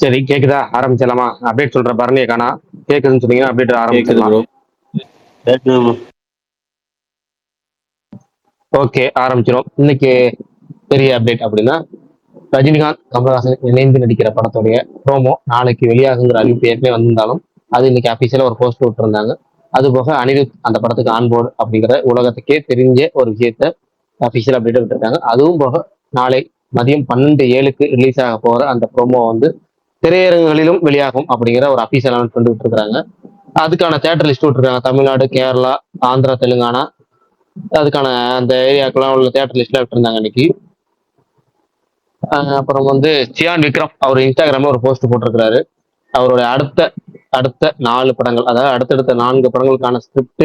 சரி கேக்குதா? ஆரம்பிச்சிடலாமா? அப்டேட் சொல்ற பரணியை காணா. கேக்குதுன்னு சொன்னீங்கன்னா அப்டேட் கேக்குது ஆரம்பிச்சிடலாம். ப்ரோ. கேக்குது. ஓகே, ஆரம்பிச்சிடும். இன்னைக்கு பெரிய அப்டேட் அப்படின்னா, ரஜினிகாந்த் கமல்ஹாசன் இணைந்து நடிக்கிற படத்துடைய ப்ரோமோ நாளைக்கு வெளியாகுங்கிற அறிவிப்பு ஏற்கனவே வந்திருந்தாலும் அது இன்னைக்கு அபிஷியலா ஒரு போஸ்ட் விட்டுருந்தாங்க. அது போக அனிருத் அந்த படத்துக்கு ஆன்போர்டு அப்படிங்கிற உலகத்துக்கே தெரிஞ்ச ஒரு விஷயத்த அபிஷியல் அப்டேட் விட்டுருக்காங்க. அதுவும் போக நாளை மதியம் 12:07 ரிலீஸ் ஆக போற அந்த ப்ரோமோ வந்து திரையரங்குகளிலும் வெளியாகும் அப்படிங்கிற ஒரு அபிஷியல் அனௌன்ஸ்மெண்ட் விட்டுருக்காங்க. அதுக்கான தேட்டர் லிஸ்ட் விட்டுருக்காங்க. தமிழ்நாடு, கேரளா, ஆந்திரா, தெலுங்கானா, அதுக்கான அந்த ஏரியாக்கெல்லாம் உள்ள தேட்டர் லிஸ்ட்ல விட்டுருந்தாங்க இன்னைக்கு. அப்புறம் வந்து சியான் விக்ரம் அவர் இன்ஸ்டாகிராம்ல ஒரு போஸ்ட் போட்டிருக்கிறாரு. அவருடைய அடுத்த அடுத்த 4 படங்கள், அதாவது அடுத்தடுத்த 4 படங்களுக்கான ஸ்கிரிப்ட்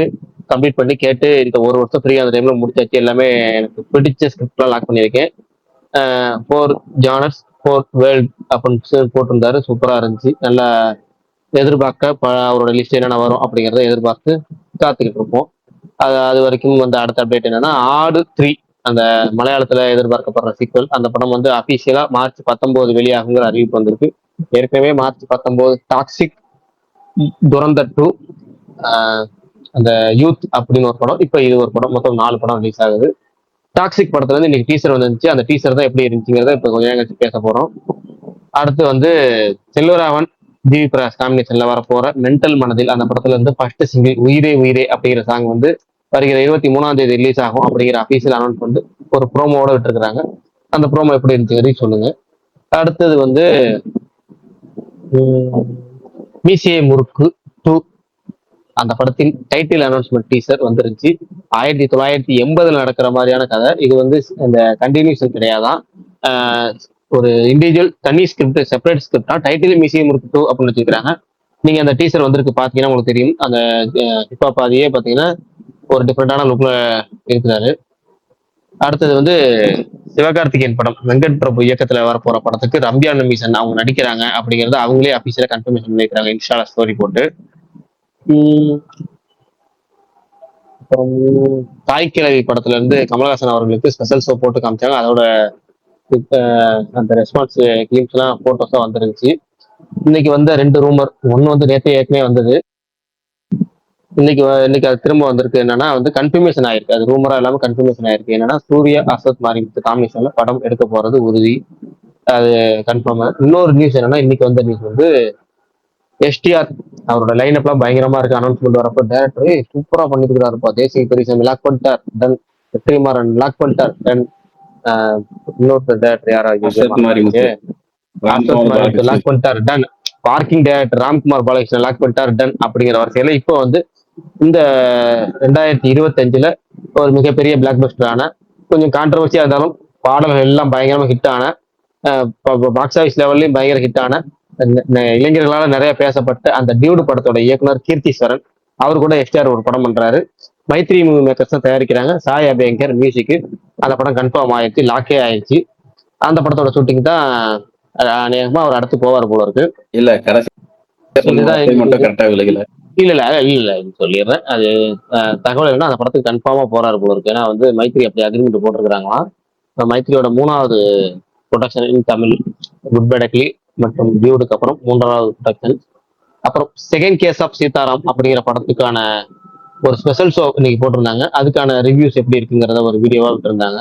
கம்ப்ளீட் பண்ணி கேட்டு இந்த ஒரு வருஷம் ஃப்ரீ அந்த டைம்ல முடிச்சாச்சு. எல்லாமே எனக்கு பிடிச்ச ஸ்கிரிப்ட்லாம் லாக் பண்ணியிருக்கேன். 4 ஜானர்ஸ் 4 வேர்ல்ட் அப்படின்னு போட்டிருந்தாரு. சூப்பரா இருந்துச்சு. நல்லா எதிர்பார்க்க அவரோட லிஸ்ட் என்னென்ன வரும் அப்படிங்கிறத எதிர்பார்த்து காத்துக்கிட்டு இருப்போம். அது வரைக்கும் வந்து அடுத்த அப்டேட் என்னன்னா, ஆடு 3 அந்த மலையாளத்துல எதிர்பார்க்கப்படுற சீக்வல், அந்த படம் வந்து அபிஷியலா மார்ச் 19 வெளியாகுங்கிற அறிவிப்பு வந்திருக்கு. ஏற்கனவே மார்ச் 19 டாக்ஸிக், துரந்தர் 2, அந்த யூத் அப்படின்னு ஒரு படம், இப்ப இது ஒரு படம், மொத்தம் 4 படம் ரிலீஸ் ஆகுது. டாக்ஸிக் படத்துல இருந்து இன்னைக்கு டீசர் வந்துருந்துச்சு. அந்த டீசர் தான் எப்படி இருந்துச்சுங்கிறத இப்ப கொஞ்ச நேரம் கழிச்சு பேச போறோம். அடுத்து வந்து செல்வராவன், ஜிவி பிரகாஷ் காம்பினேஷன்ல வரப்போற மென்டல் மனதில் அந்த படத்துல இருந்து ஃபர்ஸ்ட் சிங்கிள் உயிரே உயிரே அப்படிங்கிற சாங் வந்து வருகிற 23ஆம் தேதி ரிலீஸ் ஆகும் அப்படிங்கிற அபிஷியல் அனௌன்ஸ் வந்து ஒரு ப்ரோமோட விட்டுருக்காங்க. அந்த ப்ரோமோ எப்படி இருந்துச்சு சொல்லுங்க. அடுத்தது வந்து மீசியை முறுக்கு 2 அந்த படத்தின் டைட்டில் அனௌன்ஸ்மெண்ட் டீசர் வந்துருச்சு. 1980 நடக்கிற மாதிரியான கதை இது. வந்து இந்த கண்டினியூஷன் கிடையாதான். ஒரு இண்டிவிஜுவல் தனி ஸ்கிரிப்ட், செப்பரேட் ஸ்கிரிப்டா டைட்டில் மியூசியம் இருக்கு 2 அப்படின்னு வச்சுக்கிறாங்க. நீங்க அந்த டீசர் வந்திருக்கு பாத்தீங்கன்னா உங்களுக்கு தெரியும். அந்த ஹிப்ஹாப் பாதியே பாத்தீங்கன்னா ஒரு டிஃப்ரெண்டான லுக்ல இருக்கிறாரு. அடுத்தது வந்து சிவகார்த்திகேயன் படம், வெங்கட் பிரபு இயக்கத்துல வரப்போற படத்துக்கு ரம்யா நமிசன் அவங்க நடிக்கிறாங்க அப்படிங்கறத அவங்களே அபிஷியலா கன்ஃபர்மேஷன் பண்ணிருக்காங்க இன்ஸ்டால ஸ்டோரி போட்டு. அப்புறம் தாய்க்கிழவி படத்துல இருந்து கமலஹாசன் அவர்களுக்கு ஸ்பெஷல் ஷோ போட்டு காமிச்சாங்க. அதோட அந்த ரெஸ்பான்ஸ் கிளிப்ஸ் எல்லாம் போட்டோஸா வந்துருந்துச்சு. இன்னைக்கு வந்த 2 ரூமர், ஒன்னு வந்து நேற்றே ஏற்கனவே வந்தது. இன்னைக்கு அது திரும்ப வந்திருக்கு. என்னன்னா வந்து கன்ஃபர்மேஷன் ஆயிருக்கு. அது ரூமரா இல்லாம கன்ஃபர்மேஷன் ஆயிருக்கு. என்னன்னா சூர்யா அசத் மாரி காம்பினேஷன்ல படம் எடுக்க போறது உறுதி. அது கன்ஃபார்ம். இன்னொரு நியூஸ் என்னன்னா, இன்னைக்கு வந்த நியூஸ் வந்து எஸ்டிஆர் அவரோட லைன் அப்லாம் பயங்கரமா இருக்கு. அனௌன்ஸ்மெண்ட் வரப்போ டேரக்டர் சூப்பரா பண்ணிருக்காருப்பா. தேசிய பெரியசாமி லாக் பண்ணிட்டார், டன். வெற்றிமாறன் லாக் பண்ணிட்டார், டன். இன்னொருத்தர் டேரக்டர் யாரா மறந்துருச்சு. லாக் பண்ணிட்டார், done. Parking director Ramkumar Balakrishnan lock பண்ணிட்டார், டன். அப்படிங்கிற வரிசையில இப்போ வந்து இந்த 2025 ஒரு மிகப்பெரிய பிளாக் பஸ்டரான, கொஞ்சம் கான்ட்ரவர்சியா இருந்தாலும் பாடல்கள் எல்லாம் பயங்கரமா ஹிட் ஆன, பாக்ஸ் ஆஃபீஸ் லெவல்லையும் பயங்கர ஹிட் ஆன, இளைஞர்களால நிறைய பேசப்பட்ட அந்த டியூடு படத்தோட இயக்குனர் கீர்த்திஸ்வரன் அவர் கூட எஸ்டிஆர் ஒரு படம் பண்றாரு. மைத்ரி மூவி மேக்கர்ஸ் தான் தயாரிக்கிறாங்க. சாய் அபியங்கர் மியூசிக். அந்த படம் கன்ஃபார்ம் ஆயிடுச்சு, லாக்கே ஆயிடுச்சு. அந்த படத்தோட ஷூட்டிங் தான் அநேகமா அவர் அடுத்து போவார் போல இருக்கு. இல்ல கடைசி மட்டும் கரெக்டா விலகல. இல்ல சொல்லிடுறேன். அது தகவல் என்ன, அந்த படத்துக்கு கன்ஃபார்மா போறாரு போல இருக்கு. ஏன்னா வந்து மைத்ரி அப்படி அக்ரிமெண்ட் போட்டிருக்கிறாங்களாம். மைத்ரியோட 3வது ப்ரொடக்ஷன் இன் தமிழ் குட் பை டக்லி மற்றும் டியூடுக்கு அப்புறம் 3வது ப்ரொடக்ஷன். அப்புறம் செகண்ட் கேஸ் ஆஃப் சீதாராம் அப்படிங்கிற படத்துக்கான ஒரு ஸ்பெஷல் ஷோ இன்னைக்கு போட்டிருந்தாங்க. அதுக்கான ரிவ்யூஸ் எப்படி இருக்குங்கிறத ஒரு வீடியோவா விட்டுருந்தாங்க.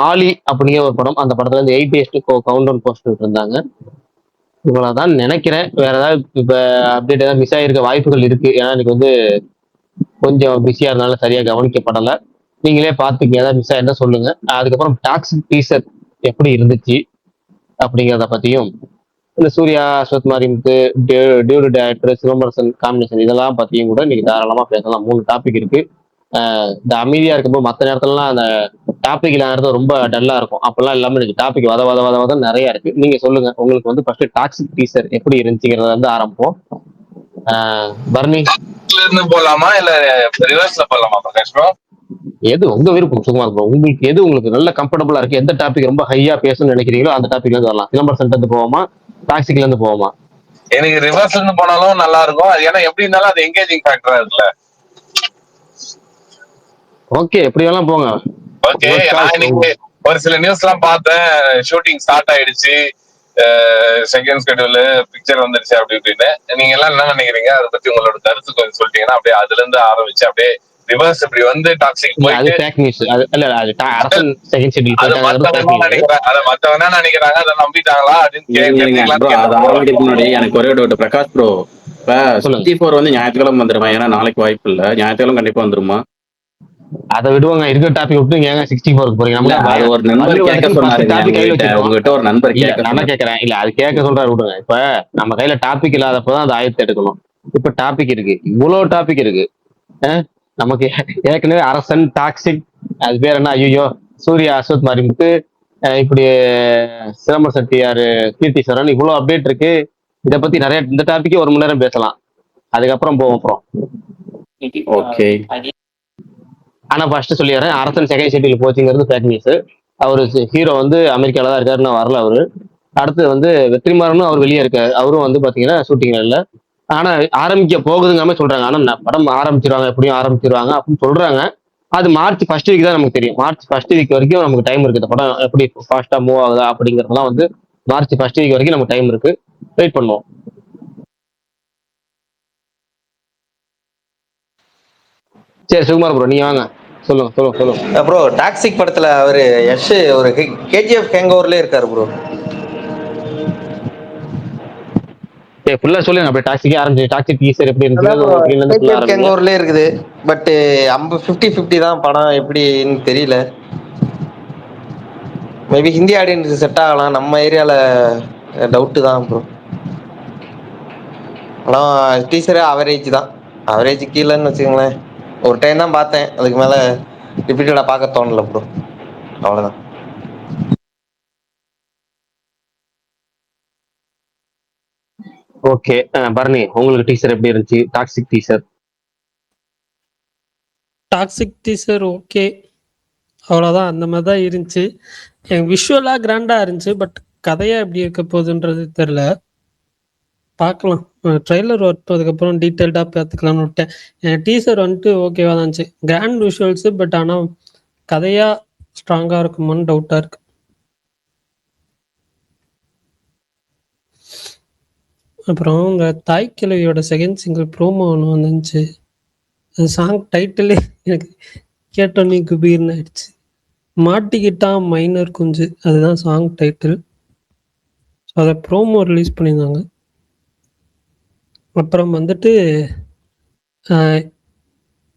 ஆலி அப்படிங்கிற ஒரு படம், அந்த படத்துல இருந்து 8 days கவுண்ட் டவுன் போஸ்ட் விட்டுருந்தாங்க. இவ்வளவுதான் நினைக்கிறேன். வேற ஏதாவது இப்ப அப்டேட் ஏதாவது மிஸ் ஆயிருக்க வாய்ப்புகள் இருக்கு. ஏன்னா இன்னைக்கு வந்து கொஞ்சம் பிஸியா இருந்தாலும் சரியா கவனிக்கப்படல. நீங்களே பாத்துக்க, ஏதாவது மிஸ் ஆயிருந்தா சொல்லுங்க. அதுக்கப்புறம் டாக்ஸ் டீசர் எப்படி இருந்துச்சு அப்படிங்கிறத பத்தியும், இந்த Suriya Aswath Marimuthu Dude director Silambarasan combination இதெல்லாம் பத்தியும் கூட நீங்க தாராளமா பேசலாம். 3 டாபிக் இருக்கு. இந்த அமைதியா இருக்கும்போது மற்ற நேரத்துலலாம் அந்த டாபிக் இல்லாத ரொம்ப டல்லா இருக்கும். அப்பெல்லாம் இல்லாம எனக்கு டாபிக் வத வத வத வத நிறைய இருக்கு. நீங்க சொல்லுங்க, உங்களுக்கு வந்து ஃபர்ஸ்ட் டாக்ஸிக் டீசர் எப்படி இருந்துச்சுங்கிறத வந்து ஆரம்பிப்போம். பர்னி இருந்து போலாமா இல்ல ரிவர்ஸ்ல போலாமா பிரகாஷ் ப்ரோ? எது உங்க விருப்பம் சுகுமார் ப்ரோ. உங்களுக்கு எது உங்களுக்கு நல்ல கம்ஃபர்டபுளா இருக்கு, எந்த டாபிக் ரொம்ப ஹையா பேசணும்னு நினைக்கிறீங்களோ அந்த டாபிக்ல இருந்து வரலாம். சிலம்பரசன் இருந்து போவோமா, டாக்ஸிக்ல இருந்து போவோமா? எனக்கு ரிவர்ஸ்ல இருந்து போனாலும் நல்லா இருக்கும். அது ஏன்னா எப்படி இருந்தாலும் அது எங்கேஜிங் ஃபேக்டரா இருக்குல்ல. ஓகே, எப்படி வேணாலும் போங்க. ஓகே, நான் இன்னைக்கு ஒரு சில நியூஸ் எல்லாம் பார்த்தேன். ஷூட்டிங் ஸ்டார்ட் ஆயிடுச்சு, செகண்ட் ஸ்கெடியூல் பிக்சர் வந்துருச்சு அப்படி இப்படின்னு நீங்க எல்லாம் என்ன நினைக்கிறீங்க? அதை பத்தி உங்களோட கருத்து கொஞ்சம் சொல்லிட்டீங்கன்னா அப்படியே அதுல இருந்து ஆரம்பிச்சு அப்படியே ரிவர்ஸ் இப்படி வந்து டாக்ஸிக் அது போயிட்டு ஃபேக் நியூஸ். அது இல்ல, அது அரசன் செகண்ட் ஷெட்யூல் அது போயிட்டாங்கிறது ஃபேக் மத்தவங்க நியூஸ். நினைக்கிறாங்க, அதை மத்தவங்க என்ன நினைக்கிறாங்க, அதை நம்பிட்டாங்களா அப்படின்னு ப்ரோ அது கேட்கலான்னு ஆரம்பிக்கிறதுக்கு முன்னாடி எனக்கு ஒரே டவுட் பிரகாஷ் ப்ரோ. இப்ப சொல்லுங்க. 64 வந்து ஞாயிற்றுக்கிழமை வந்துருமா? ஏன்னா நாளைக்கு வாய்ப்பு இல்ல, ஞாயிற்றுக்கிழமை கண்டிப்பா வந்துருமா? அதை விடுவாங்க, இருக்கிற டாபிக் விட்டு ஏங்க 64 போறீங்க? இல்ல நமக்கு அது ஒரு நண்பர் கேட்க சொன்னாருங்க டாபிக் கையில உங்ககிட்ட, வச்சிருக்கோம். உங்ககிட்ட ஒரு நண்பர் இல்ல கேட்க நான் சொன்னாரு. கேட்கறேன், இல்ல அது கேட்க சொல்றாரு விடுங்க. இப்ப நம்ம கையில டாபிக் இல்லாதப்பதான் அந்த ஆயத்தை எடுக்கணும். இப்ப டாபிக் இருக்கு, இவ்வளவு டாபிக் இருக்கு. நமக்கு ஏற்கனவே அரசன், டாக்ஸிக், அது பேர் என்ன, ஐயோ, சூர்யா, அஸ்வத் மாரிமுத்து, இப்படி சிலம்பர செட்டியாரு, கீர்த்தீஸ்வரன், இவ்வளவு அப்டேட் இருக்கு. இதை பத்தி நிறைய, இந்த டாபிக்கே 1 மணி நேரம் பேசலாம். அதுக்கப்புறம் போவோம் அப்புறம். ஓகே. ஆனா ஃபர்ஸ்ட் சொல்லிடுறேன், அரசன் செகண்ட் ஷெட்யூல் போச்சுங்கிறது ஃபேக் நியூஸ். அவரு ஹீரோ வந்து அமெரிக்கால தான் இருக்காரு, நான் வரல அவரு. அடுத்து வந்து வெற்றிமாறனும் அவர் வெளியே இருக்காரு, அவரும் வந்து பாத்தீங்கன்னா ஷூட்டிங்ல இல்ல. ஆனா ஆரம்பிக்க போகுதுங்காம சொல்றாங்க. ஆனா படம் ஆரம்பிச்சிருவாங்க, எப்படியும் ஆரம்பிச்சிருவாங்க அப்படின்னு சொல்றாங்க. அது மார்ச் ஃபர்ஸ்ட் வீக் தான் நமக்கு தெரியும். மார்ச் ஃபர்ஸ்ட் வீக் வரைக்கும் நமக்கு டைம் இருக்கு. இந்த படம் எப்படி ஃபாஸ்டா மூவ் ஆகுதா அப்படிங்கறதுலாம் வந்து மார்ச் ஃபர்ஸ்ட் வீக் வரைக்கும் நமக்கு டைம் இருக்கு. வெயிட் பண்ணுவோம். சரி சுகுமார் ப்ரோ, நீங்க வாங்க, சொல்லுங்க. ப்ரோ டாக்ஸிக் படத்துல அவரு யஷ் ஒரு கேஜிஎஃப் ஹேங் ஓவர்லயே இருக்காரு ப்ரோ. ஃபுல்லா சொல்லுங்க அப்படியே. டாக்ஸிக்கே ஆரம்பிச்சு, டாக்ஸிக் டீசர் எப்படி அதான் ப்ரோ இருந்துச்சு ஃபுல்லா கேஜிஎஃப் ஹேங் ஆரம்பிங்க. ஓவர்லயே இருக்குது. பட் 50-50 தான் படம், எப்படின்னு தெரியல. மேபி ஹிந்தி ஆடியன்ஸ் செட் ஆகலாம், நம்ம ஏரியால டவுட்டு தான் ப்ரோ. ஆனால் டீசரே அவரேஜ் தான், அவரேஜ் கீழேன்னு வச்சுக்கோங்களேன். ஒரு டைம் தான் பார்த்தேன், அதுக்கு மேலே ரிப்பீட்டடாக பார்க்க தோணல ப்ரோ, அவ்வளோதான். ஓகே பரணி, உங்களுக்கு டீசர் எப்படி இருந்துச்சு? Toxic teaser. Toxic teaser okay, அவ்வளோதான். அந்த மாதிரி தான் இருந்துச்சு. எனக்கு விஷுவலாக கிராண்டாக இருந்துச்சு. பட் கதையாக எப்படி இருக்க போகுதுன்றது தெரில, பார்க்கலாம். ட்ரெய்லர் வரட்டும், அதுக்கப்புறம் டீட்டெயில்டாக பார்த்துக்கலாம்னு விட்டேன். எனக்கு டீசர் வந்துட்டு ஓகேவாக தான் இருந்துச்சு, கிராண்ட் விஷுவல்ஸு. பட் ஆனால் கதையாக ஸ்ட்ராங்காக இருக்குமான்னு டவுட்டாக இருக்கு. அப்புறம் இந்த தாய் கிழவியோட செகண்ட் சிங்கிள் ப்ரோமோ ஒன்று வந்துச்சு. அந்த சாங் டைட்டிலே எனக்கு கேட்டோன்னே குபீர்னு ஆயிடுச்சு. மாட்டிக்கிட்டான் மைனர் குஞ்சு, அதுதான் சாங் டைட்டில். ஸோ அதை ப்ரோமோ ரிலீஸ் பண்ணியிருந்தாங்க. அப்புறம் வந்துட்டு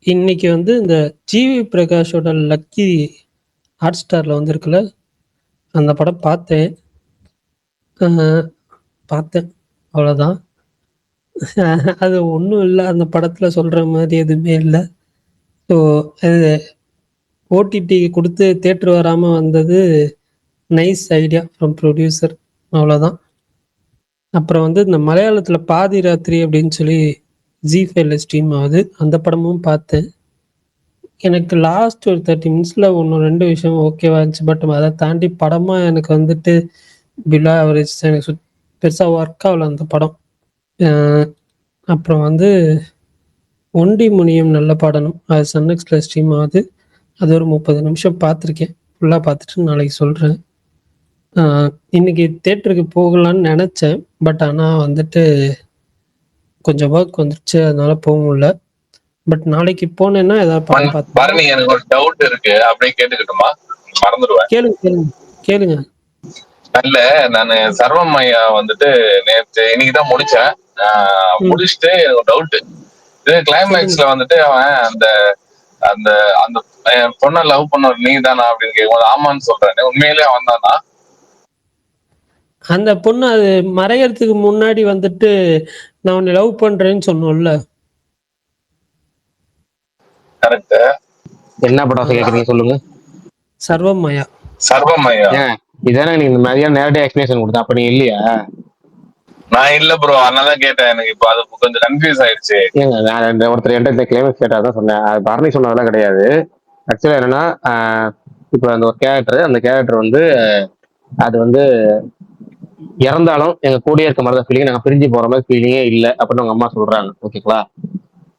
இன்னைக்கு வந்து இந்த ஜிவி பிரகாஷோட லக்கி ஹாட் ஸ்டாரில் வந்துருக்குல்ல, அந்த படம் பார்த்தேன். அவ்வளோதான். அது ஒன்றும் இல்லை, அந்த படத்தில் சொல்கிற மாதிரி எதுவுமே இல்லை. ஸோ அது ஓடிடி கொடுத்து தேட்டர் வராமல் வந்தது நைஸ் ஐடியா ஃப்ரம் ப்ரொடியூசர், அவ்வளோதான். அப்புறம் வந்து இந்த மலையாளத்தில் பாதி ராத்திரி அப்படின்னு சொல்லி ஜி5ல ஸ்ட்ரீம் ஆகுது, அந்த படமும் பார்த்தேன். எனக்கு லாஸ்ட் ஒரு 30 மினிட்ஸில் 1-2 விஷயம் ஓகேவா இருந்துச்சு. பட் அதை தாண்டி படமாக எனக்கு வந்துட்டு பிலோ ஆவரேஜ், எனக்கு பெருசாக ஒர்க் ஆகல அந்த படம். அப்புறம் வந்து ஒண்டி முனியம் நல்ல பாடணும், அது சன்னெக்ஸில் ஸ்ட்ரீம் ஆகுது. அது ஒரு 30 நிமிஷம் பார்த்துருக்கேன், ஃபுல்லாக பார்த்துட்டு நாளைக்கு சொல்கிறேன். இன்னைக்கு தேட்டருக்கு போகலான்னு நினச்சேன். பட் ஆனால் வந்துட்டு கொஞ்சம் ஒர்க் வந்துருச்சு, அதனால போக முடியல. பட் நாளைக்கு போனேன்னா ஏதாவது படம் பார்த்து. பரணி, எனக்கு ஒரு டவுட் இருக்கு, அப்படியே கேட்டுக்கிட்டுமா? மறந்துடுவேன். கேளுங்க. இல்ல, நானு சர்வம் ஐயா வந்துட்டு நேற்று இன்னைக்குதான் முடிச்சேன். முடிச்சுட்டு எனக்கு ஒரு டவுட். இது கிளைமேக்ஸ்ல வந்துட்டு அவன் அந்த அந்த அந்த பொண்ணை லவ் பண்ண நீ தானா அப்படின்னு கேட்கும்போது ஆமான்னு சொல்றேன். உண்மையிலேயே அவன் தானா? அந்த பொண்ணு அது மறையறதுக்கு முன்னாடி வந்துட்டு நான் உன்னை லவ் பண்றேன்னு சொன்னோம்ல. கரெக்ட். என்ன படம் கேக்குறீங்க சொல்லுங்க. சர்வமயா. இதானே நீங்க இந்த மாதிரியான நேரடியா எக்ஸ்பிளேஷன் கொடுத்தா, அப்ப நீ இல்லையா? நான் இல்ல ப்ரோ, அதனாலதான் கேட்டேன். எனக்கு இப்போ அது கொஞ்சம் கன்ஃபியூஸ் ஆயிடுச்சு. நான் ஒருத்தர் என்கிட்ட கிளைமேக்ஸ் கேட்டாதான் சொன்னேன். அது பரணி சொன்னதெல்லாம் கிடையாது. ஆக்சுவலா என்னன்னா, இப்போ அந்த ஒரு அந்த கேரக்டர் வந்து அது வந்து இறந்தாலும் எங்க கூடயே இருக்க மாதிரி தான் ஃபீலிங், நாங்க பிரிஞ்சு போற மாதிரி ஃபீலிங்கே இல்லை அப்படின்னு அவங்க அம்மா சொல்றாங்க. ஓகேங்களா?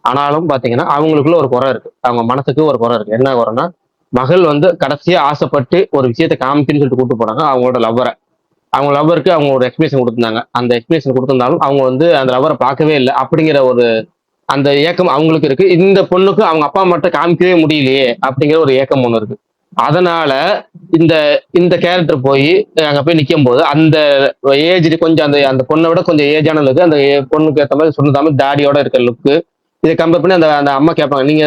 ஆனாலும் பாத்தீங்கன்னா அவங்களுக்குள்ள ஒரு குறை இருக்கு, அவங்க மனசுக்கு ஒரு குறை இருக்கு. என்ன குறைன்னா, மகள் வந்து கடைசியா ஆசைப்பட்டு ஒரு விஷயத்த காமிக்குன்னு சொல்லிட்டு கூட்டு போனாங்க அவங்களோட லவ்வரை. அவங்க லவ்வருக்கு அவங்க ஒரு எக்ஸ்பிரஷன் கொடுத்திருந்தாங்க. அந்த எக்ஸ்பிரஷன் கொடுத்திருந்தாலும் அவங்க வந்து அந்த லவ்வரை பார்க்கவே இல்லை அப்படிங்கிற ஒரு அந்த ஏக்கம் அவங்களுக்கு இருக்கு. இந்த பொண்ணுக்கு அவங்க அப்பா மட்டும் காமிக்கவே முடியலையே அப்படிங்கிற ஒரு ஏக்கம் ஒண்ணு இருக்கு. அதனால இந்த இந்த கேரக்டர் போய் அங்க போய் நிக்கும் போது அந்த ஏஜ் கொஞ்சம் அந்த அந்த பொண்ணை விட கொஞ்சம் ஏஜான லுக்கு, அந்த பொண்ணுக்கு ஏற்ற மாதிரி சொன்ன மாதிரி தாடியோட இருக்க லுக்கு, இதை கம்பேர் பண்ணி அந்த அந்த அம்மா கேட்பாங்க, நீங்க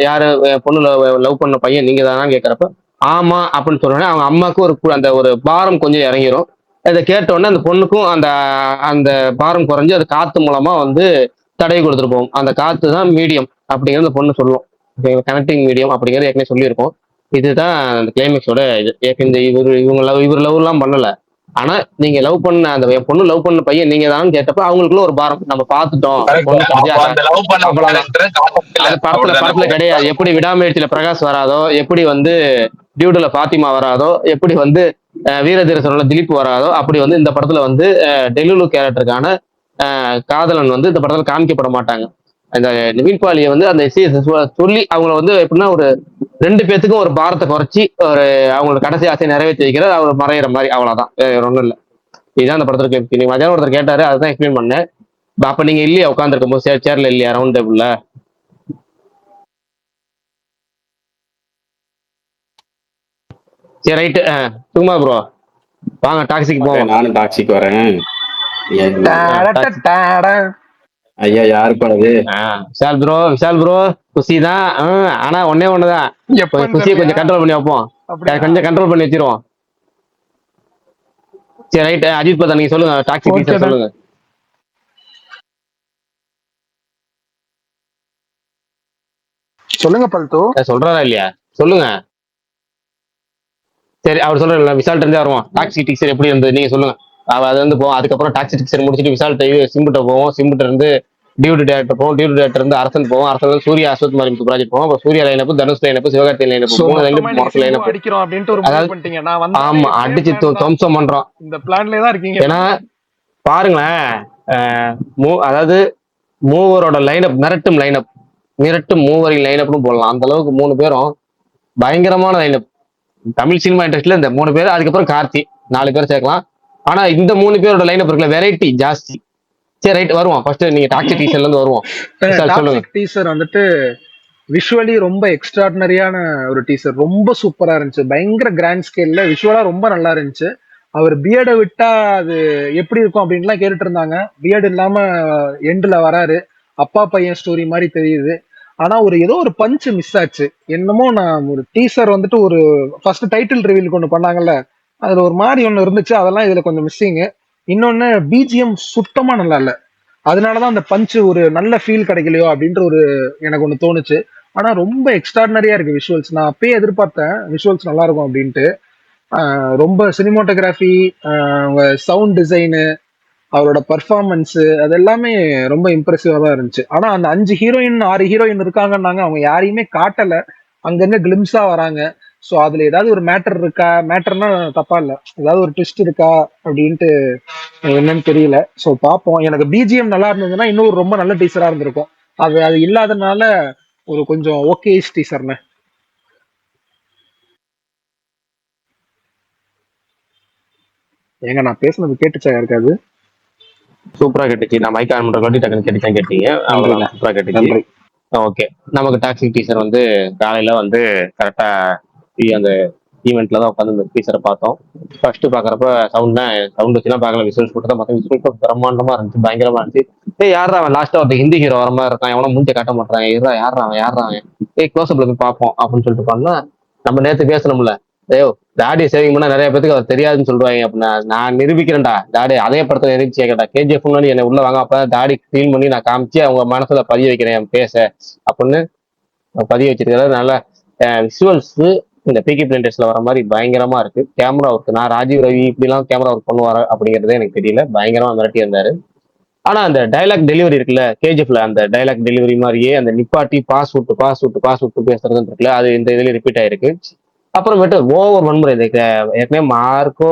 யாரு பொண்ணு லவ் பண்ண பையன் நீங்க தானான்னு கேட்கறப்ப ஆமா அப்படின்னு சொன்னோடனே அவங்க அம்மாவுக்கு ஒரு அந்த ஒரு பாரம் கொஞ்சம் இறங்கிரும். இதை கேட்ட உடனே அந்த பொண்ணுக்கும் அந்த அந்த பாரம் குறைஞ்சு அது காத்து மூலமா வந்து தடவி கொடுத்துட்டு போகும். அந்த காத்து தான் மீடியம் அப்படிங்கிறது அந்த பொண்ணு சொல்லுவோம். கனெக்டிங் மீடியம் அப்படிங்கிறது ஏற்கனவே சொல்லியிருக்கோம். இதுதான் அந்த கிளைமேக்ஸோட இது. இந்த இவர் லவ் எல்லாம் பண்ணல. ஆனா நீங்க லவ் பண்ண அந்த பொண்ணு லவ் பண்ண பையன் நீங்க தான் கேட்டப்ப அவங்களுக்குள்ள ஒரு பாரம், நம்ம பார்த்துட்டோம் பொண்ணு அது படத்துல கிடையாது. எப்படி விடாமுயற்சியில பிரகாஷ் வராதோ, எப்படி வந்து டியூடுல பாத்திமா வராதோ, எப்படி வந்து வீரதீரசனோட திலீப் வராதோ, அப்படி வந்து இந்த படத்துல வந்து டெலுலு கேரக்டருக்கான காதலன் வந்து இந்த படத்துல காமிக்கப்பட மாட்டாங்க. அந்த நிவின் பாலியை வந்து அந்த சொல்லி அவங்கள வந்து எப்படின்னா ஒரு 2 பேத்துக்கும் ஒரு பாரத்தை குறைச்சி ஒரு அவங்களோட கடைசி ஆசையை நிறைவேற்றி வைக்கிற அவர் மறையிற மாதிரி, அவ்வளவுதான், ஒன்றும் இல்லை. இதுதான் அந்த படத்துல நீங்க மதியானம் ஒருத்தர் கேட்டாரு, அதுதான் எக்ஸ்பிளைன் பண்ணேன். அப்ப நீங்க இல்லையா உட்காந்துருக்கும் போது சேர்ல இல்லையா ரவுண்ட் டேபிள்ல? சரி ரைட்டு, சும்மா ப்ரோ வாங்க டாக்ஸிக்கு போவோம். நானும் டாக்ஸிக்கு வரேன். ஐயா யாரு படது? விஷால் ப்ரோ குஷி தான். ஆனா ஒண்ணுதான், குஷியை கொஞ்சம் கண்ட்ரோல் பண்ணி வைப்போம், கொஞ்சம் கண்ட்ரோல் பண்ணி வச்சிருவோம். சரி ரைட், அஜித் பார்த்தா நீங்க சொல்லுங்க, டாக்ஸி டீச்சர் சொல்லுங்க. சொல்லுங்க பல்து. சொல்றாரா இல்லையா சொல்லுங்க. சரி அவர் சொல்ற விசால்ட் இருந்தே வருவோம். டாக்ஸி டீச்சர் எப்படி இருந்தது நீங்க சொல்லுங்க. அது வந்து போவோம். அதுக்கப்புறம் டாக்ஸி டீச்சர் முடிச்சுட்டு விசால்ட் சிம்பிட்ட போவோம். சிம்பிட்ட இருந்து டியூட்டி டேரக்டர் போவோம். டியூட்டி டேரக்டர் இருந்து அரசன் போவோம். அரசன் சூர்யா அஸ்வத் மாதிரி ப்ராஜெக்ட் போவோம். அப்புறம் Suriya lineup, Dhanush lineup, Sivakarthikeyan lineup, 3 lineup அடிக்கிறோம் அப்படின்ட்டு ஒரு முடிவு பண்ணிட்டீங்க. நான் வந்து ஆமா அடிச்சு துவம்சம் பண்றோம். இந்த பிளான்லயே தான் இருக்கீங்க. ஏன்னா பாருங்களேன், அதாவது மூவரோட லைனப் மிரட்டும் மூவரின் லைனப்னு போடலாம். அந்த அளவுக்கு 3 பேரும் பயங்கரமான லைனப். தமிழ் சினிமா இண்டஸ்ட்ரியில இந்த 3 பேர், அதுக்கப்புறம் கார்த்தி 4 பேர் சேர்க்கலாம். ஆனா இந்த 3 பேரோட லைனப் இருக்குல்ல, வெரைட்டி ஜாஸ்தி. சரி ரைட் வருவோம். ஃபர்ஸ்ட் நீங்க டாக்ஸி டீசர்ல இருந்து வருவோம். சொல்லுங்க. டீசர் வந்துட்டு விஷுவலி ரொம்ப எக்ஸ்ட்ராடினரியான ஒரு டீசர், ரொம்ப சூப்பரா இருந்துச்சு. பயங்கர கிராண்ட் ஸ்கேல்ல விஷுவலா ரொம்ப நல்லா இருந்துச்சு. அவர் பியர்டை விட்டா அது எப்படி இருக்கும் அப்படின்லாம் கேட்டுட்டு இருந்தாங்க. பியர்டு இல்லாம எண்டுல வராரு, அப்பா பையன் ஸ்டோரி மாதிரி தெரியுது. ஆனா ஏதோ ஒரு பஞ்ச் மிஸ் ஆச்சு என்னமோ. நான் ஒரு டீசர் வந்துட்டு ஒரு ஃபர்ஸ்ட் டைட்டில் ரிவீல் ஒன்று பண்ணாங்கல்ல, அதுல ஒரு மாதிரி ஒன்று இருந்துச்சு, அதெல்லாம் இதுல கொஞ்சம் மிஸ்ஸிங்கு. இன்னொன்னு பிஜிஎம் சுத்தமா நல்லா இல்லை. அதனாலதான் அந்த பஞ்ச் ஒரு நல்ல ஃபீல் கிடைக்கலையோ அப்படின்ற ஒரு எனக்கு ஒன்று தோணுச்சு. ஆனா ரொம்ப எக்ஸ்ட்ராடினரியா இருக்கு விஷுவல்ஸ். நான் அப்பயே எதிர்பார்த்தேன் விஷுவல்ஸ் நல்லா இருக்கும் அப்படின்ட்டு. ரொம்ப சினிமோட்டோகிராஃபி, சவுண்ட் டிசைனு, அவரோட பர்ஃபார்மன்ஸ், அது எல்லாமே ரொம்ப இம்ப்ரெசிவா தான் இருந்துச்சு. ஆனா அந்த 5 ஹீரோயின் 6 ஹீரோயின் இருக்காங்கன்னாங்க, அவங்க யாரையுமே காட்டல, அங்கங்க கிளிம்ஸா வராங்க. ஸோ அதுல ஏதாவது ஒரு மேட்டர் இருக்கா, மேட்டர்னா தப்பா இல்லை, ஏதாவது ஒரு ட்விஸ்ட் இருக்கா அப்படின்ட்டு என்னன்னு தெரியல. ஸோ பார்ப்போம். எனக்கு பிஜிஎம் நல்லா இருந்ததுன்னா இன்னும் ரொம்ப நல்ல டீசரா இருந்திருக்கும். அது இல்லாதனால ஒரு கொஞ்சம் ஓகே டீசர்னு. ஏங்க நான் பேசுனது கேட்டுச்சா இருக்காது? சூப்பரா கேட்டுச்சு. நான் மைக் ஆன் பண்ற காட்டி டக்குன்னு கேட்டீங்க. அவ்வளவுதான், சூப்பரா கேட்டுச்சு. ஓகே, நமக்கு டாக்ஸி டீசர் வந்து காலையில வந்து கரெக்டா அந்த ஈவெண்ட்ல தான் உட்காந்து இந்த டீசரை பார்த்தோம். ஃபர்ஸ்ட் பாக்குறப்ப சவுண்ட் வச்சுலாம் பார்க்கல, விசுவல்ஸ் போட்டு தான் பார்த்தோம். விசுவல்ஸ் பிரம்மாண்டமா இருந்துச்சு, பயங்கரமா இருந்துச்சு. யாரா அவன் லாஸ்டா ஒரு ஹிந்தி ஹீரோ வர மாதிரி இருக்கான், எவனா மூஞ்ச காட்ட மாட்டான், யாரா அவன் க்ளோஸ்அப்ல போய் பார்ப்போம் அப்படின்னு சொல்லிட்டு பண்ணா, நம்ம நேற்று பேசணும்ல, தாடி சேவிங் பண்ணா நிறைய பேருக்கு அவர் தெரியாதுன்னு சொல்றாங்க. அப்படின்னா நான் நிரூபிக்கிறேன்டா, தாடி அதே படத்தை நிரூபிச்சு கேட்டா, கேஜிஎஃப் முன்னாடி என்னை உள்ள வாங்க, அப்ப தாடி கிளீன் பண்ணி நான் காமிச்சு அவங்க மனசுல பதிய வைக்கிறேன் பேச அப்படின்னு பதிய வச்சிருக்கிறது. நல்ல விசுவல்ஸ் இந்த பிகி பிளண்டர்ஸ்ல வர மாதிரி பயங்கரமா இருக்கு. கேமரா ஒர்க், நான் ராஜீவ் ரவி இப்படிலாம் கேமரா ஒர்க் பண்ணுவாரு அப்படிங்கிறதே எனக்கு தெரியல, பயங்கரமா மிரட்டி இருந்தாரு. ஆனா அந்த டைலாக் டெலிவரி இருக்குல்ல, கேஜிஎஃப்ல அந்த டைலாக் டெலிவரி மாதிரியே அந்த நிப்பாட்டி பாஸ் விட்டு பேசுறதுன்னு இருக்குல்ல, அது இந்த இதுல ரிப்பீட் ஆயிருக்கு. அப்புறமேட்டு ஓவர் வன்முறை, ஏற்கனவே மார்க்கோ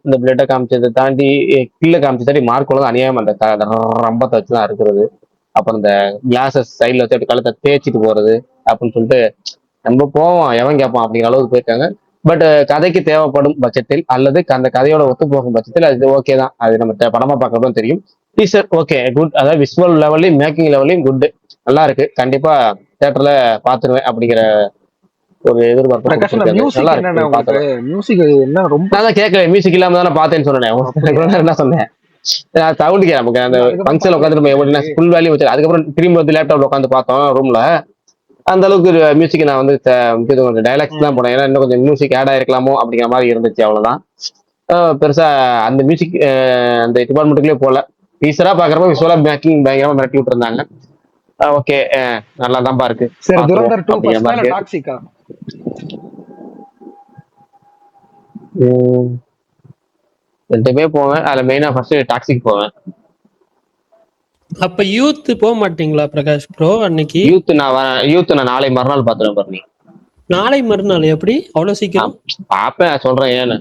இந்த பிளட்டை காமிச்சதை தாண்டி கீழே காமிச்சதாண்டி மார்க்கோல தான் அநியாயம் அந்த ரம்பத்தை வச்சுதான் இருக்கிறது. அப்புறம் இந்த கிளாஸஸ் சைட்ல வச்சு அப்படி கழுத்தை தேய்ச்சிட்டு போறது அப்படின்னு சொல்லிட்டு நம்ம போவோம், எவன் கேட்பான் அப்படிங்கிற அளவுக்கு போயிருக்காங்க. பட் கதைக்கு தேவைப்படும் பட்சத்தில் அல்லது அந்த கதையோட ஒத்து போகும் பட்சத்தில் அது ஓகே தான். அது நம்ம படமா பார்க்கறதும் தெரியும். டீசர் ஓகே குட், அதாவது விஷுவல் லெவல்லையும் மேக்கிங் லெவல்லையும் குட், நல்லா இருக்கு. கண்டிப்பா தியேட்டர்ல பாத்துருவேன் அப்படிங்கிற ஒரு எதிர்பார்ப்பு பிரகாஷ் கொடுத்துருக்காரு. நல்லா மியூசிக் என்னன்னா இருக்கு, உங்களுக்கு பாத்துருவேன். மியூசிக் என்ன ரொம்ப நான் தான் கேட்கல, மியூசிக் இல்லாம தானே பார்த்தேன்னு சொன்னேன். அப்படியா? என்ன சொன்னேன், சவுண்ட் நமக்கு அந்த இல்ல அதுக்கப்புறம் ஃபங்க்ஷன்ல உட்காந்து நம்ம எப்படின்னா பாக்கலையே. ஃபுல் வேல்யூ வச்சு அதுக்கப்புறம் திரும்பி வந்து லேப்டாப்ல உட்காந்து பார்த்தோம் ரூம்ல. அந்த அளவுக்கு மியூசிக் நான் வந்து முக்கியத்துவம் டைலாக்ஸ் தான் போனேன். ஏன்னா இன்னும் கொஞ்சம் மியூசிக் ஆட் ஆயிருக்கலாமோ அப்படிங்கிற மாதிரி இருந்துச்சு, அவ்வளவுதான். பெருசா அந்த மியூசிக் அந்த டிபார்ட்மெண்ட்டுக்குள்ளே போல. டீசரா பாக்குறப்ப விஷுவலா மேக்கிங் பயங்கரமா மிரட்டி விட்டு இருந்தாங்க. ஓகே, நல்லா தான்ப்பா இருக்கு, சரி, பாத்துருவோம் துரந்தர் 2 அப்படிங்கிற ஃபர்ஸ்டா மாதிரி இல்ல இருக்கு. டாக்ஸிக்கா? உம், ரெண்டுமே போவேன். அதுல மெயினா ஃபர்ஸ்ட் டாக்ஸிக் போவேன். அப்ப யூத் போக மாட்டீங்களா பிரகாஷ் ப்ரோ அன்னைக்கு? யூத் நான் நாளை மறுநாள் பாத்துருவேன் பாரு நீ. நாளை மறுநாள் எப்படி அவ்வளவு சீக்கிரம்? பாப்பேன், சொல்றேன் ஏன்னு.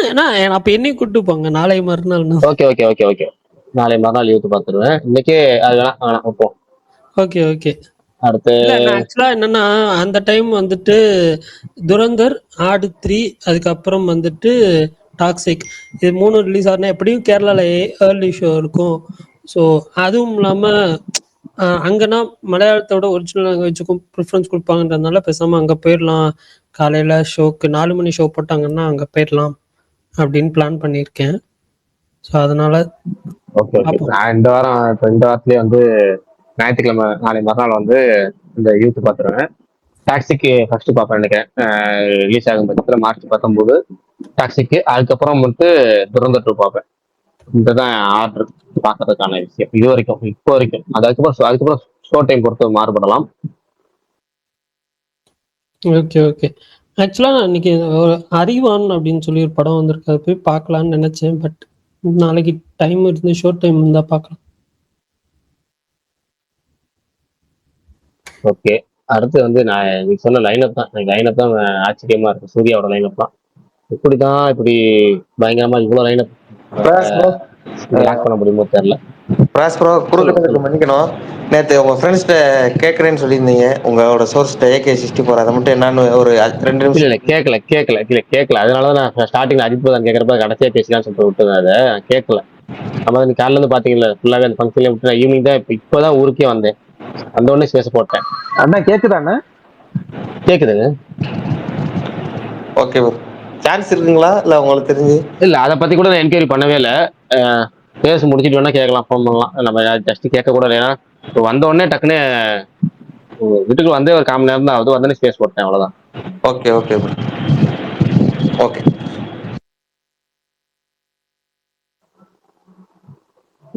ஏன்னா அப்ப என்னையும் கூட்டு போங்க நாளை மறுநாள்னா. ஓகே ஓகே ஓகே ஓகே, நாளை மறுநாள் யூத் பாத்துருவேன். இன்னைக்கே அது வேணாம் வேணாம் இப்போ. Okay okay. அடுத்து இல்ல நான் ஆக்சுவலா என்னன்னா அந்த டைம் வந்துட்டு துரந்தர், ஆடு 3, அதுக்கப்புறம் வந்துட்டு டாக்ஸிக், இது 3 ரிலீஸ் ஆனா எப்படியும் கேரளால ஏர்லி ஷோ இருக்கும். ஸோ அதுவும் இல்லாம அங்கன்னா மலையாளத்தோட ஒரிஜினல் லாங்குவேஜுக்கும் ப்ரிஃபரன்ஸ் கொடுப்பாங்கன்றதுனால பேசாம அங்க போயிடலாம். காலையில ஷோக்கு 4 மணி ஷோ போட்டாங்கன்னா அங்க போயிடலாம் அப்படின்னு பிளான் பண்ணியிருக்கேன். ஸோ அதனால ஓகே ஓகே, பார்ப்போம். நான் இந்த வாரத்திலேயே வந்து ஞாயிற்றுக்கிழமை நாளை மறுநாள் வந்து இந்த யூத் பாத்துருவேன். டாக்ஸிக்கு ஃபர்ஸ்ட் பார்ப்பேன் நினைக்கிறேன். ரிலீஸ் ஆகும் பட்சத்தில் மார்ச் 19 டாக்ஸிக்கு. அதுக்கப்புறம் வந்து துரந்தர் 2 பார்ப்பேன். இதுதான் ஆர்டர் பார்க்கறதுக்கான விஷயம் இது வரைக்கும், இப்போ வரைக்கும். அதுக்கப்புறம் ஷோ டைம் பொறுத்து மாறுபடலாம். Okay okay. ஆக்சுவலா நான் இன்னைக்கு ஒரு அறிவான் அப்படின்னு சொல்லி ஒரு படம் வந்திருக்கு, அது போய் பார்க்கலான்னு நினைச்சேன். பட் நாளைக்கு டைம் இருந்து ஷோ டைம் இருந்தா பார்க்கலாம். ஓகே, அடுத்து வந்து நான் நீ சொன்ன லைனப் தான், எனக்கு லைனப் தான் ஆச்சரியமா இருக்கு. சூர்யாவோட லைனப் தான் இப்படிதான், இப்படி பயங்கரமா இவ்வளவு லைனப் பிரகாஷ் ப்ரோ, லாக் பண்ண முடியுமோ தெரியல. பிரகாஷ் ப்ரோ, சொல்லுங்க குறுக்கிட்டதுக்கு சொல்லுங்க. மன்னிக்கணும். நேற்று உங்க ஃப்ரெண்ட்ஸ்கிட்ட கேட்குறேன்னு சொல்லியிருந்தீங்க, உங்களோட சோர்ஸ்கிட்ட AK-64. அதை மட்டும் என்னன்னு ஒரு 2 இல்ல நிமிஷம். இல்ல கேட்கல. அதனாலதான் நான் ஸ்டார்டிங்ல அஜித் பிரதான் கேட்கறப்ப கடைசியா பேசலாம்னு சொல்லிட்டு விட்டுருந்தேன். அதை கேட்கல. நம்ம நீ காலைல இருந்து பாத்தீங்கல்ல, ஃபுல்லாவே அந்த ஃபங்க்ஷன்ல விட்டு நான் ஈவினிங் தான் இப்பதான் ஊருக்கே வந்தேன். அந்த உடனே பேச போட்டேன். அண்ணா கேக்குதாண்ணா? கேக்குதுங்க. ஓகே ப்ரோ, சான்ஸ் இருக்குங்களா இல்லை உங்களுக்கு தெரிஞ்சு? இல்ல அதை பத்தி கூட நான் என்கொயரி பண்ணவே இல்லை. பேச முடிச்சிட்டு வேணா கேட்கலாம், ஃபோன் பண்ணலாம். நம்ம ஜஸ்ட் கேட்க கூட இல்லை. ஏன்னா இப்ப வந்த உடனே டக்குன்னு வீட்டுக்கு வந்தே ஒரு 1/4 மணி நேரம் தான் ஆகுது, வந்தோடனே ஸ்பேஸ் போட்டேன், அவ்வளவுதான். Okay okay bro, okay.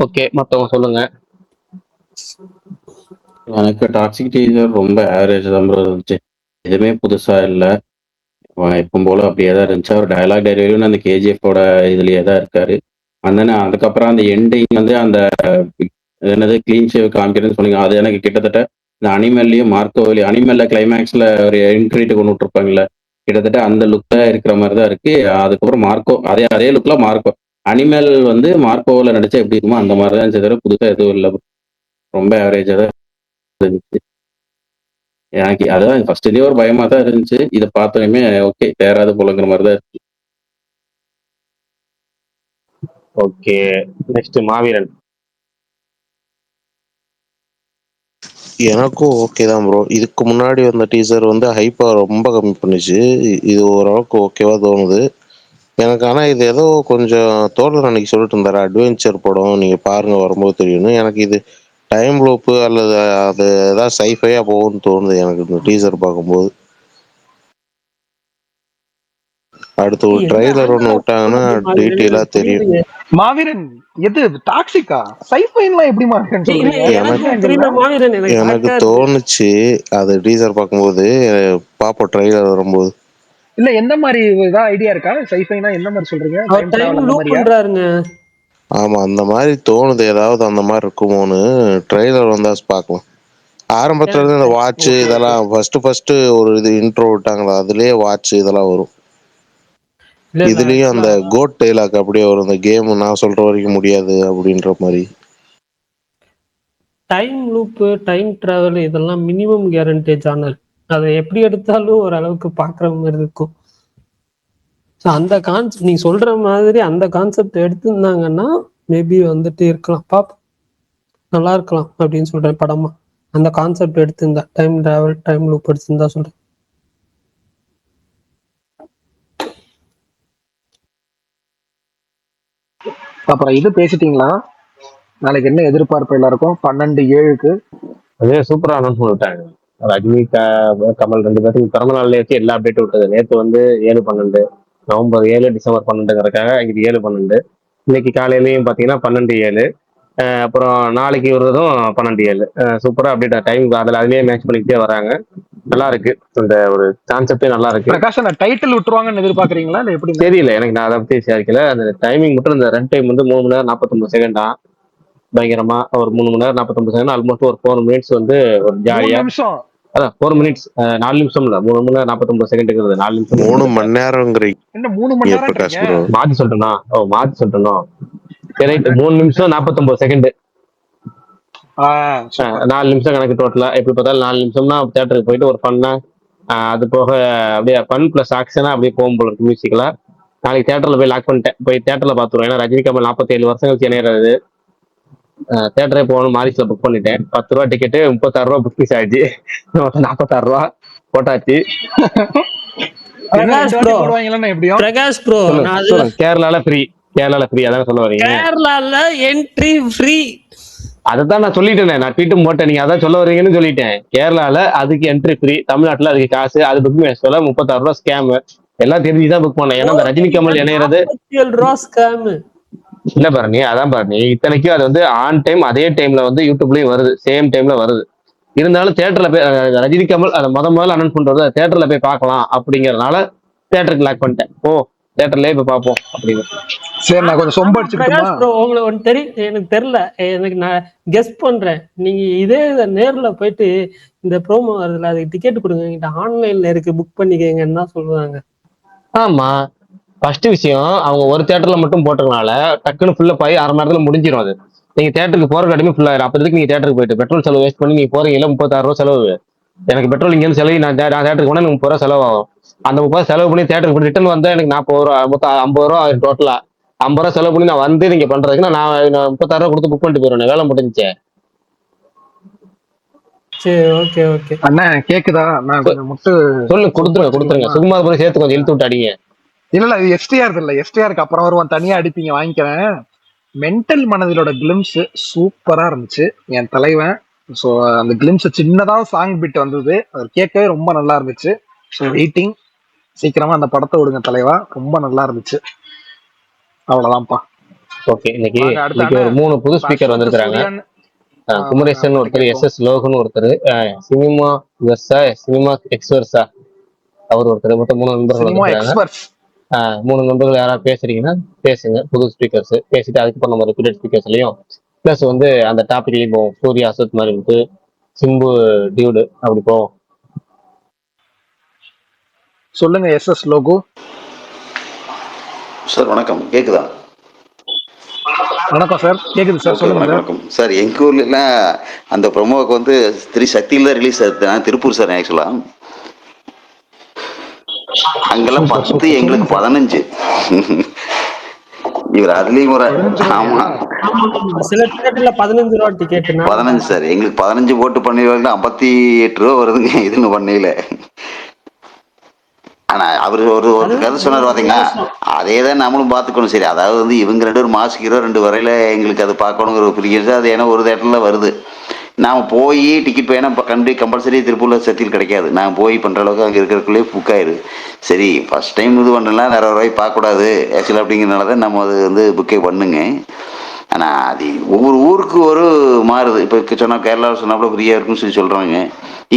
Okay, மத்தவங்க சொல்லுங்க. எனக்கு டாக்ஸிக் டீசர் ரொம்ப ஆவரேஜ் தான் ப்ரோ இருந்துச்சு. எதுவுமே புதுசா இல்லை. எப்பவும் போல அப்படியே தான் இருந்துச்சு. அவர் டயலாக் டெலிவரியும் அந்த கேஜிஎஃபோட இதுலயே தான் இருக்காரு. அதுக்கப்புறம் அந்த எண்டிங் வந்து அந்த என்னது கிளீன் ஷேவ் காமிக்கிறேன்னு சொன்னீங்க, அது எனக்கு கிட்டத்தட்ட இந்த அனிமல்லையும் மார்க்கோவிலையும், அனிமல்ல கிளைமேக்ஸ்ல ஒரு இன்ட்ரீட் கொண்டு விட்டுருப்பாங்கல்ல, கிட்டத்தட்ட அந்த லுக்ல இருக்கிற மாதிரி தான் இருக்கு. அதுக்கப்புறம் மார்க்கோ அதே லுக்ல மார்க்கோ. அனிமல் வந்து மார்க்கோவில் நடிச்சா எப்படி இருக்குமோ அந்த மாதிரி தான் இருந்துச்சு, புதுசா எதுவும் இல்லை. ரொம்ப ஆவரேஜா தான் இருந்துச்சு. எனக்கு அதான் ஃபர்ஸ்ட் டே ஒரு பயமா தான் இருந்துச்சு. இதை பார்த்தோன்னே ஓகே தேராது போலங்கிற மாதிரி தான் இருக்கு. ஓகே, நெக்ஸ்ட் மாவீரன். எனக்கும் ஓகே தான் ப்ரோ. இதுக்கு முன்னாடி வந்த டீசர் வந்து ஹைப்பை ரொம்ப கம்மி பண்ணுச்சு. இது ஓரளவுக்கு ஓகேவா தோணுது எனக்கு. ஆனால் இது ஏதோ கொஞ்சம் தோழர் அன்னைக்கு சொல்லிட்டு இருந்தாரு, அட்வென்ச்சர் படம் நீங்கள் பாருங்க வரும்போது தெரியும்னு. எனக்கு இது டைம் லூப்பு அல்லது அது ஏதாவது சைஃபையா போகும்னு தோணுது எனக்கு இந்த டீசர் பார்க்கும்போது. அடுத்து ஒரு என்ன ட்ரைலர் ஆங்கிள் ஒன்று ஆஃப் விட்டாங்கன்னா மாவீரன் டீட்டெயிலாக எனக்கு தெரியும். புரியுதுங்க. மாவீரன் எது டாக்ஸிக்கா? சைஃபைன்லாம் எப்படி மார்க்கன்னு இல்ல சொல்றீங்க? எனக்கு என்ன புரியல, ஆங்கிள்? மாவீரன் எனக்கு எனக்கு ஷாக்கா இருக்கு. தோணுச்சு அது டீசர் பார்க்கும்போது, பார்ப்போம் ட்ரைலர் வரும்போது. இல்ல எந்த மாதிரி ஏதாவது ஐடியா இருக்கா? சைஃபைனா எந்த மாதிரி சொல்றீங்க? அவர் டைம் டைம் டிராவல் அந்த லூப் மாதிரியா? பண்றாருங்க. ஆமா, அந்த மாதிரி தோணுது. ஏதாவது அந்த மாதிரி இருக்குமோன்னு ட்ரெய்லர் வந்தா பார்க்கலாம். ஆரம்பத்துல இருந்து இந்த வாட்ச் ஓகே ஓகே. இதெல்லாம் ஃபர்ஸ்ட் ஒரு இது இன்ட்ரோ விட்டாங்களா, அதுலயே வாட்ச் இதெல்லாம் வரும். இல்ல இல்ல இதுலயும் ஆக்சுவலா அந்த கோட் டைலாக் அப்படியே வரும், இந்த கேம் நான் சொல்ற வரைக்கும் முடியாது அப்படின்ற மாதிரி. டைம் லூப், டைம் டிராவல் இதெல்லாம் மினிமம் கேரண்டி ஜானர். அதை எப்படி எடுத்தாலும் ஓரளவுக்கு பாக்குற மாதிரி இருக்கும். ஸோ அந்த கான்செப்ட் நீங்க சொல்ற மாதிரி அந்த கான்செப்ட் எடுத்திருந்தாங்கன்னா மேபி வந்துட்டு இருக்கலாம், பாப்போம், நல்லா இருக்கலாம் அப்படின்னு சொல்றேன். படமா அந்த கான்செப்ட் எடுத்திருந்தா, டைம் டிராவல் டைம் லூப் எடுத்திருந்தா சொல்றேன். அப்புறம் இது பேசிட்டீங்களா? நாளைக்கு என்ன எதிர்பார்ப்பு எல்லாருக்கும் 12/7க்கு? அதே சூப்பரா அனௌன்ஸ் பண்ணிட்டாங்க. ரஜினி கமல் 2 பேருக்கும் பிறந்த நாள்ல வச்சு எல்லா அப்டேட் விட்டது. நேற்று வந்து 7/12, நவம்பர் 7, டிசம்பர் 12ங்கிறதுக்காக இது 7/12. இன்னைக்கு காலையிலயும் பாத்தீங்கன்னா 12/7. அப்புறம் நாளைக்கு வருவதும் 12/7. சூப்பரா அப்டேட் டைம் அதுலயே மேட்ச் பண்ணிக்கிட்டே வராங்க. நல்லா இருக்கு, இந்த ஒரு கான்செப்டே நல்லா இருக்கு. பிரகாஷ், அந்த டைட்டில் விட்டுருவாங்கன்னு எதிர்பார்க்கறீங்களா இல்ல எப்படி? தெரியல எனக்கு, நான் அதை பத்தி விசாரிக்கல. அந்த டைமிங் மட்டும், இந்த ரன் டைம் வந்து 3 மணி நேரம் 49 செகண்டா, பயங்கரமா. ஒரு 3 மணி நேரம் 49 செகண்ட், ஆல்மோஸ்ட் ஒரு 4 மினிட்ஸ் வந்து ஒரு 3 ஜாலியா. நிமிஷம் அதான் 4 மினிட்ஸ், 4 நிமிஷம் இல்ல, 3 மணி நேரம் 49 செகண்டுங்கிறது 4 நிமிஷம். 3 மணி நேரங்கிறீங்க என்ன 3 மணி பிரகாஷ் நேரம்? ப்ரோ. மாத்தி சொல்லிட்டேனா? மாத்தி சொல்லிட்டேனோ? சரி, 3 நிமிஷம் 49 செகண்ட், 4 நிமிஷம் கணக்கு டோட்டலா. எப்படி பார்த்தாலும் 4 நிமிஷம்னா தியேட்டருக்கு போயிட்டு ஒரு ஃபன்னா, அது போக அப்படியே ஃபன் பிளஸ் ஆக்ஷனா அப்படியே போகும் போல இருக்கு மியூசிக்கலா. நாளைக்கு தியேட்டர்ல போய் லாக் பண்ணிட்டேன், போய் தியேட்டர்ல பாத்துருவோம். ஏன்னா ரஜினி கமல் 47 வருஷம் கழிச்சு இணையறது. தியேட்டரே போகணும், மாரிஸ்ல புக் பண்ணிட்டேன். 10 ரூபா டிக்கெட்டு 36 ரூபா புக் பீஸ் ஆயிடுச்சு. 46 ரூபா போட்டாச்சு. பிரகாஷ் ப்ரோ, பிரகாஷ் ப்ரோ, கேரளால ஃப்ரீ, கேரளால ஃப்ரீ, அதான் சொல்ல வரீங்க. கேரளால என்ட்ரி ஃப்ரீ, அதான் நான் சொல்லிட்டேன், நான் ட்வீட்டும் போட்டேன். நீங்க அதான் சொல்ல வரீங்கன்னு சொல்லிட்டேன். கேரளால அதுக்கு என்ட்ரி ஃப்ரீ, தமிழ்நாட்டுல அதுக்கு காசு. அது புக் சொல்ல 36 ரூபா ஸ்கேம், எல்லாம் தெரிஞ்சுதான் புக் பண்ணேன். ஏன்னா இந்த ரஜினி கமல் இணையறது 47 ரூபா ஸ்கேம் இல்ல பாருங்க. அதான் பாருங்க, இத்தனைக்கும் அது வந்து ஆன் டைம், அதே டைம்ல வந்து யூடியூப்லயும் வருது, சேம் டைம்ல வருது. இருந்தாலும் தியேட்டர்ல போய் ரஜினி கமல் அதை முதல்ல அனௌன்ஸ் பண்றது தியேட்டர்ல போய் பார்க்கலாம் அப்படிங்கறதுனால தியேட்டருக்கு லாக் பண்ணிட்டேன். தியேட்டர்லயே போய் பார்ப்போம் அப்படின்னு. சரி, நான் கொஞ்சம் சொம்ப அடிச்சுக்கிட்டுமா? பிரகாஷ் ப்ரோ, உங்களுக்கு ஒன்று தெரியும், எனக்கு தெரியல, எனக்கு நான் கெஸ் பண்றேன். நீங்க இதே நேர்ல போயிட்டு இந்த ப்ரோமோ வருதுல, அதுக்கு டிக்கெட் கொடுங்க, என்கிட்ட ஆன்லைன்ல இருக்கு, புக் பண்ணிக்கங்கன்னு தான் சொல்லுவாங்க. ஆமா, ஃபர்ஸ்ட் விஷயம் அவங்க ஒரு தியேட்டர்ல மட்டும் போட்டதுனால டக்குன்னு ஃபுல்லா போய் 1/2 மணி நேரத்துல முடிஞ்சிடும். அது நீங்க தியேட்டருக்கு போற கடமை ஃபுல்லா ஆயிரும். அப்ப எதுக்கு நீங்க தியேட்டருக்கு போயிட்டு பெட்ரோல் செலவு வேஸ்ட் பண்ணி நீங்க போறீங்கல்ல, 36 ரூபா செலவு. எனக்கு பெட்ரோல் இங்க இருந்து செலவு, நான் தியேட்டருக்கு போனா 30 ரூபா செலவாகும். அந்த 30 ரூபா செலவு பண்ணி தியேட்டருக்கு போய் ரிட்டர்ன் வந்தா எனக்கு 40 ரூபா, மொத்தம் 50 ரூபா ஆயிரும் டோட்டலா. 50 ரூபா செலவு பண்ணி நான் வந்து நீங்க பண்றதுக்கு நான் 36 ரூபா கொடுத்து புக் பண்ணிட்டு போயிடுவேன், வேலை முடிஞ்சே. சரி, ஓகே ஓகே. அண்ணா கேக்குதா? நான் கொஞ்சம் சொல்லு, கொடுத்துருங்க. சுகுமார் கூட சேர்த்து கொஞ்சம் இழுத்து விட்டு அடிங்க. இல்ல இது எஸ்டிஆர் இல்ல, எஸ்டிஆருக்கு அப்புறம் வருவான், தனியா அடிப்பீங்க, வாங்கிக்கிறேன். மென்டல் மனதிலோட கிளிம்ஸ் சூப்பரா இருந்துச்சு என் தலைவன். ஸோ அந்த கிளிம்ஸ் சின்னதா சாங் பிட் வந்தது, அது கேட்கவே ரொம்ப நல்லா இருந்துச்சு. ஸோ வெயிட்டிங், சீக்கிரமா அந்த படத்தை விடுங்க தலைவா, ரொம்ப நல்லா இருந்துச்சு. அவ்வளவுதான்ப்பா. ஓகே, இன்னைக்கு ஒரு 3 புது ஸ்பீக்கர் வந்திருக்காங்க. குமரேசன் ஒருத்தர், SS லோகன் ஒருத்தர், சினிமா வெர்சா சினிமா எக்ஸ்வர்ஸா அவர் ஒருத்தர், மொத்தம் 3 நண்பர்கள் வந்திருக்காங்க. 3 நண்பர்கள் யாராவது பேசுறீங்கன்னா பேசுங்க, புது ஸ்பீக்கர்ஸ் பேசிட்டு அதுக்கப்புறம் நம்ம ரிப்பீட்டட் ஸ்பீக்கர்ஸ்லயும் பிளஸ் வந்து அந்த டாபிக்லயும் போவோம். சூர்யா அசத் மாதிரி இருக்கு, சிம்பு டியூடு அப்படி போவோம். சொல்லுங்க SS லோகோ சார். வணக்கம், கேக்குதா? வணக்கம் சார், கேக்குது சார், சொல்லுங்க. வணக்கம் சார். எங்க ஊர்ல எல்லாம் அந்த ப்ரொமோக்கு வந்து சக்தியில தான் ரிலீஸ் ஆகுது. நான் திருப்பூர் சார். ஆக்சுவலா அங்கெல்லாம் 10, எங்களுக்கு 15. இவர் அதுலயும் ஒரு ஆமா சில டிக்கெட்ல 15 ரூபா டிக்கெட் 15 சார். எங்களுக்கு 15 போட்டு பண்ணிடுவாங்க, 58 ரூபா வருதுங்க இதுன்னு பண்ணையில. ஆனா அவரு ஒரு கதை சொன்னார் பாத்தீங்களா, அதே தான் நம்மளும் பார்த்துக்கணும். சரி, அதாவது வந்து இவங்க 2 பேரும் மாசுக்கு 2 வரையில எங்களுக்கு அது பார்க்கணுங்கிற பிடிக்கிறது. அது ஏன்னா ஒரு தேட்டர்ல வருது, நாம போய் டிக்கெட் வேணா கம்பல்சரி திருப்பூர்ல சத்தியில் கிடைக்காது. நான் போய் பண்ற அளவுக்கு அங்கே இருக்கிறக்குள்ளே புக் ஆயிரு. சரி, ஃபர்ஸ்ட் டைம் இது பண்ணலாம், நிறைய ரூபாய் பார்க்கக்கூடாது ஆக்சுவலாக அப்படிங்கிறனால தான் நம்ம அது வந்து புக்கே பண்ணுங்க. ஆனால் அது ஒவ்வொரு ஊருக்கு ஒரு மாறுது. இப்போ சொன்னால் கேரளாவில் சொன்னாப்புல ஃப்ரீயாக இருக்குன்னு சொல்லி சொல்கிறாங்க.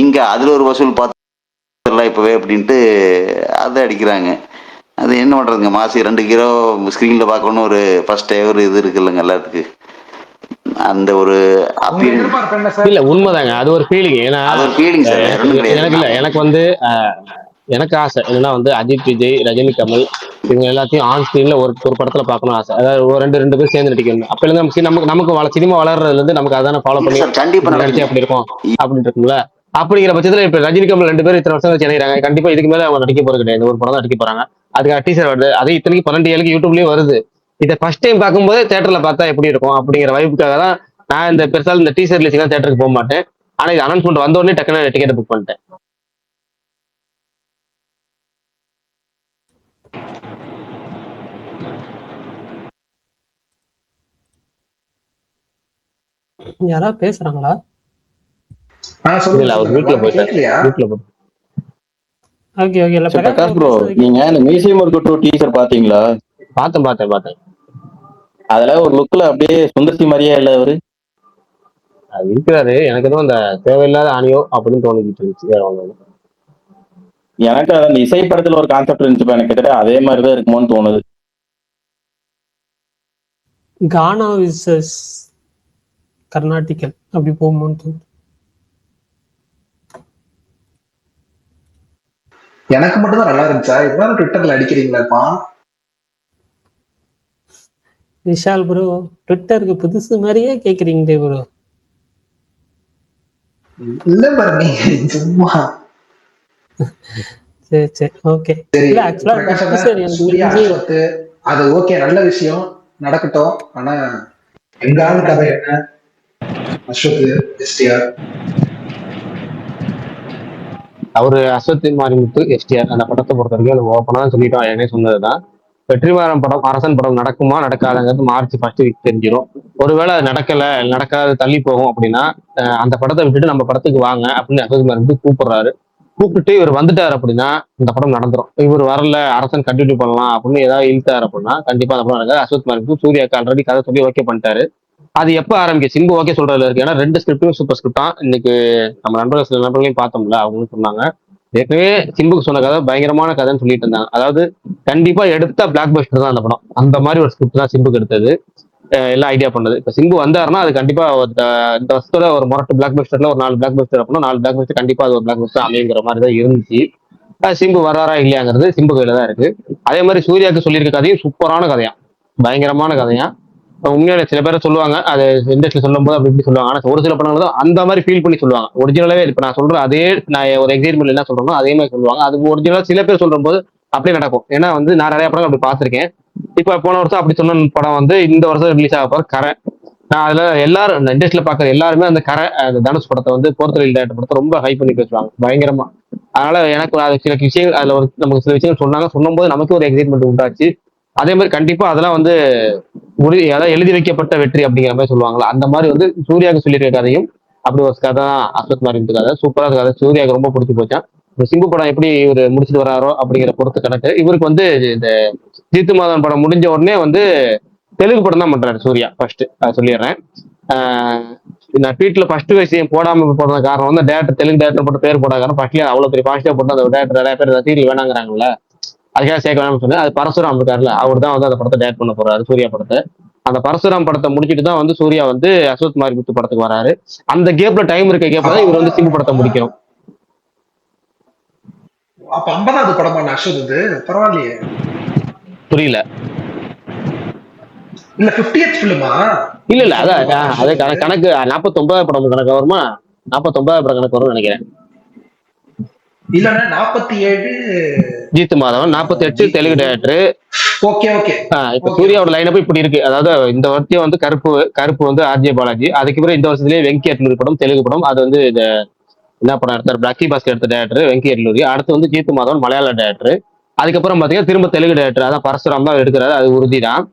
இங்கே அதில் ஒரு வசூல் பார்த்துலாம் இப்போவே அப்படின்ட்டு அதை அடிக்கிறாங்க. அது என்ன பண்ணுறதுங்க, மாதம் 2 கிலோ ஸ்க்ரீனில் பார்க்கணுன்னு ஒரு ஃபர்ஸ்ட் ஒரு இது இருக்கு இல்லைங்க எல்லாத்துக்கும். அந்த ஒரு இல்ல உண்மைதாங்க, அது ஒரு ஃபீலிங். ஏன்னா எனக்கு வந்து எனக்கு ஆசை என்னன்னா வந்து அஜித், விஜய், ரஜினி, கமல் இவங்க எல்லாத்தையும் ஆன் ஸ்கிரீன்ல ஒரு படத்துல பார்க்கணும் ஆசை. அதாவது ஒரு 2 பேர் சேர்ந்து நடிக்கணும். அப்ப நமக்கு சினிமா வளர்றதுல இருந்து நமக்கு அதான ஃபாலோ பண்ணி கண்டிப்பா அப்படி இருக்கும் அப்படின்னு இருக்கும்ல. அப்படிங்கிற பட்சத்துல இப்ப ரஜினி கமல் 2 பேரும் இத்தனை வருஷம் கழிச்சு இணைகிறாங்க, கண்டிப்பா இதுக்கு மேல அவங்க நடிக்க போறது கிடையாது, ஒரு படம் தான் நடிக்க போறாங்க. அதுக்காக டீசர் வருது, அது இத்தனைக்கு 12 யூடியூப்லயும் வருது. இதை ஃபர்ஸ்ட் டைம் பார்க்கும்போது தேட்டர்ல பார்த்தா எப்படி இருக்கும் அப்படிங்கிற வைப்புக்காக தான் நான் இந்த பெருசால் இந்த டீசர் ரிலீஸ்லாம் தேட்டருக்கு போக மாட்டேன். ஆனா இது அனௌன்ஸ்மெண்ட் வந்த உடனே டக்குனு டிக்கெட் புக் பண்ணிட்டேன். யாராவது பேசுறாங்களா? இல்ல அவர் வீட்டுல போயிட்டாரு, வீட்டுல போயிட்டு ஓகே ஓகே. இல்ல சரி, பிரகாஷ் ப்ரோ, நீங்க இந்த மியூசியம் ஒரு டூ டீசர் பாத்தீங்களா? பார்த்தேன். அதுல ஒரு லுக்ல அப்படியே சுந்தர்சி மாதிரியே இல்ல அவரு. அது இருக்கிறாரு, எனக்கு எதுவும் அந்த தேவையில்லாத ஆணியோ அப்படின்னு தோணிக்கிட்டு இருந்துச்சு, வேற ஒண்ணும் இல்ல. எனக்கு அந்த இசை படத்துல ஒரு கான்செப்ட் இருந்துச்சு, எனக்கு கிட்டத்தட்ட அதே மாதிரிதான் இருக்குமோன்னு தோணுது. கானா விசஸ் கர்நாடிகல் அப்படி போகும்போது எனக்கு மட்டும் தான் நல்லா இருந்துச்சா? இதுதான் ட்விட்டர்ல அடிக்கிறீங்களாப்பா? விஷால் ப்ரோ ட்விட்டருக்கு புதுசு மாதிரியே கேக்குறீங்களே ப்ரோ. இல்ல பாரு, சும்மா. சரி ஓகே. இல்ல ஆக்சுவலா சரி அது ஓகே, நல்ல விஷயம் நடக்கட்டும். ஆனா எங்க ஆள் கதை என்ன? அசோக் எஸ்டிஆர், அவரு அஸ்வத் மாரிமுத்து எஸ்டிஆர் அந்த படத்தை பொறுத்த வரைக்கும் அது ஓப்பனா சொல்லிட்டோம், ஏற்கனவே சொன்னதுதான். வெற்றிமாறன் படம், அரசன் படம் நடக்குமா நடக்காதுங்கிறது மார்ச் 1 வீக் தெரிஞ்சிடும். ஒருவேளை அது நடக்காது தள்ளி போகும் அப்படின்னா அந்த படத்தை விட்டுட்டு நம்ம படத்துக்கு வாங்க அப்படின்னு அஸ்வத் மாரிமுத்து கூப்பிடுறாரு. கூப்பிட்டு இவர் வந்துட்டார் அப்படின்னா இந்த படம் நடந்துரும். இவர் வரல, அரசன் கண்டினியூ பண்ணலாம் அப்படின்னு ஏதாவது இழுத்தாரு அப்படின்னா கண்டிப்பா அந்த படம் நடக்காது. அஸ்வத் மாரிமுத்து சூர்யாக்கு ஆல்ரெடி கதை சொல்லி ஓகே பண்ணிட்டாரு. அது எப்ப ஆரம்பிக்கும், சிம்பு ஓகே சொல்றதுல இருக்கு. ஏன்னா 2 ஸ்கிரிப்டும் சூப்பர் ஸ்கிரிப்டா. இன்னைக்கு நம்ம நண்பர்கள் சில நண்பர்களையும் பார்த்தோம்ல, அவங்களும் சொன்னாங்க ஏற்கனவே சிம்புக்கு சொன்ன கதை பயங்கரமான கதைன்னு சொல்லிட்டு இருந்தாங்க. அதாவது கண்டிப்பா எடுத்தா பிளாக் பஸ்டர் தான் அந்த படம், அந்த மாதிரி ஒரு ஸ்கிரிப்ட் தான் சிம்புக்கு எடுத்தது, எல்லாம் ஐடியா பண்ணது. இப்ப சிம்பு வந்தாருன்னா அது கண்டிப்பா இந்த வருஷத்துல ஒரு மொரட்டு பிளாக் பஸ்டர்ல ஒரு 4 பிளாக் பஸ்டர் அப்படின்னா 4 பிளாக் பஸ்டர் கண்டிப்பா அது ஒரு பிளாக் பஸ்டர் அமைங்கிற மாதிரி தான் இருந்துச்சு. சிம்பு வர்றாரா இல்லையாங்கிறது சிம்பு கையில தான் இருக்கு. அதே மாதிரி சூர்யாவுக்கு சொல்லியிருக்க கதையும் சூப்பரான கதையா, பயங்கரமான கதையா. உண்மையான சில பேரை சொல்லுவாங்க அது இண்டஸ்ட்ரி சொல்லும் போது அப்படி இப்படி சொல்லுவாங்க, ஆனா ஒரு சில படங்கள் தான் அந்த மாதிரி ஃபீல் பண்ணி சொல்லுவாங்க. ஒரிஜினலாவே இப்ப நான் சொல்றேன் அதே, நான் ஒரு எக்ஸைட்மெண்ட் என்ன சொல்றேனோ அதே மாதிரி சொல்லுவாங்க. அது ஒரிஜினலா சில பேர் சொல்ற போது அப்படியே நடக்கும். ஏன்னா நான் நிறைய படங்கள் அப்படி பார்த்திருக்கேன். இப்ப போன வருஷம் அப்படி சொன்ன படம் இந்த வருஷம் ரிலீஸ் ஆக போற கரை. நான் அதுல எல்லாரும் இந்த இண்டஸ்ட்ரியில பாக்குற எல்லாருமே அந்த கரை, அந்த தனுஷ் படத்தை போர்த்தொழில் டேரக்டர் படத்தை ரொம்ப ஹை பண்ணி பேசுவாங்க பயங்கரமா. அதனால எனக்கு அது சில விஷயங்கள் அதுல நமக்கு சில விஷயங்கள் சொல்லும் போது நமக்கு ஒரு எக்ஸைட்மெண்ட் உண்டாச்சு. அதே மாதிரி கண்டிப்பா அதெல்லாம் அதாவது எழுதி வைக்கப்பட்ட வெற்றி அப்படிங்கிற மாதிரி சொல்லுவாங்களா, அந்த மாதிரி சூர்யாவுக்கு சொல்லியிருக்க கதையும் அப்படி ஒரு கதை தான். அஸ்வத் மாரிமுத்து கதை சூப்பரா கதை, சூர்யாவுக்கு ரொம்ப பிடிச்சி போச்சான். சிம்பு படம் எப்படி இவர் முடிச்சுட்டு வராரோ அப்படிங்கிற பொறுத்து கணக்கு. இவருக்கு இந்த ஜீத்து மாதவன் படம் முடிஞ்ச உடனே தெலுங்கு படம் தான் பண்றாரு சூர்யா ஃபர்ஸ்ட், அதை சொல்லிடுறேன். நான் ட்வீட்ல ஃபர்ஸ்ட் விஷயம் போடாம போடுற காரணம் டேரக்டர் தெலுங்கு டேரக்டர் போட்டு பேர் போடாத காரணம், ஃபர்ஸ்ட்லயே அவ்வளவு பெரிய பாசிட்டிவா போட்டு அந்த டேரக்டர் நிறைய பேர் சீரியல் வேணாங்கிறாங்கல்ல, அதுக்காக சேர்க்க வேணாம்னு சொன்னேன். அது பரசுராம் இருக்காருல்ல, அவர் தான் அந்த படத்தை டேரக்ட் பண்ண போறாரு சூர்யா படத்தை. அந்த பரசுராம் படத்தை முடிச்சுட்டு தான் சூர்யா அஸ்வத் மாரிமுத்து படத்துக்கு வராரு. அந்த கேப்ல டைம் இருக்க கேப்ல தான் இவர் சிம்பு படத்தை முடிக்கணும். அப்ப 50வது படமா அஸ்வத்? இது பரவாயில்லையே. புரியல. இல்ல 50th ஃபிலிமா? இல்ல அதான் அது கணக்கு 49 படம் கணக்கு வருமா, 49 படம் கணக்கு வரும்னு நினைக்கிறேன். இல்லன்னா 47 Jeethu Madhavan, 48 Telugu director. Okay okay. இப்ப சூர்யாவோட லைனப் இப்படி இருக்கு. அதாவது இந்த வருஷம் கருப்பு ஆர்ஜே பாலாஜி. அதுக்கு பிறகு இந்த வருஷத்துலயே வெங்கி அட்லூரி படம் தெலுங்கு படம், அது என்ன படம் எடுத்தார், பிளாக்கி பாஸ்கர் எடுத்த டேரக்டர் வெங்கி அட்லூரி. அடுத்து ஜீத்து மாதவன் மலையாள டேரக்டர். அதுக்கப்புறம் பாத்தீங்கன்னா திரும்ப தெலுங்கு டேரக்டர், அதான் பரசுராம் தான் எடுக்கிறாரு, அது உறுதி தான்.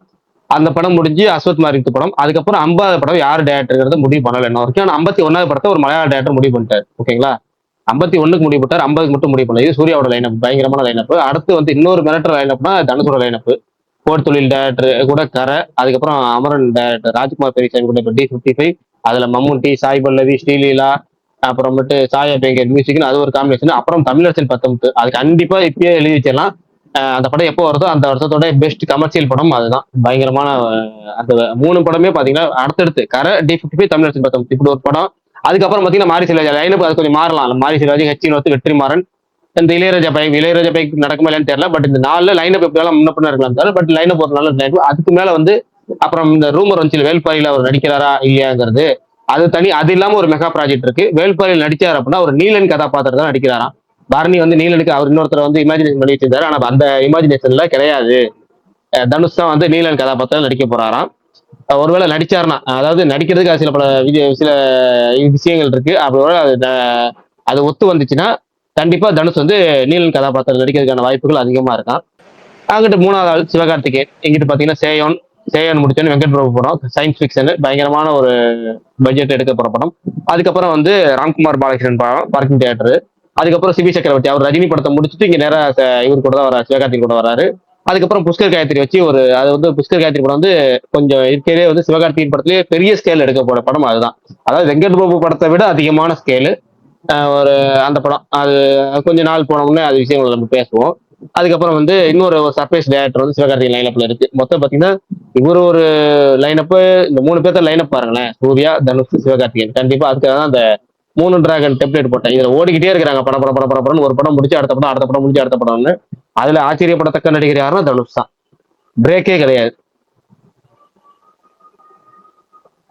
அந்த படம் முடிஞ்சு அஸ்வத் மாரிமுத்து படம். அதுக்கப்புறம் 50வது படம் யார் டேரக்டர் முடிவு பண்ணல என்ன வரைக்கும். ஆனா 51வது படத்தை ஒரு மலையாள டேரக்டர் முடிவு பண்ணிட்டார். ஓகேங்களா, 51க்கு முடிவு பண்ணார், 50க்கு மட்டும் முடிவு பண்ணல. இது சூர்யாவோட லைனப், பயங்கரமான லைனப். அடுத்து இன்னொரு மிரட்டர் லைனப்னா தனுஷோட லைனப். போர்த்தொழில் டேரக்டர் கூட கரை, அதுக்கப்புறம் அமரன் டேரக்டர் ராஜ்குமார் பெரியசாமி கூட D55, அதுல மம்முட்டி, சாய் பல்லவி, ஸ்ரீலீலா, அப்புறமேட்டு சாயா பேங்கர் மியூசிக்னு அது ஒரு காம்பினேஷன். அப்புறம் தமிழரசன் 19, அது கண்டிப்பா இப்பயே எழுதி வச்சிடலாம். அந்த படம் எப்போ வருதோ அந்த வருஷத்தோட பெஸ்ட் கமர்ஷியல் படம் அதுதான். பயங்கரமான அந்த 3 படமே பாத்தீங்கன்னா அடுத்தடுத்து கரை, D55, தமிழரசன் 19 இப்படி ஒரு படம். அதுக்கப்புறம் பாத்தீங்கன்னா மாரி செல்வராஜ் லைனப் அது கொஞ்சம் மாறலாம். மாரி செல்வராஜ், ஹெச் வெற்றிமாறன், இந்த இளையராஜா பைக் நடக்குமா இல்லைன்னு தெரியல. பட் இந்த 4 லைனப் எப்படியாலும் முன்ன பின்ன இருக்கலாம் சார். பட் லைனப் ஒரு நல்ல லைனப். அதுக்கு மேல அப்புறம் இந்த ரூமர் வந்துச்சு வேல்பாரியில அவர் நடிக்கிறாரா இல்லையாங்கிறது. அது தனி. அது இல்லாம ஒரு மெகா ப்ராஜெக்ட் இருக்கு. வேல்பாரியில் நடிச்சார் அப்படின்னா ஒரு நீலன் கதாபாத்திரம் தான் நடிக்கிறாராம். பரணி வந்து நீலனுக்கு அவர் இன்னொருத்தர் வந்து இமேஜினேஷன் பண்ணி வச்சிருந்தாரு. ஆனா அந்த இமேஜினேஷன்ல கிடையாது. தனுஷ் தான் வந்து நீலன் கதாபாத்திரம் நடிக்க போறாராம். ஒருவேளை நடிச்சாருன்னா, அதாவது நடிக்கிறதுக்கு சில பல சில விஷயங்கள் இருக்கு. அப்படி அது ஒத்து வந்துச்சுன்னா கண்டிப்பா தனுஷ் வந்து நீலன் கதாபாத்திரம் நடிக்கிறதுக்கான வாய்ப்புகள் அதிகமா இருக்கான். அங்கிட்டு மூணாவது ஆள் சிவகார்த்திகேயன். இங்கிட்டு பாத்தீங்கன்னா சேயோன் முடிச்சோன்னு வெங்கட் பிரபு படம் சயின்ஸ் ஃபிக்ஷன் பயங்கரமான ஒரு பட்ஜெட் எடுக்க போற படம். அதுக்கப்புறம் வந்து ராம்குமார் பாலகிருஷ்ணன் படம் பார்க்கிங் தியேட்டர். அதுக்கப்புறம் சிபி சக்கரவர்த்தி அவர் ரஜினி படத்தை முடிச்சுட்டு இங்க நேரா இவர் கூட தான் வர்றாரு, சிவகார்த்திகேயன் கூட வராரு. அதுக்கப்புறம் புஷ்கர் காயத்ரி வச்சு அது வந்து புஷ்கர் காயத்ரி படம் வந்து கொஞ்சம் இருக்கிறதே வந்து சிவகார்த்திகேயன் படத்திலேயே பெரிய ஸ்கேல் எடுக்க போற படம் அதுதான். அதாவது வெங்கட் பிரபு படத்தை விட அதிகமான ஸ்கேலு ஒரு அந்த படம். அது கொஞ்ச நாள் போன உடனே அது விஷயங்கள் நம்ம பேசுவோம். அதுக்கப்புறம் வந்து இன்னொரு சர்ப்ரைஸ் டேரக்டர் வந்து சிவகார்த்திகேயன் லைனப்ல இருக்கு. மொத்தம் பாத்தீங்கன்னா இவரு ஒரு லைனப், இந்த 3 பேர்த்த லைனப் பாருங்களேன், சூர்யா, தனுஷ், சிவகார்த்திகேயன். கண்டிப்பா அதுக்காக தான் அந்த 3 டிராகன் டெம்ப்ளேட் போட்டேன். இதுல ஓடிக்கிட்டே இருக்கிறாங்க படம் ஒரு படம் முடிச்சு அடுத்த படம் முடிச்சு அடுத்த படம்னு. அதுல ஆச்சரியப்படத்தக்க நடிகர் யாருன்னா தனுஷ் தான். பிரேக்கே கிடையாது.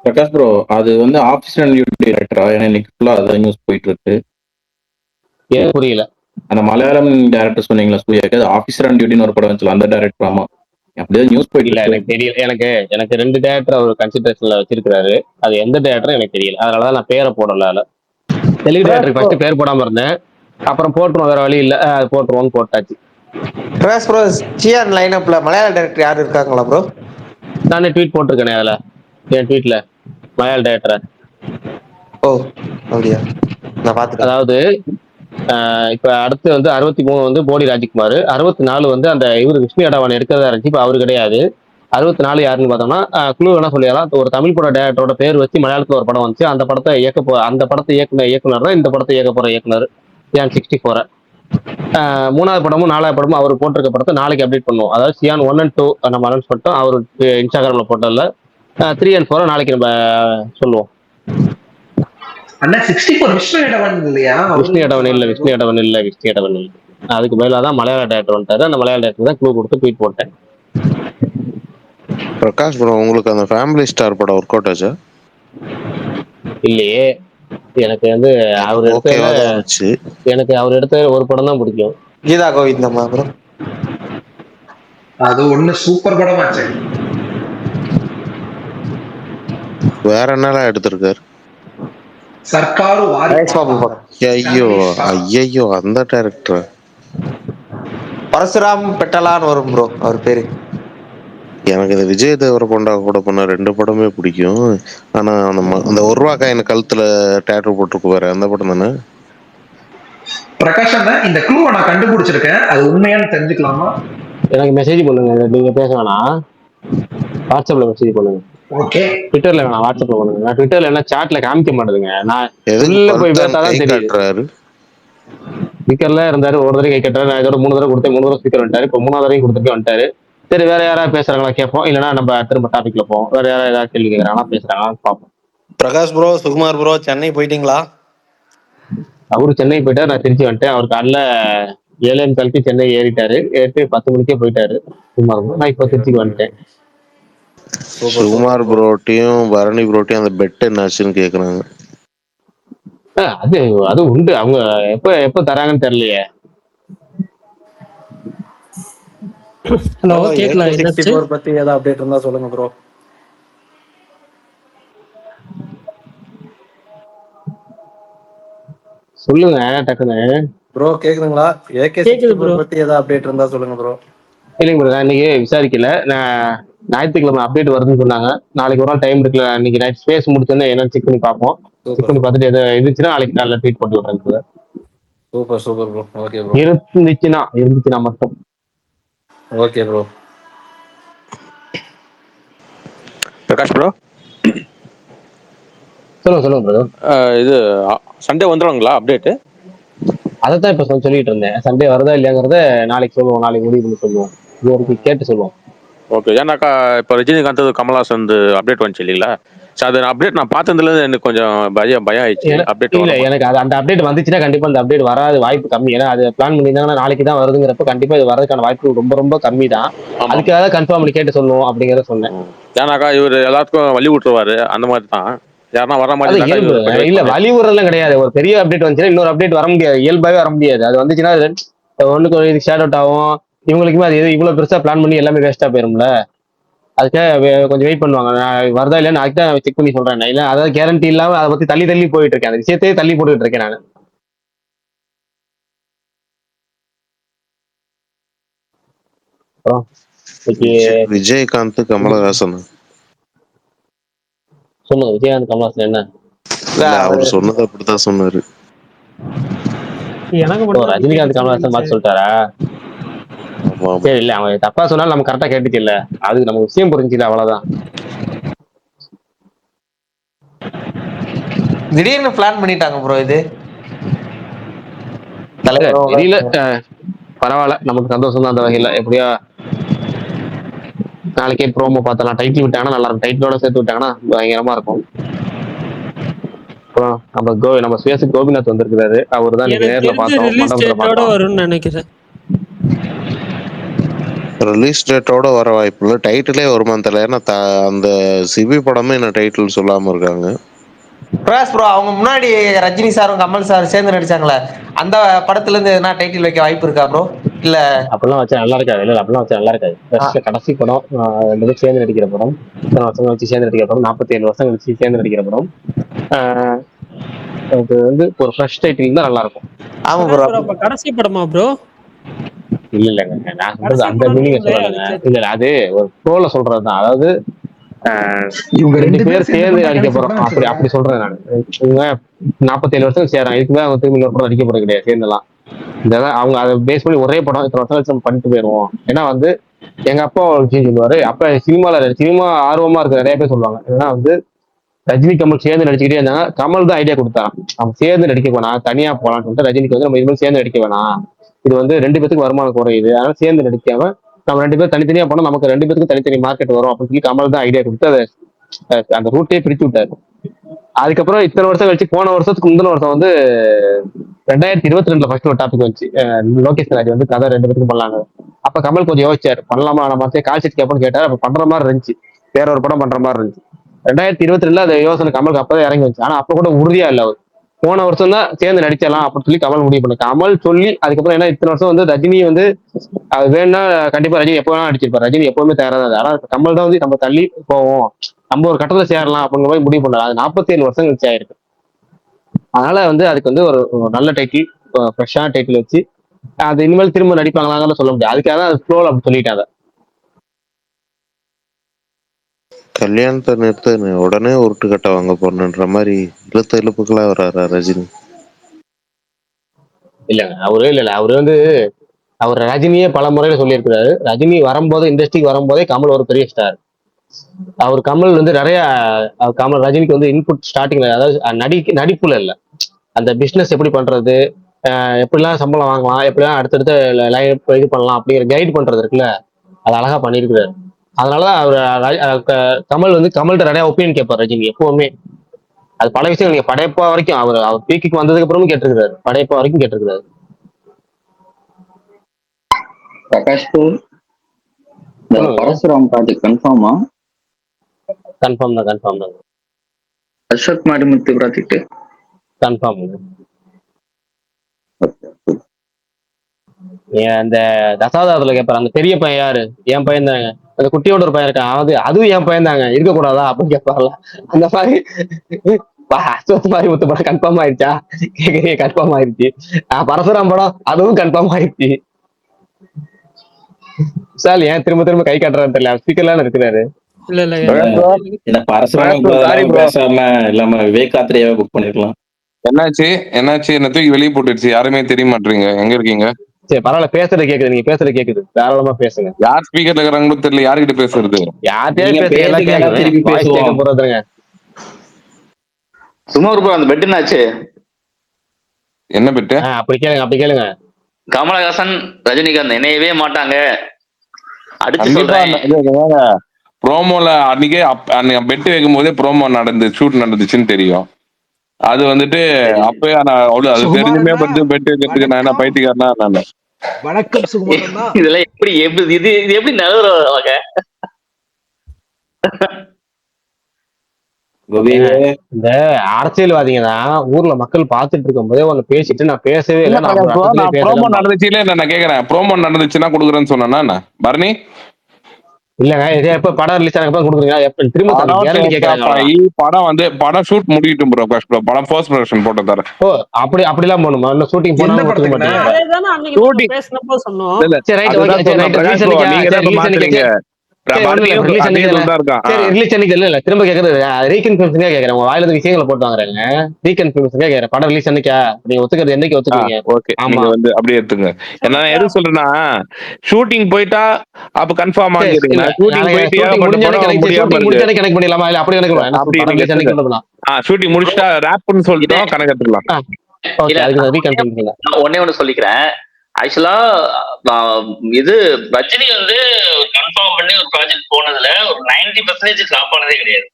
பிரகாஷ் ப்ரோ, அது வந்து ஆஃபீஸ் அண்ட் டியூட்டி டைரக்டரா? ஏன்னா இன்னைக்கு ஃபுல்லா அதான் நியூஸ் போயிட்டு இருக்கு. ஏன் புரியல? அந்த மலையாளம் டைரக்டர் சொன்னீங்களா சூர்யாக்கு, அது ஆஃபீஸர் அண்ட் டியூட்டின்னு ஒரு படம் வந்துச்சு, அந்த டைரக்டர்? ஆமா, அப்படியே நியூஸ் போயிட்டு இல்ல, இருக்கு. எனக்கு தெரியல. எனக்கு 2 டேரக்டர் அவர் கன்சிடரேஷன்ல வச்சிருக்காரு. அது எந்த டேரக்டரும் எனக்கு தெரியல. அதனாலதான் நான் பேரை போடல. தெலுங்கு டேரக்டருக்கு ஃபர்ஸ்ட் பேர் போடாம இருந்தேன். அப்புறம் போட்டுருவோம், வேற வழி இல்ல, போட்டுருவோம்னு போட்டாச்சு. பிரகாஷ் ப்ரோ, சிஆர் லைனப்ல மலையாள டைரக்டர் யாரும் இருக்காங்களா ப்ரோ? நானே ட்வீட் போட்டிருக்கேனே அதுல, என் ட்வீட்ல மலையாள டேரக்டர். ஓ அப்படியா, நான் பாத்துட்டேன். அதாவது இப்ப அடுத்து வந்து 63 வந்து போடி ராஜ்குமார், 64 வந்து அந்த இவர் விஷ்ணு அடவான் எடுக்கிறதா இருந்துச்சு. இப்ப அவரு கிடையாது. 64 யாருன்னு பார்த்தோம்னா குழு வேணா சொல்லிடலாம். ஒரு தமிழ் பட டேரக்டரோட பேர் வச்சு மலையாளத்துல ஒரு படம் வந்துச்சு. அந்த படத்தை அந்த படத்தை இயக்குனர் தான் இந்த படத்தை இயக்க போற இயக்குனர் சியான் 64. மூணாவது படமும் 4வது படமும் அவர் போட்டிருக்க படத்தை நாளைக்கு அப்டேட் பண்ணுவோம். அதாவது சியான் 1 and 2 நம்ம அனௌன்ஸ் பண்ணிட்டோம். அவர் இன்ஸ்டாகிராம்ல போட்டதில்ல. 3 and 4 நாளைக்கு நம்ம சொல்லுவோம். அண்ணா 64 விஷ்ணு இடவன் இல்லையா? விஷ்ணு இடவன் இல்ல. அதுக்கு மேலாதான் மலையாள டேரக்டர் வந்துட்டாரு. அந்த மலையாள டேரக்டர் தான் க்ளூ கொடுத்து ட்வீட் போட்டேன். பிரகாஷ் ப்ரோ, உங்களுக்கு அந்த ஃபேமிலி ஸ்டார் படம் ஒர்க் அவுட் ஆச்சா? இல்லையே. எனக்கு வந்து அவர் எடுத்த ஒரு படம் தான் பிடிக்கும். கீதா கோவிந்தமா ப்ரோ? அது ஒண்ணு சூப்பர் படமாச்சு. வேற என்னலாம் எடுத்திருக்காரு? சர்க்காரு ஐயோ அந்த டைரக்டர். பரசுராம் பெட்டலான்னு வரும் ப்ரோ அவர் பேரு. எனக்கு இந்த விஜய் தேவரகொண்டா கூட பண்ண 2 படமே பிடிக்கும். ஆனா அந்த 1 ரூபா காயின் கழுத்துல டேட்டூ போட்டுருக்கு பாரு, அந்த படம் தானே? பிரகாஷ் அண்ணா, இந்த க்ளூவை நான் கண்டுபிடிச்சிருக்கேன். அது உண்மையானு தெரிஞ்சுக்கலாமா? எனக்கு மெசேஜ் பண்ணுங்க. நீங்க பேச வேணாம், வாட்ஸ்அப்ல மெசேஜ் பண்ணுங்க. ஓகே. ட்விட்டர்ல வேணாம், வாட்ஸ்அப்ல பண்ணுங்க. நான் ட்விட்டர்ல என்ன சாட்ல காமிக்க மாட்டேதுங்க. நான் உள்ள போய் பேசாதான் தெரியுது. ஸ்பீக்கர்ல இருந்தாரு, ஒரு தடவை கை கட்டுறாரு. நான் இதோட 3 தடவை கொடுத்தேன். 3 தடவை ஸ்பீக்கர் வந்துட்டாரு. இப்போ 3வது தடவை கொடுத்துட்டு வந்துட்டாரு. சரி, வேற யாராவது பேசுறாங்களா கேட்போம். இல்லைன்னா நம்ம திரும்ப டாபிக்ல போவோம். வேற யாராவது ஏதாவது கேள்வி கேட்கறாங்களா, பேசுறாங்களா பார்ப்போம். பிரகாஷ் ப்ரோ, சுகுமார் ப்ரோ, சென்னை போயிட்டீங்களா? அவரு சென்னை போயிட்டாரு, நான் திருச்சி வந்துட்டேன். அவர் காலைல 7:45 சென்னை ஏறிட்டாரு. 10 மணிக்கே போயிட்டாரு சுகுமார் ப்ரோ. நான் இப்போ திருச்சிக்கு வந்துட்டேன். சுகுமார் ப்ரோட்டையும் பரணி ப்ரோட்டையும் அந்த பெட் என்னாச்சுன்னு கேக்குறாங்க. அது உண்டு. அவங்க எப்ப தராங்கன்னு தெரியலையே. ஹலோ, கேட்கலாம். 64 பத்தி ஏதாவது அப்டேட் இருந்தா சொல்லுங்க ப்ரோ. சொல்லுங்க டக்குன்னு. ப்ரோ கேக்குதுங்களா? AK64 பத்தி ஏதாவது அப்டேட் இருந்தா சொல்லுங்க ப்ரோ. இல்லைங்க ப்ரோ, நான் இன்னைக்கு விசாரிக்கல. நான் ஞாயிற்றுக்கிழமை அப்டேட் வருதுன்னு சொன்னாங்க. நாளைக்கு ஒரு நாள் டைம் இருக்குல்ல, இன்னைக்கு நைட் ஸ்பேஸ் முடிச்சோன்னே என்னன்னு செக் பண்ணி பார்ப்போம். செக் பண்ணி பார்த்துட்டு எது இருந்துச்சுன்னா நாளைக்கு நல்ல ட்வீட் போட்டு விடுறேன். Super bro. Okay bro. இருந்துச்சுன்னா மட்டும். Okay bro. பிரகாஷ் ப்ரோ, சொல்லுங்க ப்ரோ. இது சண்டே வந்துடுவாங்களா அப்டேட்டு? அதைத்தான் இப்ப சொல்லிட்டு இருந்தேன். சண்டே வருதா இல்லையாங்கிறத நாளைக்கு சொல்லுவோம். நாளைக்கு முடிவு பண்ணி சொல்லுவோம். இது வரைக்கும் கேட்டு சொல்லுவோம். ஓகே. ஏன்னாக்கா இப்போ ரஜினிகாந்த் கமல்ஹாசன் வந்து அப்டேட் வந்துச்சு இல்லைங்களா? சார், அது அப்டேட் நான் பார்த்ததுல எனக்கு கொஞ்சம் பயம் ஆயிடுச்சு. அப்டேட் இல்லை, எனக்கு அந்த அப்டேட் வந்துச்சுன்னா கண்டிப்பா அந்த அப்டேட் வராது வாய்ப்பு கம்மி. ஏன்னா அது பிளான் பண்ணியிருந்தாங்கன்னா நாளைக்கு தான் வருதுங்கிறப்ப கண்டிப்பா இது வரதுக்கான வாய்ப்பு ரொம்ப ரொம்ப கம்மி தான். அதுக்காக கன்ஃபார்ம் பண்ணி கேட்டு சொல்லுவோம் அப்படிங்கிறத சொன்னேன். ஏன்னாக்கா இவர் எல்லாத்துக்கும் வழி விட்டுருவாரு, அந்த மாதிரி தான். யாருன்னா வர அது மாதிரி இருந்தாக்கா இயல்பு. இது கொஞ்சம் வெயிட் இல்ல பண்ணி. வழிவுறதெல்லாம் கிடையாது. ஒரு பெரிய அப்டேட் வந்துச்சுன்னா இன்னொரு அப்டேட் வர முடியாது. இயல்பாவே வர முடியாது. அது வந்துச்சுன்னா ஒண்ணுக்கு ஒரு இது ஷேட் அவுட் ஆகும். இவங்களுக்குமே அது இவ்வளவு பெருசா பிளான் பண்ணி எல்லாமே வேஸ்டா போயிரும்ல. அதுக்காக கொஞ்சம் வெயிட் பண்ணுவாங்க. நான் வருதா இல்லையா அதுக்கு தான் செக் பண்ணி சொல்றேன். நான் இல்ல அதாவது கேரண்டி இல்லாம அதை பத்தி தள்ளி தள்ளி போயிட்டு இருக்கேன். அந்த விஷயத்தையே தள்ளி போட்டுட்டு இருக்கேன் நான். அப்புறம் இன்னைக்கு விஜயகாந்த் கமலஹாசன் சொல்லுங்க விஜயகாந்த் கமல்ஹாசன் என்ன? இல்ல அவர் சொன்னது அப்படித்தான் சொன்னாரு. எனக்கு ஓ, மட்டும் அப்படி ரஜினிகாந்த் கேட்டுச்சுன்னு கமல்ஹாசன் நினைச்சேன். மாத்தி சொல்லிட்டாரா? ஆமா ஆமா. சரி இல்ல அவன் தப்பா சொன்னாலும் நம்ம கரெக்டா கேட்டுச்சு இல்ல. அதுக்கு நம்ம விஷயம் புரிஞ்சுல அவ்வளவுதான். திடீர்னு பிளான் பண்ணிட்டாங்க ப்ரோ இது. இல்ல, தலைவரோட தெரியல. பரவாயில்ல, நமக்கு சந்தோஷம் தான் அந்த வகையில. எப்படியா நாளைக்கே ப்ரோமோ பார்த்தலாம். டைட்டில் விட்டாங்கன்னா நல்லா இருக்கும். டைட்டிலோட சேர்த்து விட்டாங்கன்னா பயங்கரமா இருக்கும். அப்புறம் நம்ம சுயேசு கோபிநாத் வந்திருக்கிறாரு. அவர் தான் இன்னைக்கு எனக்கு நேர்ல தெரிஞ்ச பார்த்தோம், ரிலீஸ் மண்டபத்துல டேட்டோட பார்த்தோம். வரும்னு நினைக்கிறேன். ரிலீஸ் டேட்டோட வர வாய்ப்பு இல்லை. டைட்டிலே வருமான்னு தெரியல. ஏன்னா அந்த சிபி படமே என்ன டைட்டில் சொல்லாம இருக்காங்க. பிரகாஷ் ப்ரோ அவங்க முன்னாடி ரஜினி சாரும் கமல் சார் சேர்ந்து நடிச்சாங்களே, அந்த படத்துல இருந்து எதனா டைட்டில் வைக்க வாய்ப்பு இருக்கா ப்ரோ? இல்ல அப்படிலாம் வச்சா நல்லா இருக்காது. இல்ல அப்படிலாம் வச்சா நல்லா இருக்காது. கடைசி படம், ரெண்டு பேரும் சேர்ந்து நடிக்கிற படம், இத்தனை வருஷம் கழிச்சு சேர்ந்து நடிக்கிற படம், 47 வருஷம் கழிச்சு சேர்ந்து நடிக்கிற படம். அது ஒரு ஃப்ரெஷ் டைட்டில் தான் நல்லா இருக்கும். ஆமா பிரகாஷ் ப்ரோ. ப்ரோ அப்ப கடைசி படமா ப்ரோ? இல்ல இல்லங்க, நான் சொல்றது கடைசி அந்த படம் மீனிங்க இல்ல சொல்லலைங்க. அது இல்ல இல்ல, அது ஒரு ப்ரோல சொல்றதுதான். அதாவது இவங்க ரெண்டு ரெண்டு பேர் பேரும் சேர்ந்து சேர்ந்து பண்ணா நடிக்க கடைசி போறோம், படம் அப்படி வச்சுக்கோங்க. அப்படி சொல்றேன் நான். இவங்க 47 வருஷம் சேரும், இதுக்கு மேல திரும்பி இன்னொரு படம் நடிக்க போறது கிடையாது சேர்ந்தெல்லாம். இதெல்லாம் அவங்க அதை பேஸ் பண்ணி ஒரே படம் இத்தனை வருஷம் கழிச்சு நம்ம பண்ணிட்டு போயிருவோம். ஏன்னா எங்க அப்பா ஒரு விஷயம் சொல்லுவாரு. அப்ப சினிமா ஆர்வமா இருக்க நிறைய பேர் சொல்லுவாங்க. ஏன்னா ரஜினி கமல் சேர்ந்து நடிச்சுக்கிட்டே இருந்தாங்க. கமல் தான் ஐடியா கொடுத்தான், அவன் சேர்ந்து நடிக்க வேணாம், தனியா போலான்னு சொல்லிட்டு ரஜினிக்கு நம்ம இதுமாதிரி சேர்ந்து நடிக்க வேணாம், இது ரெண்டு பேத்துக்கு வருமானம் குறையுது, அதனால சேர்ந்து நடிக்காம நம்ம ரெண்டு பேரும் தனித்தனியா போனா நமக்கு ரெண்டு பேருக்கு தனித்தனி மார்க்கெட் வரும் அப்படின்னு சொல்லி கமல் தான் ஐடியா கொடுத்து அதை அந்த ரூட்டே பிரிச்சு விட்டாரு. அதுக்கப்புறம் இத்தனை வருஷம் கழிச்சு போன வருஷத்துக்கு முந்தின வருஷம் 2022 ஃபர்ஸ்ட் ஒரு டாபிக் வந்துச்சு. லோகேஷ் ராஜ் கதை ரெண்டு பேருக்கும் பண்ணலாங்க. அப்ப கமல் கொஞ்சம் யோசிச்சாரு, பண்ணலாமா நம்ம கால் ஷீட் கேட்போம்னு கேட்டாரு. அப்ப பண்ற மாதிரி இருந்துச்சு, வேற ஒரு படம் பண்ற மாதிரி இருந்துச்சு. 2022 அந்த யோசனை கமலுக்கு அப்பதான் இறங்கி வந்துச்சு. ஆனா அப்ப கூட உறுதியா இல்ல அவர். போன வருஷம் தான் சேர்ந்து நடிச்சலாம் அப்படின்னு சொல்லி கமல் முடிவு பண்ண. கமல் சொல்லி அதுக்கப்புறம் ஏன்னா இத்தனை வருஷம் ரஜினி அது வேணும்னா கண்டிப்பா ரஜினி எப்போ வேணா நடிச்சிருப்பாரு. ரஜினி எப்பவுமே தயாரா தான். ஆனா கமல் தான் நம்ம தள்ளி போவோம், நம்ம ஒரு கட்டத்துல சேரலாம் அப்படிங்கிற மாதிரி முடிவு பண்ணலாம். அது 47 வருஷம் கழிச்சு ஆயிருக்கு. அதனால அதுக்கு ஒரு நல்ல டைட்டில், ஃப்ரெஷ்ஷான டைட்டில் வச்சு அது இனிமேல் திரும்ப நடிப்பாங்களான்னு சொல்ல முடியாது. அதுக்காக தான் அது ஃப்ளோல அப்படி சொல்லிட்டாங்க. கல்யாணத்தை நிறுத்த உடனே உருட்டு கட்ட வாங்க போறன்ற மாதிரி இழுப்புகளா வர்றாரா ரஜினி? இல்லங்க, அவரு அவர் ரஜினியே பல முறையில சொல்லியிருக்கிறாரு. ரஜினி வரும்போது, இண்டஸ்ட்ரிக்கு வரும்போதே கமல் ஒரு பெரிய ஸ்டார். கமல் நிறைய ரஜினிக்கு இன்புட் ஸ்டார்டிங்ல, அதாவது நடிப்புல இல்ல, அந்த பிசினஸ் எப்படி பண்றது, எப்படிலாம் சம்பளம் வாங்கலாம், எப்படிலாம் அடுத்தடுத்த லைன் இது பண்ணலாம் அப்படிங்கிற கைட் பண்றது இருக்குல்ல, அது அழகா பண்ணியிருக்கிறாரு. அதனாலதான் கமல் கமல்கிட்ட நிறைய ஒப்பீனியன் கேட்பார் ரஜினி எப்பவுமே. அது பல விஷயம் நீங்க படைப்பா வரைக்கும் அவர் பீக்கு வந்ததுக்கு அப்புறமும் கேட்டிருக்கிறாரு, படைப்பா வரைக்கும் கேட்டிருக்கிறாரு. பிரகாஷ் ப்ரோ, இந்த பரசுராம் ப்ராஜெக்ட் கன்ஃபார்மா? கன்ஃபார்ம் தான். Ashok Marimuthu project confirm. அந்த தசாவதாரத்துல கேட்பாரு, அந்த பெரிய பையன் யாரு, என் பையன் தாங்க, அந்த குட்டியோட ஒரு பையன் இருக்கான், அதுவும் என் பையன் தாங்க, இருக்கக்கூடாதா அப்படின்னு கேட்பாருல. அந்த மாதிரி அசோக் மாரிமுத்து படம் கன்ஃபார்ம் ஆயிடுச்சா கேக்குறீங்க? கன்ஃபார்ம் ஆயிடுச்சு. பரசுராம் படம் அதுவும் கன்ஃபார்ம் ஆயிடுச்சு. சார் ஏன் திரும்ப திரும்ப கை காட்டுறான்னு தெரியல, ஸ்பீக்கர்லாம் இருக்கிறாரு. இல்ல இல்ல இந்த பரசுராம் பேசாம இல்லாம விவேக் ஆத்ரேயாவை புக் பண்ணிருக்கலாம். என்னாச்சு என்ன தூக்கி வெளியே போட்டுடுச்சு, யாருமே தெரிய மாட்டீங்க, எங்க இருக்கீங்க? சரி பரவாயில்ல, பேசுறது கேக்குது, நீங்க பேசுறது கேக்குது, தாராளமா பேசுங்க. யார் ஸ்பீக்கர்ல இருக்கிறாங்கன்னு தெரியல, யார்கிட்ட பேசுறது? யார்கிட்டயே பேசுங்க, எல்லாம் கேக்குது, வாய்ஸ் கேட்க போறதுங்க. சும்மா ஒரு அந்த பெட் என்னாச்சு? என்ன பெட்டு? அப்படி கேளுங்க. கமலஹாசன் ரஜினிகாந்த் இணையவே மாட்டாங்க ப்ரோமோல அன்னைக்கே பெட் வைக்கும் போதே ப்ரோமோ ஷூட் நடந்துச்சுன்னு தெரியும். அது அப்பயே அது தெரிஞ்சுமே பெட் வைக்கிறதுக்கு நான் என்ன பைத்தியக்காரனா? நான் வணக்கம் சுகுமாரன். இதெல்லாம் எப்படி நிலவரம்? கோபியே இந்த அரசியல்வாதிங்க தான் ஊர்ல மக்கள் பார்த்துட்டு இருக்கும் போதே ஒண்ணு பேசிட்டு நான் பேசவே இல்ல இல்லை, நான் ஒரு bro, அர்த்தத்திலேயே நான் ப்ரோமோ பேசலம்பாங்க. நடந்துச்சு இல்ல நான் கேக்குறேன், ப்ரோமோ நடந்துச்சுன்னா கொடுக்குறேன்னு சொன்னா என்ன பரணி? இல்லங்க, இதே எப்ப படம் ரிலீஸ் ஆனப்ப கொடுக்குறீங்க, எப்ப திரும்ப படம் கேரண்டி கேட்கறாங்க டேக்கப் அவ்வளவுதான். ஆகி படம் வந்து படம் ஷூட் முடிக்கிட்டும் ப்ரோ. படம் ஃபர்ஸ்ட் ப்ரொடக்ஷன் போட்டு தரேன். ஓ, அப்படிலாம் போகணுமா? இன்னும் ஷூட்டிங் எந்த போனாலும் ஒத்துக்க படத்துக்குண்ணே? மாட்டீங்க. அதேதானே அன்னைக்கு நம்ம ஷூட்டிங் பேசினப்போ சொன்னோம். இல்ல சரி ரைட், ஓகே, அதுதான் சரி சொன்னேன் ரைட், பிரகாஷ் ரிலீஸ் ப்ரோ, அன்னைக்கா? நீங்க தான் சரி இப்ப ரிலீஸ் அன்னைக்கு மாத்துறீங்க. சரி ஒண்ணு இல்ல, ரிலீஸ் அதே அன்னைக்கு இதுல தானே. தான் இருக்கான். சரி ரிலீஸ் அன்னைக்கு இல்ல திரும்ப கேக்குறது ரீகன்ஃபர்மேஷனே கேக்குறேன். உங்க வாயில இருந்து விஷயங்களை போட்டு வாங்குறேங்க. ரீகன்ஃபர்மேஷனே கேக்குறேன். படம் ரிலீஸ் அன்னைக்கா? நீங்க ஒத்துக்கிறது என்னைக்கு ஒத்துக்குவீங்க? ஓகே, ஆமா, நீங்க வந்து அப்படியே எடுத்துங்க. என்ன நான் எது சொல்றேன்னா, ஷூட்டிங் போயிட்டா அப்ப கன்ஃபார்ம் சரி இல்ல, ஆகிடுறீங்கன்னா, ஷூட்டிங் போயிட்டு ஷூட்டிங் ஏகப்பட்ட முடிஞ்சானே படம் கனெக்ட், முடியாம ஷூட்டிங் இருக்கு. முடிஞ்சானே கனெக்ட் பண்ணிடலாமா? இல்ல அப்படி கணக்கு பண்ணலாம். அப்படி படம் நீங்க ரிலீஸ் அன்னைக்கு எடுத்துங்க. கொண்டு போகலாம். ஷூட்டிங் முடிச்சுட்டா ரேப்னு சொல்லிட்டோம், கணக்கு எடுத்துக்கலாம். ஓகே, இல்ல அதுக்கு ரீகன்ஃபர்மேஷன். நான் ஒண்ணே ஒண்ணு சொல்லிக்கிறேன். ஆக்சுவலா இது ரஜினி வந்து கன்ஃபார்ம் பண்ணி ஒரு ப்ராஜெக்ட் போனதுல ஒரு 90% டிராப் ஆனதே கிடையாது.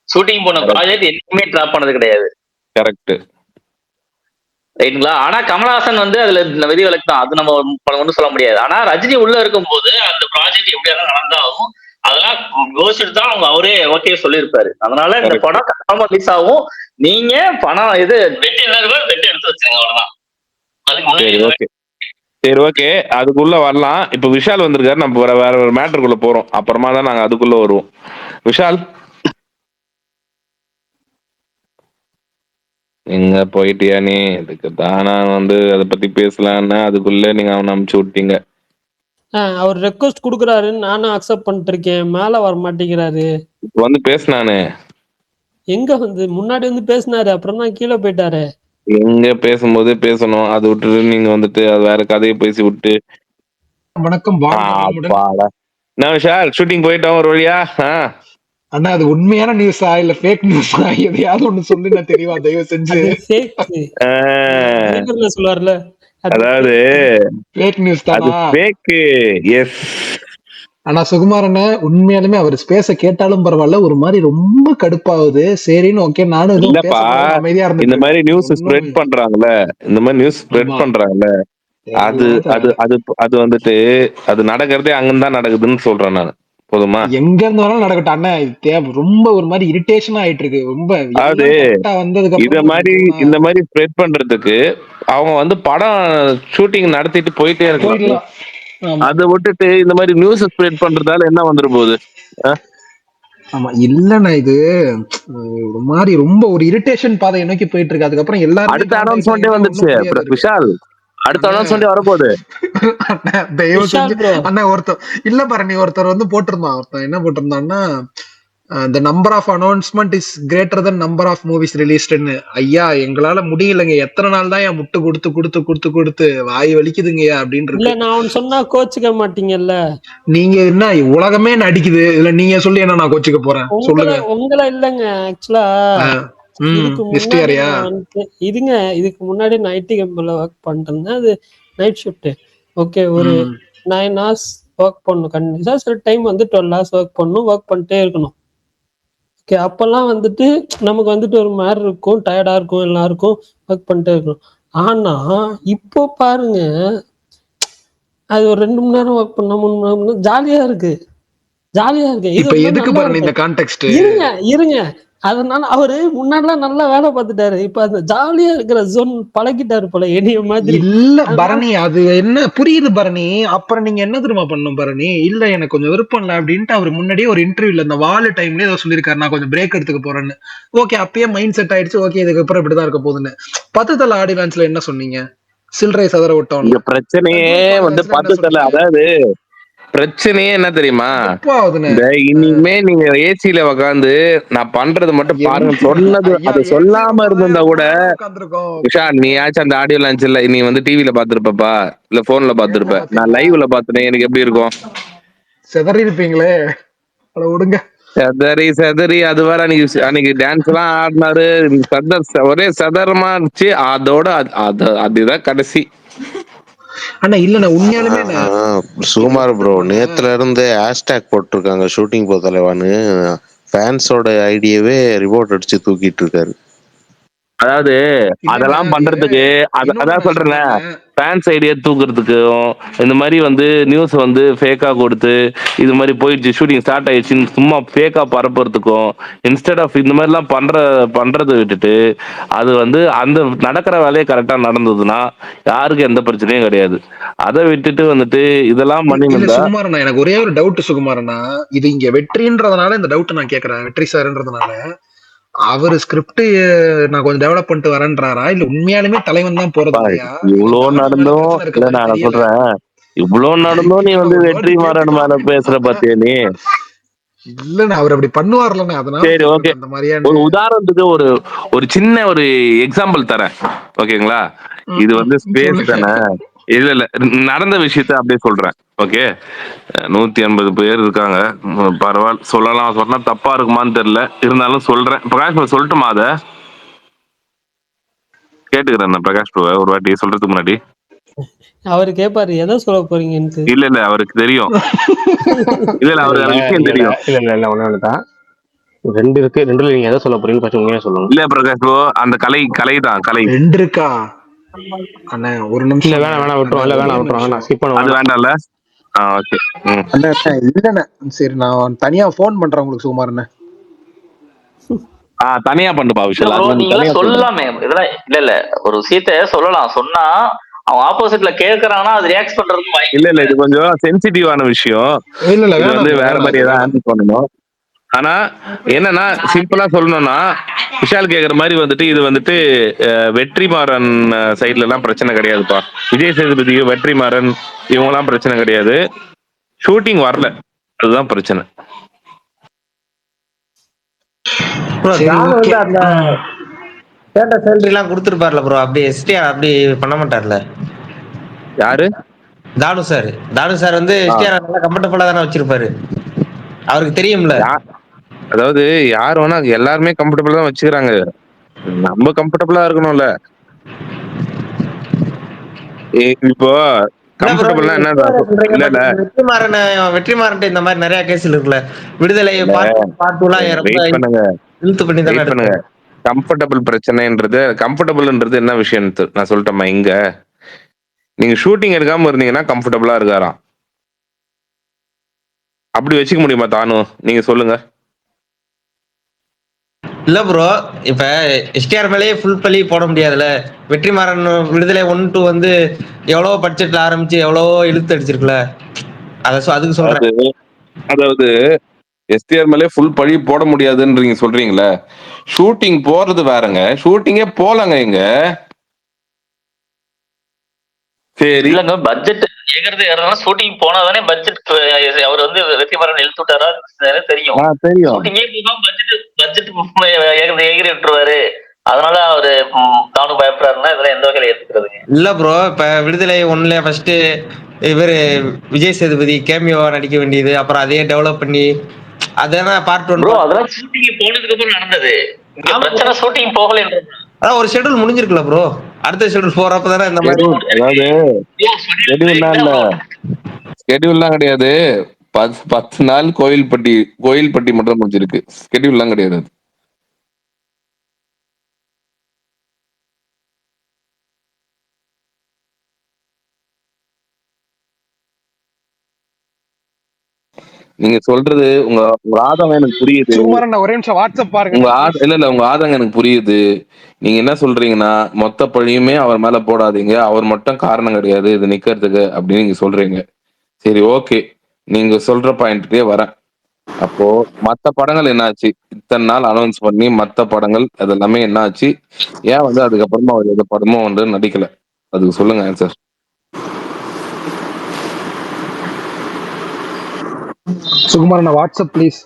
ஷூட்டிங் போன ப்ராஜெக்ட் எதுவுமே டிராப் ஆனது கிடையாது. கரெக்ட். ரைட்டுங்களா? ஆனா கமலஹாசன் வந்து அதுல விதிவிலக்கு தான், அது நம்ம ஒண்ணும் சொல்ல முடியாது. ஆனா ரஜினி உள்ள இருக்கும்போது அந்த ப்ராஜெக்ட் எப்படியா நடந்தாலும் அதெல்லாம் யோசிச்சுட்டு தான் அவரே ஓகே சொல்லியிருப்பாரு. அதனால இந்த கரெக்ட். படம் கன்ஃபார்மா ரிலீஸ் ஆகும். நீங்க பணம் இது வெட்டி என்ன வெட்டி எடுத்து வச்சுங்க, அவ்வளவுதான். அதுக்கு சரி முன்னாடி ஓகே, சரி ஓகே, அதுக்குள்ள வரலாம். இப்ப விஷால் வந்திருக்காரு, நம்ம வேற ஒரு மேட்டருக்குள்ள போறோம். அப்புறமா தான் நாங்க அதுக்குள்ள வருவோம். விஷால் எங்க போயிட்டியா நீ? இதுக்கு தான் நான் வந்து அதை பத்தி பேசலான்னு அதுக்குள்ள நீங்க அவனை அமுச்சு விட்டீங்க. அவர் ரெக்வஸ்ட் கொடுக்குறாருன்னு நானும் அக்செப்ட் பண்ணிட்டு இருக்கேன். மேல வர மாட்டேங்கிறாரு. இப்ப வந்து பேசினானே, எங்க வந்து முன்னாடி வந்து பேசினாரு, அப்புறம் தான் கீழே போயிட்டாரு. எங்க பேசும்போதே பேசணும், அதை விட்டுட்டு நீங்க வந்துட்டு அது வேற கதையை பேசி விட்டு. வணக்கம், வாழ்க வளமுடன். அப்பாடா. நான் விஷால் ஷூட்டிங் போயிட்டோம் ஒரு வழியா. அண்ணா அது உண்மையான நியூஸா இல்ல ஃபேக் நியூஸா? எதையாவது ஒண்ணு சொல்லு, நான் தெரியவா தயவு செஞ்சு. அது fake. சொல்லுவார்ல, அதாவது ஃபேக் நியூஸ் அது தானா? fake. எஸ். ஆனா சுகுமாரண்ண உண்மையாலுமே அவர் பேச கேட்டாலும் பரவாயில்ல, ஒரு மாதிரி ரொம்ப கடுப்பாகுது. சரின்னு ஓகே, நானும் எதுவும் இல்லப்பா, பேச அமைதியா இந்த இருந்துட்டு மாதிரி இருக்கேன். நியூஸ் ஸ்ப்ரெட் ஒண்ணும் பண்றாங்கல்ல, இந்த மாதிரி நியூஸ் ஸ்ப்ரெட் ஆமா, பண்றாங்கல்ல, அது அது தேவையில்லாத அது அது வந்துட்டு அது நடக்கிறதே அங்கதான் நடக்குதுன்னு சொல்றேன் நான். போதுமா? எங்க இருந்து வேணாலும் நடக்கட்டும் அண்ணா. இது ரொம்ப ஒரு மாதிரி இரிட்டேஷன் ஆயிட்டு இருக்கு. ரொம்ப அதாவது எல்லாம் கரெக்டா வந்ததுக்கு இத அப்புறம் மாதிரி இந்த மாதிரி ஸ்ப்ரெட் பண்றதுக்கு அவங்க வந்து படம் ஷூட்டிங் நடத்திட்டு போயிட்டே இருக்கலாம். போயிடலாம். ஆமா அதை விட்டுட்டு இந்த மாதிரி நியூஸ் ஸ்ப்ரெட் பண்றதால என்ன வந்துட போகுது? ஆமா, இல்லண்ணா இது ஒரு மாதிரி ரொம்ப ஒரு இரிட்டேஷன் பாதையை நோக்கி போயிட்டு இருக்கு. அதுக்கப்புறம் எல்லாருமே அடுத்த காண்டாக்ட் அனௌன்ஸ்மெண்டே ஆகிட்டா வந்துருச்சு ஒன்றும் புரியாது இருக்கு. விஷால், அடுத்த அண்ணா அனௌன்ஸ்மெண்டே வரப்போகுது. அண்ணா, தயவு விஷால் செஞ்சு ப்ரோ, அண்ணா ஒருத்தர் இல்ல பாரு, நீ ஒருத்தர் வந்து போட்டிருந்தான். ஒருத்தன் என்ன போட்டிருந்தான்னா, the number of announcement is greater than number of movies released-ன்னு. ஐயா எங்களால முடியலங்க, எத்தனை நாள் தான் என் முட்டு கொடுத்து கொடுத்து கொடுத்து கொடுத்து வாய் வலிக்குதுங்கய்யா அப்படின்னு இல்ல இருக்கு. நான் அவன் சொன்னா கோச்சுக்க மாட்டீங்கல்ல. நீங்க என்ன உலகமே நடிக்குது இல்ல, நீங்க சொல்லி என்ன நான் கோச்சுக்க போறேன்? சொல்லுங்க. உங்களை இல்லைங்க. ஆக்சுவலா இதுக்கு முன்னாடி மிஸ்டியாரியா? நான் வந்து இதுக்கு முன்னாடி நான் ஐடி கம்பெனில ஒர்க் பண்ணிட்டு இருந்தேன். அது நைட் ஷிஃப்ட். ஓகே, ஒரு 9 hours ஒர்க் பண்ணணும் கண்டிப்பா. சில டைம் வந்து 12 hours ஒர்க் பண்ணணும், ஒர்க் பண்ணிட்டே இருக்கணும். ஓகே, அப்பெல்லாம் வந்துட்டு நமக்கு வந்துட்டு ஒரு மாதிரி இருக்கும், டயர்டா இருக்கும், எல்லாருக்கும் ஒர்க் பண்ணிட்டே இருக்கணும். ஆனா இப்போ பாருங்க, அது ஒரு 2 மணி நேரம் ஒர்க் பண்ணா 3 மணி நேரம் ஜாலியா இருக்கு, ஜாலியா இருக்கு. இது இப்ப ரொம்ப எதுக்கு நல்லா பாருங்க இந்த இருக்கு. கான்டெக்ஸ்ட்? இருங்க. அதனால அவரு முன்னாடிலாம் நல்லா வேலை பார்த்துட்டாரு. இப்ப அந்த ஜாலியா இருக்கிற ஜோன் பழகிட்டாரு போல என்னைய மாதிரி. இல்ல பரணி, அது என்ன புரியுது பரணி. அப்புறம் நீங்க என்ன தெரியுமா பண்ணும் பரணி? இல்ல எனக்கு கொஞ்சம் விருப்பம் இல்ல அப்படின்ட்டு அவர் முன்னாடியே ஒரு இன்டர்வியூல இந்த வால் டைம்லயே ஏதோ சொல்லியிருக்காரு, நான் கொஞ்சம் பிரேக் எடுத்துக்க போறேன்னு. ஓகே, அப்பயே மைண்ட் செட் ஆயிடுச்சு. ஓகே, இதுக்கப்புறம் இப்படிதான் இருக்க போகுதுன்னு. 10 தல ஆடி லான்ச்ல என்ன சொன்னீங்க? சில்லறை சதற விட்டோம்ல. இங்க பிரச்சனையே வந்து என்ன 10 தல. சொன்னீங்க? அதாவது பிரச்சனையே என்ன தெரியுமா? வெப்பாகுதுன்னு. இந்த இனிமே நீங்க ஏசில உக்காந்து நான் பண்றது மட்டும் பாருங்க சொன்னது, ஐயா அதை ஏசி சொல்லாம ரூம்ல இருந்திருந்தா கூட உட்காந்துருக்கோம். விஷால், நீயாச்சும் அந்த ஆடியோ லான்ச்ல நீ வந்து டிவில பாத்துருப்பப்பா, இல்ல போன்ல பாத்துருப்ப. நான் லைவ்ல பாத்துட்டேன், எனக்கு எப்படி இருக்கும்? செதறி இருப்பீங்களே. அட விடுங்க. செதறி அது வேற. அன்னைக்கு டான்ஸ் எல்லாம் ஆடினாரு, ஒரே சதரமா இருந்துச்சு. அதோட அதுதான் கடைசி. அண்ணா இல்லண்ணா உண்மையாலுமே சுகுமார் ப்ரோ, நேத்துல இருந்து ஹேஷ்டேக் போட்டிருக்காங்க ஷூட்டிங் போ தலைவான்னு. ஃபேன்ஸோட ஐடியாவே ரிப்போர்ட் அடிச்சு தூக்கிட்டு இருக்காரு. அதாவது இல்லண்ணே அதெல்லாம் அது பண்றதுக்கு இன்னொன்னு அதான் நான் சொல்றேன்ல, சொல்றேண்ணே. ஃபேன்ஸ் ஐடியா தூக்குறதுக்கும் இந்த மாதிரி வந்து நியூஸ் வந்து ஃபேக்கா கொடுத்து இது மாதிரி போயிடுச்சு ஷூட்டிங் ஸ்டார்ட் ஆயிடுச்சுன்னு சும்மா ஃபேக்கா பரப்புறதுக்கும் இன்ஸ்டெட் ஆஃப் இந்த மாதிரிலாம் பண்றதை விட்டுட்டு அது வந்து அந்த நடக்கிற வேலையை கரெக்டா நடந்ததுன்னா யாருக்கும் எந்த பிரச்சனையும் கிடையாது. அதை விட்டுட்டு வந்துட்டு இதெல்லாம் பண்ணி இல்ல இருந்தா சுகுமாரண்ணா, எனக்கு ஒரே ஒரு டவுட் சுகுமாரண்ணா. இது இங்க வெற்றின்றதுனால இந்த டவுட் நான் கேக்குறேன். வெற்றி சார்ன்றதுனால அவரு ஸ்கிரிப்ட் நான் கொஞ்சம் டெவலப் பண்ணிட்டு வரேன்றாரா, இல்ல உண்மையாலுமே தலைவன் தான் போறது பா, இல்லையா, இல்ல இவ்வளோ தானு மேல நடந்தும் பிரச்சனை இருக்க இல்ல மாதிரி நான் தெரியல. சொல்றேன், இவ்வளோ நடந்தும் நீ வந்து ஒரு வாட்டி வெற்றிமாறன் மேல கேட்டுக்கலாம் பேசுற பத்தியா நீ? இல்லண்ணா, அவர் அப்படி பண்ணுவார்லண்ணா, அதனால சரி, ஓகே. கேக்குறேன் அந்த மாதிரியான்னு. ஒரு உதாரணத்துக்கு ஒரு ஒரு சின்ன ஒரு எக்ஸாம்பிள் தரேன், ஓகேங்களா? இது வந்து ஸ்பேஸ் சொல்லுங்க. தானே. இல்ல இல்ல, நடந்த விஷயத்த அப்படியே சொல்றேன். ஓகே, 150 பேர் இருக்காங்க. பரவாயில்ல, சொல்லலாம். சொன்னா தப்பா இருக்குமான்னு தெரியல, இருந்தாலும் சொல்றேன். பிரகாஷ் bro சொல்லட்டுமா? அதை கேட்டுக்கிறேன் நான் பிரகாஷ் bro ஒரு வாட்டி சொல்றதுக்கு முன்னாடி. அவரு கேட்பாரு எதை சொல்ல போறீங்கன்ட்டு. இல்ல இல்ல, அவருக்கு தெரியும். இல்ல இல்ல, அவருக்கு அந்த விஷயம் தெரியும். இல்ல ஒண்ணு தான். 2 இருக்கு. 2ல நீங்க எதை சொல்ல போறீங்கன்னு ஃபர்ஸ்ட் உண்மையா சொல்லணும். இல்ல பிரகாஷ் bro, அந்த கலை தான் கலை. 2 இருக்கா அண்ணா? ஒரு இல்ல நிமிஷம் வேணாம் விட்டுருவோம். இல்ல வேணாம் விட்டுருவாங்க. நான் ஸ்கிப் பண்ண அது வேணாம். வேண்டாம்ல. ஓகே. அண்ணா. இல்லண்ணா, சரி நான் தனியா போன் பண்றேன் உங்களுக்கு சுகுமாரண்ணா. தனியா பண்ணுப்பா இல்ல விஷயம், ப்ரோ, அது வந்து தனியா நீங்களாம் சொல்றேன். சொல்லலாமே இதெல்லாம். இல்ல ஒரு விஷயத்த சொல்லலாம், சொன்னா அவன் ஆப்போசிட்ல கேக்குறான்னா அது ரியாக்ட் பண்றதுக்கு வாய்ப்பு இல்ல இல்ல, இருக்கு. இது கொஞ்சம் சென்சிட்டிவான விஷயம். இல்ல இல்ல இது வந்து வேணாம் வேற மாதிரி ஏதாவது ஹேண்டில் பண்ணணும். ஆனா என்னன்னா, சிம்பிளா சொல்லணும்னா, விஷால் கேக்குற மாதிரி வந்துட்டு இது வந்துட்டு வெற்றிமாறன் சைட்ல எல்லாம் பிரச்சனை கிடையாதுப்பா. விஜய் சேதுபதி, வெற்றிமாறன் இவங்கெல்லாம் பிரச்சனை கிடையாது. ஷூட்டிங் வரல, அதுதான் பிரச்சனை. ப்ரோ சரி தானு ஓகே. வந்து அந்த கேட்ட சேலரி எல்லாம் கொடுத்துருப்பார்ல ப்ரோ, அப்படி எஸ்டிஆர் அப்படி பண்ண மாட்டார்ல யாரு? தானு சார். தானு சார் வந்து எஸ்டிஆர் நல்லா கம்ஃபர்டபுளா தானே வச்சிருப்பாரு, அவருக்கு தெரியும்ல. அதாவது யார் வேணா எல்லாருமே கம்ஃபர்டபுளா தான் வச்சுக்கிறாங்க. நம்ம கம்ஃபர்டபுளா இருக்கணும்ல. இப்போ இல்ல ப்ரோ, கம்ஃபர்டபுள்னா நீங்க என்ன? எஸ்டிஆர் சொல்றீங்க, இல்ல பட் இல்ல வெற்றிமாறன் இந்த மாதிரி நிறைய கேஸ் இருக்குல்ல. விடுதலை இல்ல, பார்ட் 2 எல்லாம் ரொம்ப வெயிட் பண்ணுங்க, இழுத்து பண்ணி தானே வெயிட் பண்ணுங்க. எடுத்தாரு. கம்ஃபர்டபுள் பிரச்சனைன்றது, கம்ஃபர்டபுள்ன்றது என்ன விஷயம் நான் சொல்லட்டேம்மா. இங்க நீங்க ஷூட்டிங் எடுக்காம இருந்தீங்கன்னா கம்ஃபர்டபுளா இருக்காராம். அப்படி வச்சுக்க முடியுமா தானு? நீங்க சொல்லுங்க. இல்ல ப்ரோ, இப்ப எஸ்டிஆர் மேலேயே ஃபுல் பழி போட முடியாதுல்ல. வெற்றிமாறன் விடுதலை 1 2 வந்து எவ்வளவோ பட்ஜெட்ல ஆரம்பிச்சு எவ்வளவோ இழுத்து அடிச்சிருக்குல. அதுக்கு சொல்றேன். அதாவது எஸ்டிஆர் மேலே ஃபுல் பழி போட முடியாதுன்றீங்க சொல்றீங்களே. ஷூட்டிங் போறது வேறங்க, ஷூட்டிங்கே போலங்க இங்க. சரி, இல்லங்க, பட்ஜெட் கேக்குறது யாருன்னா ஷூட்டிங் போனாதானே பட்ஜெட். அவர் வந்து வெற்றிமாறன் இழுத்து விட்டாரா தெரியும். தெரியும். ஷூட்டிங்கே போகாம பட்ஜெட் எகிரி விட்டுருவாரு, அதனால அவரு தானு பயப்படுறாருன்னா இதெல்லாம் எந்த வகையில ஏத்துக்கிறதுங்க? இல்ல ப்ரோ, இப்ப விடுதலை 1ல ஃபர்ஸ்ட் இவரு விஜய் சேதுபதி கேமியோவா நடிக்க வேண்டியது, அப்புறம் அதையே டெவலப் பண்ணி அதான பார்ட் 1. ப்ரோ அதெல்லாம் ஷூட்டிங் போனதுக்கு அப்புறம் நடந்தது. இங்க பிரச்சனை ஷூட்டிங் போகலன்றது. அதான் ஒரு ஷெட்யூல் முடிஞ்சிருக்குல ப்ரோ. அடுத்த ஷெட்யூல் போறப்ப தானே இந்த மாதிரி. அதாவது ஷெட்யூல்லாம் இல்ல, ஷெட்யூல்லாம் கிடையாது. 10 நாள் கோயில்பட்டி மட்டும் முடிஞ்சிருக்கு. ஷெட்யூல்லாம் கிடையாது. நீங்க சொல்றது உங்க உங்க ஆதங்கம் எனக்கு புரியுது. சுகுமாரன் ஒரே நிமிஷம் வாட்ஸ்அப் பாருங்க. இல்ல உங்க ஆதங்கம் எனக்கு புரியுது. நீங்க என்ன சொல்றீங்கன்னா, மொத்த பழியுமே அவர் மேல போடாதீங்க, அவர் மட்டும் காரணம் கிடையாது இது நிக்கிறதுக்கு அப்படின்னு நீங்க சொல்றீங்க. சரி, ஓகே, நீங்க சொல்ற பாயிண்ட்லயே வரேன். அப்போ மத்த படங்கள் என்னாச்சு? இத்தனை நாள் அனௌன்ஸ் பண்ணி மத்த படங்கள் அதெல்லாமே என்னாச்சு? ஏன் வந்து அதுக்கப்புறமா அவர் எந்த படமும் வந்து நடிக்கல? அதுக்கு சொல்லுங்க answer. Sukumaran WhatsApp please.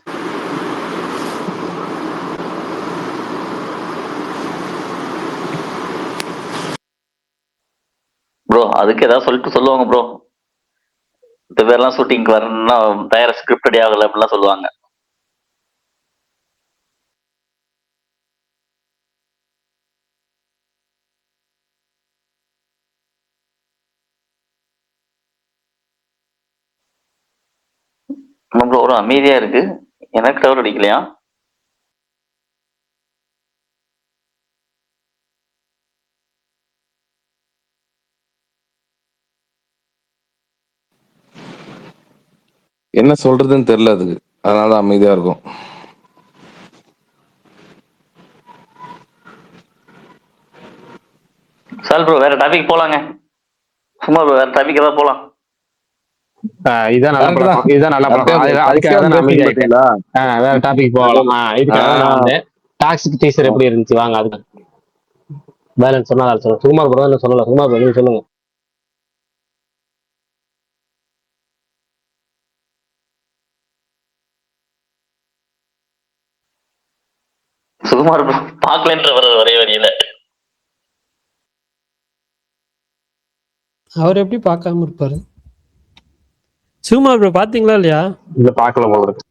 Bro அதுக்கு ஏதாவது சொல்லுவாங்க ப்ரோ. இந்த பேர்லாம் ஷூட்டிங்க்கு வரணும்னா தயார ஸ்கிரிப்ட் ரெடி ஆகல அப்படிலாம் சொல்லுவாங்க. ப்ரோ ஒரு அமைதியா இருக்கு, எனக்கு டவர் அடிக்கலையா? என்ன சொல்றதுன்னு தெரியல அதுக்கு. அதனால அமைதியா இருக்கும். சார் ப்ரோ வேற டாபிக் போலாங்க. சும்மா ப்ரோ வேற டாபிக் ஏதாவது போலாம். இதுதான் நல்ல பழக்கம், இதுதான் நல்ல பழக்கம். அதுக்காக தான் நான் அமைதியாயிட்டேன். வேற டாபிக் போகலாம். இதுக்காக தான் நான் வந்தேன். டாக்ஸிக் டீசர் எப்படி இருந்துச்சு வாங்க. அதுக்கு பேலன்ஸ் சொன்னா சொல்லுங்க. சுகுமார் ப்ரோ என்ன சொல்லல. சுகுமார் ப்ரோ நீங்க சொல்லுங்க. சுகுமார் ப்ரோ பாக்கலன்ற ஒரே வரியில அவர் எப்படி பார்க்காம இருப்பாரு? சுகுமார் ப்ரோ பாத்தீங்களா இல்லையா? இல்ல பார்க்கல போல இருக்கு.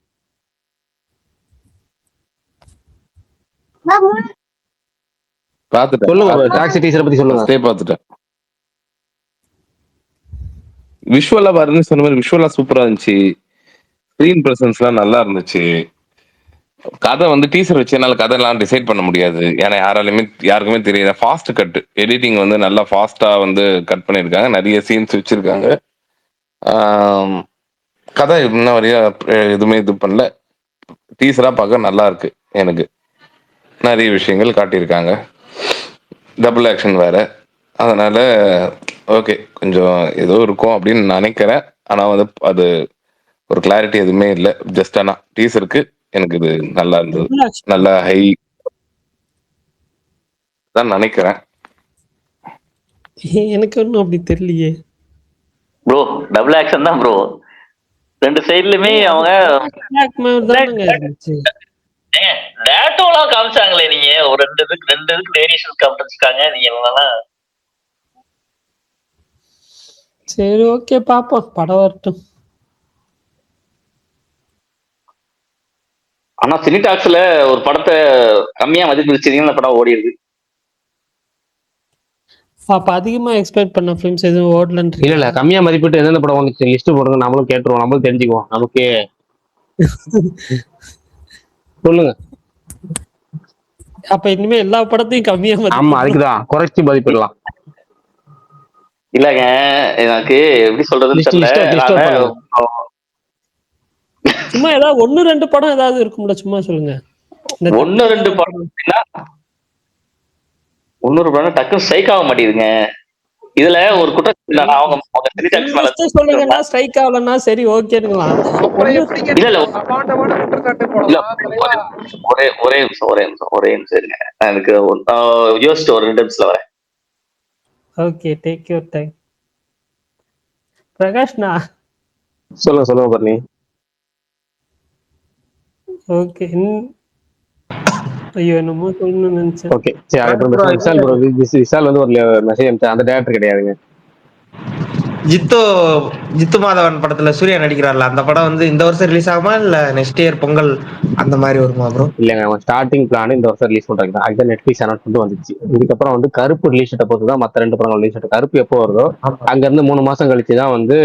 பாத்துட்டேன். சொல்லுங்க டாக்ஸி டீசரை பத்தி சொல்லுங்க. ஃபர்ஸ்டே பாத்துட்டேன். விஷுவலா பாருன்னு சொன்ன மாதிரி விஷுவலா சூப்பரா இருந்துச்சு. ஸ்கிரீன் பிரசன்ஸ்லாம் நல்லா இருந்துச்சு. கதை வந்து டீசர் வச்சு என்னால கதையெல்லாம் டிசைட் பண்ண முடியாது. ஏன்னா யாருக்குமே தெரியல. ஃபாஸ்ட் கட் எடிட்டிங் வந்து நல்லா ஃபாஸ்டா வந்து கட் பண்ணியிருக்காங்க. நிறைய சீன்ஸ் வச்சிருக்காங்க. கதை இன்னும் வரைய எதுவுமே இது பண்ணல. டீசரா பார்க்க நல்லா இருக்கு. எனக்கு நிறைய விஷயங்கள் காட்டியிருக்காங்க. டபுள் ஆக்ஷன் வேற. அதனால ஓகே கொஞ்சம் ஏதோ இருக்கும் அப்படின்னு நினைக்கிறேன். ஆனா வந்து அது ஒரு கிளாரிட்டி எதுவுமே இல்லை. ஜஸ்ட் ஆனா டீசருக்கு எனக்கு இது நல்லா இருந்தது. நல்ல ஹை தான் நினைக்கிறேன். எனக்கு ஒன்றும் அப்படி தெரியலையே ப்ரோ. டபுள் ஆக்ஷன் தான் ப்ரோ. ரெண்டு சைடுலயுமே அவங்க டேட்டோலாம் காமிச்சாங்களே. நீங்க ஒரு ரெண்டு இதுக்கு வேரியேஷன் காமிச்சிருக்காங்க. நீங்க என்னன்னா சரி ஓகே பாப்போம். படம் வரட்டும். ஆனா சினிடாக்ஸ்ல ஒரு படத்தை கம்மியா மதிப்பிச்சிருக்கீங்க, அந்த படம் ஓடிடுது. அப்ப அதிகமா எக்ஸ்பெக்ட் பண்ண ஃபிலிம்ஸ் எதுவும் ஓடலன்னு இல்ல கம்மியா மதிப்பிட்டு எந்தெந்த படம் வந்துச்சு லிஸ்ட் போடுங்க. நம்மளும் கேட்டுருவோம், நம்மளும் தெரிஞ்சுக்குவோம். நமக்கு சொல்லுங்க. அப்ப இனிமே எல்லா படத்தையும் கம்மியா ஆமா அதுக்குதான் குறைச்சி மதிப்பிடலாம். இல்லங்க எனக்கு எப்படி சொல்றதுன்னு தெரியல. சும்மா ஏதாவது 1-2 படம் ஏதாவது இருக்கும்ல, சும்மா சொல்லுங்க. 1-2 படம் இன்னொரு படம் டக்குன்னு ஸ்ட்ரைக் ஆக மாட்டேங்குதுங்க. இதுல ஒரு குற்றம் அவங்க சொல்லுங்கன்னா ஸ்ட்ரைக் ஆகலன்னா சரி ஓகேங்களா? ஒரே நிமிஷம் இருங்க. எனக்கு யோசிச்சு ஒரு 2 நிமிஷத்துல வரேன். Okay take your time. பிரகாஷ்னா சொல்லுங்க பண்ணி. ஓகே ஐயோ என்னமோ சொல்லணும்னு நினைச்சேன். ஓகே சரி. அதுக்கப்புறம் விஷால் வந்து ஒரு மெசேஜ் அந்த டேரக்டர் கிடையாதுங்க. ஜித்து மாதவன் படத்துல சூர்யா நடிக்கிறார்ல, அந்த படம் வந்து இந்த வருஷம் ரிலீஸ் ஆகுமா இல்ல நெக்ஸ்ட் இயர் பொங்கல் அந்த மாதிரி வருமா ப்ரோ? இல்லங்க அவன் ஸ்டார்டிங் பிளான் இந்த வருஷம் ரிலீஸ் பண்றாங்க. அதுதான் நெட்ஃபிளிக்ஸ் அனௌன்ஸ்மெண்ட் வந்துச்சு. இதுக்கப்புறம் வந்து கருப்பு ரிலீஸ் டேட்டை பொறுத்து தான் மற்ற 2 படங்கள் ரிலீஸ் டேட். கருப்பு எப்போ வருதோ அங்க இருந்து 3 மாசம் கழிச்சு தான் வந்து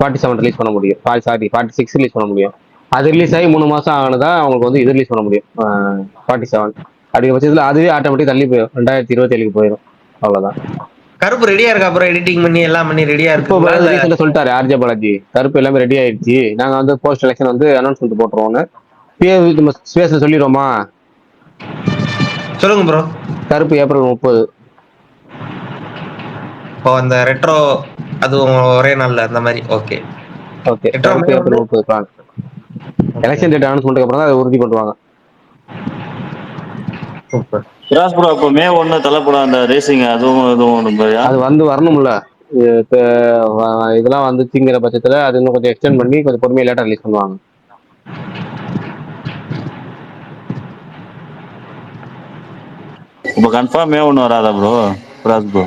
47 ரிலீஸ் பண்ண முடியும். 46 ரிலீஸ் பண்ண முடியும். அது ரிலீஸ் ஆகி 3 மாசம் ஆனதான் அவங்களுக்கு வந்து இது ரிலீஸ் பண்ண முடியும் 47. அப்படிங்கிற பட்சத்துல அதுவே ஆட்டோமேட்டிக் தள்ளி போயிடும், 2027 போயிடும். அவ்வளவுதான். கருப்பு ரெடியா இருக்கா அப்புறம் எடிட்டிங் பண்ணி எல்லாம் பண்ணி ரெடியா இருக்கு சொல்லிட்டாரு ஆர்ஜே பாலாஜி. கருப்பு எல்லாமே ரெடி ஆயிடுச்சு, நாங்க வந்து போஸ்ட் எலெக்ஷன் வந்து அனௌன்ஸ்மெண்ட் போட்டுருவோம்னு. ஸ்பேஸ்ல சொல்லிடுவோமா? சொல்லுங்க ப்ரோ. கருப்பு ஏப்ரல் 30. இப்போ அந்த ரெட்ரோ அதுவும் ஒரே நாள்ல அந்த மாதிரி. ஓகே ஓகே கருப்பு ஏப்ரல் 30 பிளான். எலெக்ஷன் டேட் அனௌன்ஸ்மெண்ட்க்கு அப்புறம் தான் அதை உறுதி பண்ணுவாங்க. சூப்பர். விராஸ் ப்ரோ அப்போ மே 1 தலைப்படம் அந்த ரேசிங் அதுவும் அது வந்து வரணும்ல. இதெல்லாம் வந்துச்சுங்கிற பட்சத்துல அது இன்னும் கொஞ்சம் எக்ஸ்டெண்ட் பண்ணி கொஞ்சம் பொறுமையா லேட்டா ரிலீஸ் பண்ணுவாங்க. இப்போ கன்ஃபார்ம் மே 1 வராதா ப்ரோ விராஸ் ப்ரோ?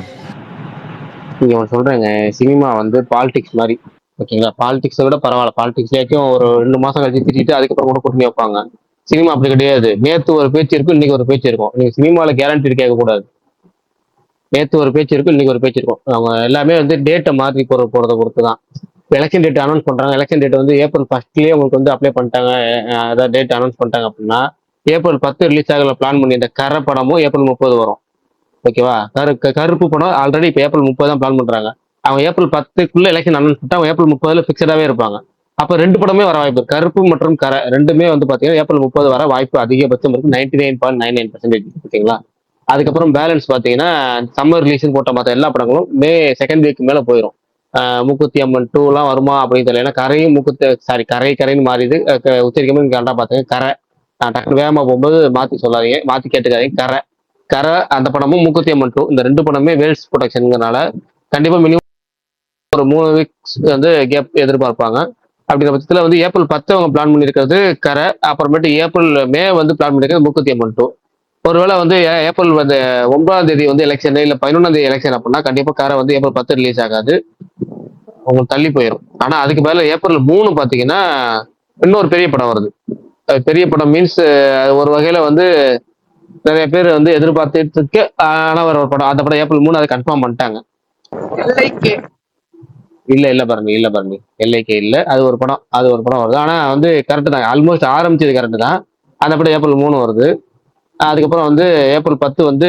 நீங்க சொல்றேங்க, சினிமா வந்து பாலிடிக்ஸ் மாதிரி. ஓகேங்களா? பாலிடிக்ஸை விட பரவாயில்ல. பாலிடிக்ஸ்லேயும் ஒரு 2 மாசம் கழிச்சு திட்டிட்டு அதுக்கப்புறம் கூட பொறுமையா வைப்பாங்க. சினிமா அப்படி கிடையாது. நேத்து ஒரு பேச்சு இருக்கும், இன்னைக்கு ஒரு பேச்சு இருக்கும். நீங்க சினிமாவில் கேரண்டி கேட்க கூடாது. நேற்று ஒரு பேச்சு இருக்கும், இன்னைக்கு ஒரு பேச்சு இருக்கும். அவங்க எல்லாமே வந்து டேட்டை மாற்றி போறதை பொறுத்து தான். எலெக்ஷன் டேட் அனௌன்ஸ் பண்றாங்க. எலெக்ஷன் டேட் வந்து ஏப்ரல் 1 உங்களுக்கு வந்து அப்ளை பண்ணிட்டாங்க, அதாவது டேட் அனௌன்ஸ் பண்ணிட்டாங்க அப்படின்னா ஏப்ரல் 10 ரிலீஸ் ஆகல பிளான் பண்ணி இந்த கரை படமும் ஏப்ரல் 30 வரும். ஓகேவா? கருப்பு படம் ஆல்ரெடி இப்போ ஏப்ரல் 30 தான் பிளான் பண்றாங்க. அவங்க ஏப்ரல் 10க்குள்ள எலெக்ஷன் அனௌன்ஸ் பண்ணிட்டு அவங்க ஏப்ரல் 30 ஃபிக்ஸடாவே இருப்பாங்க. அப்ப 2 படமே வர வாய்ப்பு இருக்கு. கருப்பு மற்றும் கரை ரெண்டுமே வந்து பாத்தீங்கன்னா ஏப்ரல் 30 வர வாய்ப்பு அதிகபட்சம் இருக்கு. 99.99% ஓகேங்களா. அதுக்கப்புறம் பேலன்ஸ் பாத்தீங்கன்னா சம்மர் ரிலீஸ்னு போட்ட மற்ற எல்லா படங்களும் மே செகண்ட் வீக் மேல போயிடும். மூக்குத்தி அம்மன் 2 எல்லாம் வருமா அப்படின்னு தெரியல. ஏன்னா கரையும் மூக்குத்தி சாரி கரைன்னு மாறிது. உச்சரிக்கமே கரெக்டா பாத்துங்க. கரை டக்குனு வேகமா போகும்போது மாத்தி சொல்லாதீங்க, மாத்தி கேட்டுக்காதீங்க. கரை கரை அந்த படமும் மூக்குத்தி அம்மன் 2 இந்த 2 படமே வேல்ஸ் ப்ரொடக்ஷனுங்கிறனால கண்டிப்பா மினிமம் ஒரு 3 வீக்ஸ் வந்து கேப் எதிர்பார்ப்பாங்க. அப்படிங்கிற பட்சத்துல வந்து ஏப்ரல் 10 அவங்க பிளான் பண்ணியிருக்கிறது கரை, அப்புறமேட்டு ஏப்ரல் மே வந்து பிளான் பண்ணியிருக்கிறது மூக்குத்தி அம்மன் 2. ஒருவேளை வந்து ஏப்ரல் வந்து 9ஆம் தேதி வந்து எலெக்ஷன் இல்ல 11ஆம் தேதி எலெக்ஷன் அப்படின்னா கண்டிப்பா கரை வந்து ஏப்ரல் 10 ரிலீஸ் ஆகாது, உங்களுக்கு தள்ளி போயிடும். ஆனா அதுக்கு மேல ஏப்ரல் 3 பாத்தீங்கன்னா இன்னொரு பெரிய படம் வருது. பெரிய படம் மீன்ஸ் ஒரு வகையில வந்து நிறைய பேர் வந்து எதிர்பார்த்துட்டு இருக்கு. ஆனா ஒரு படம் அந்த படம் ஏப்ரல் 3 அதை கன்ஃபார்ம் பண்ணிட்டாங்க. இல்ல பாருங்க எல்ஐகே இல்ல. அது ஒரு படம் வருது. ஆனா வந்து கரெக்ட் தான், ஆல்மோஸ்ட் ஆரம்பிச்சது கரெக்ட் தான். அந்த படம் ஏப்ரல் 3 வருது. அதுக்கப்புறம் வந்து ஏப்ரல் 10 வந்து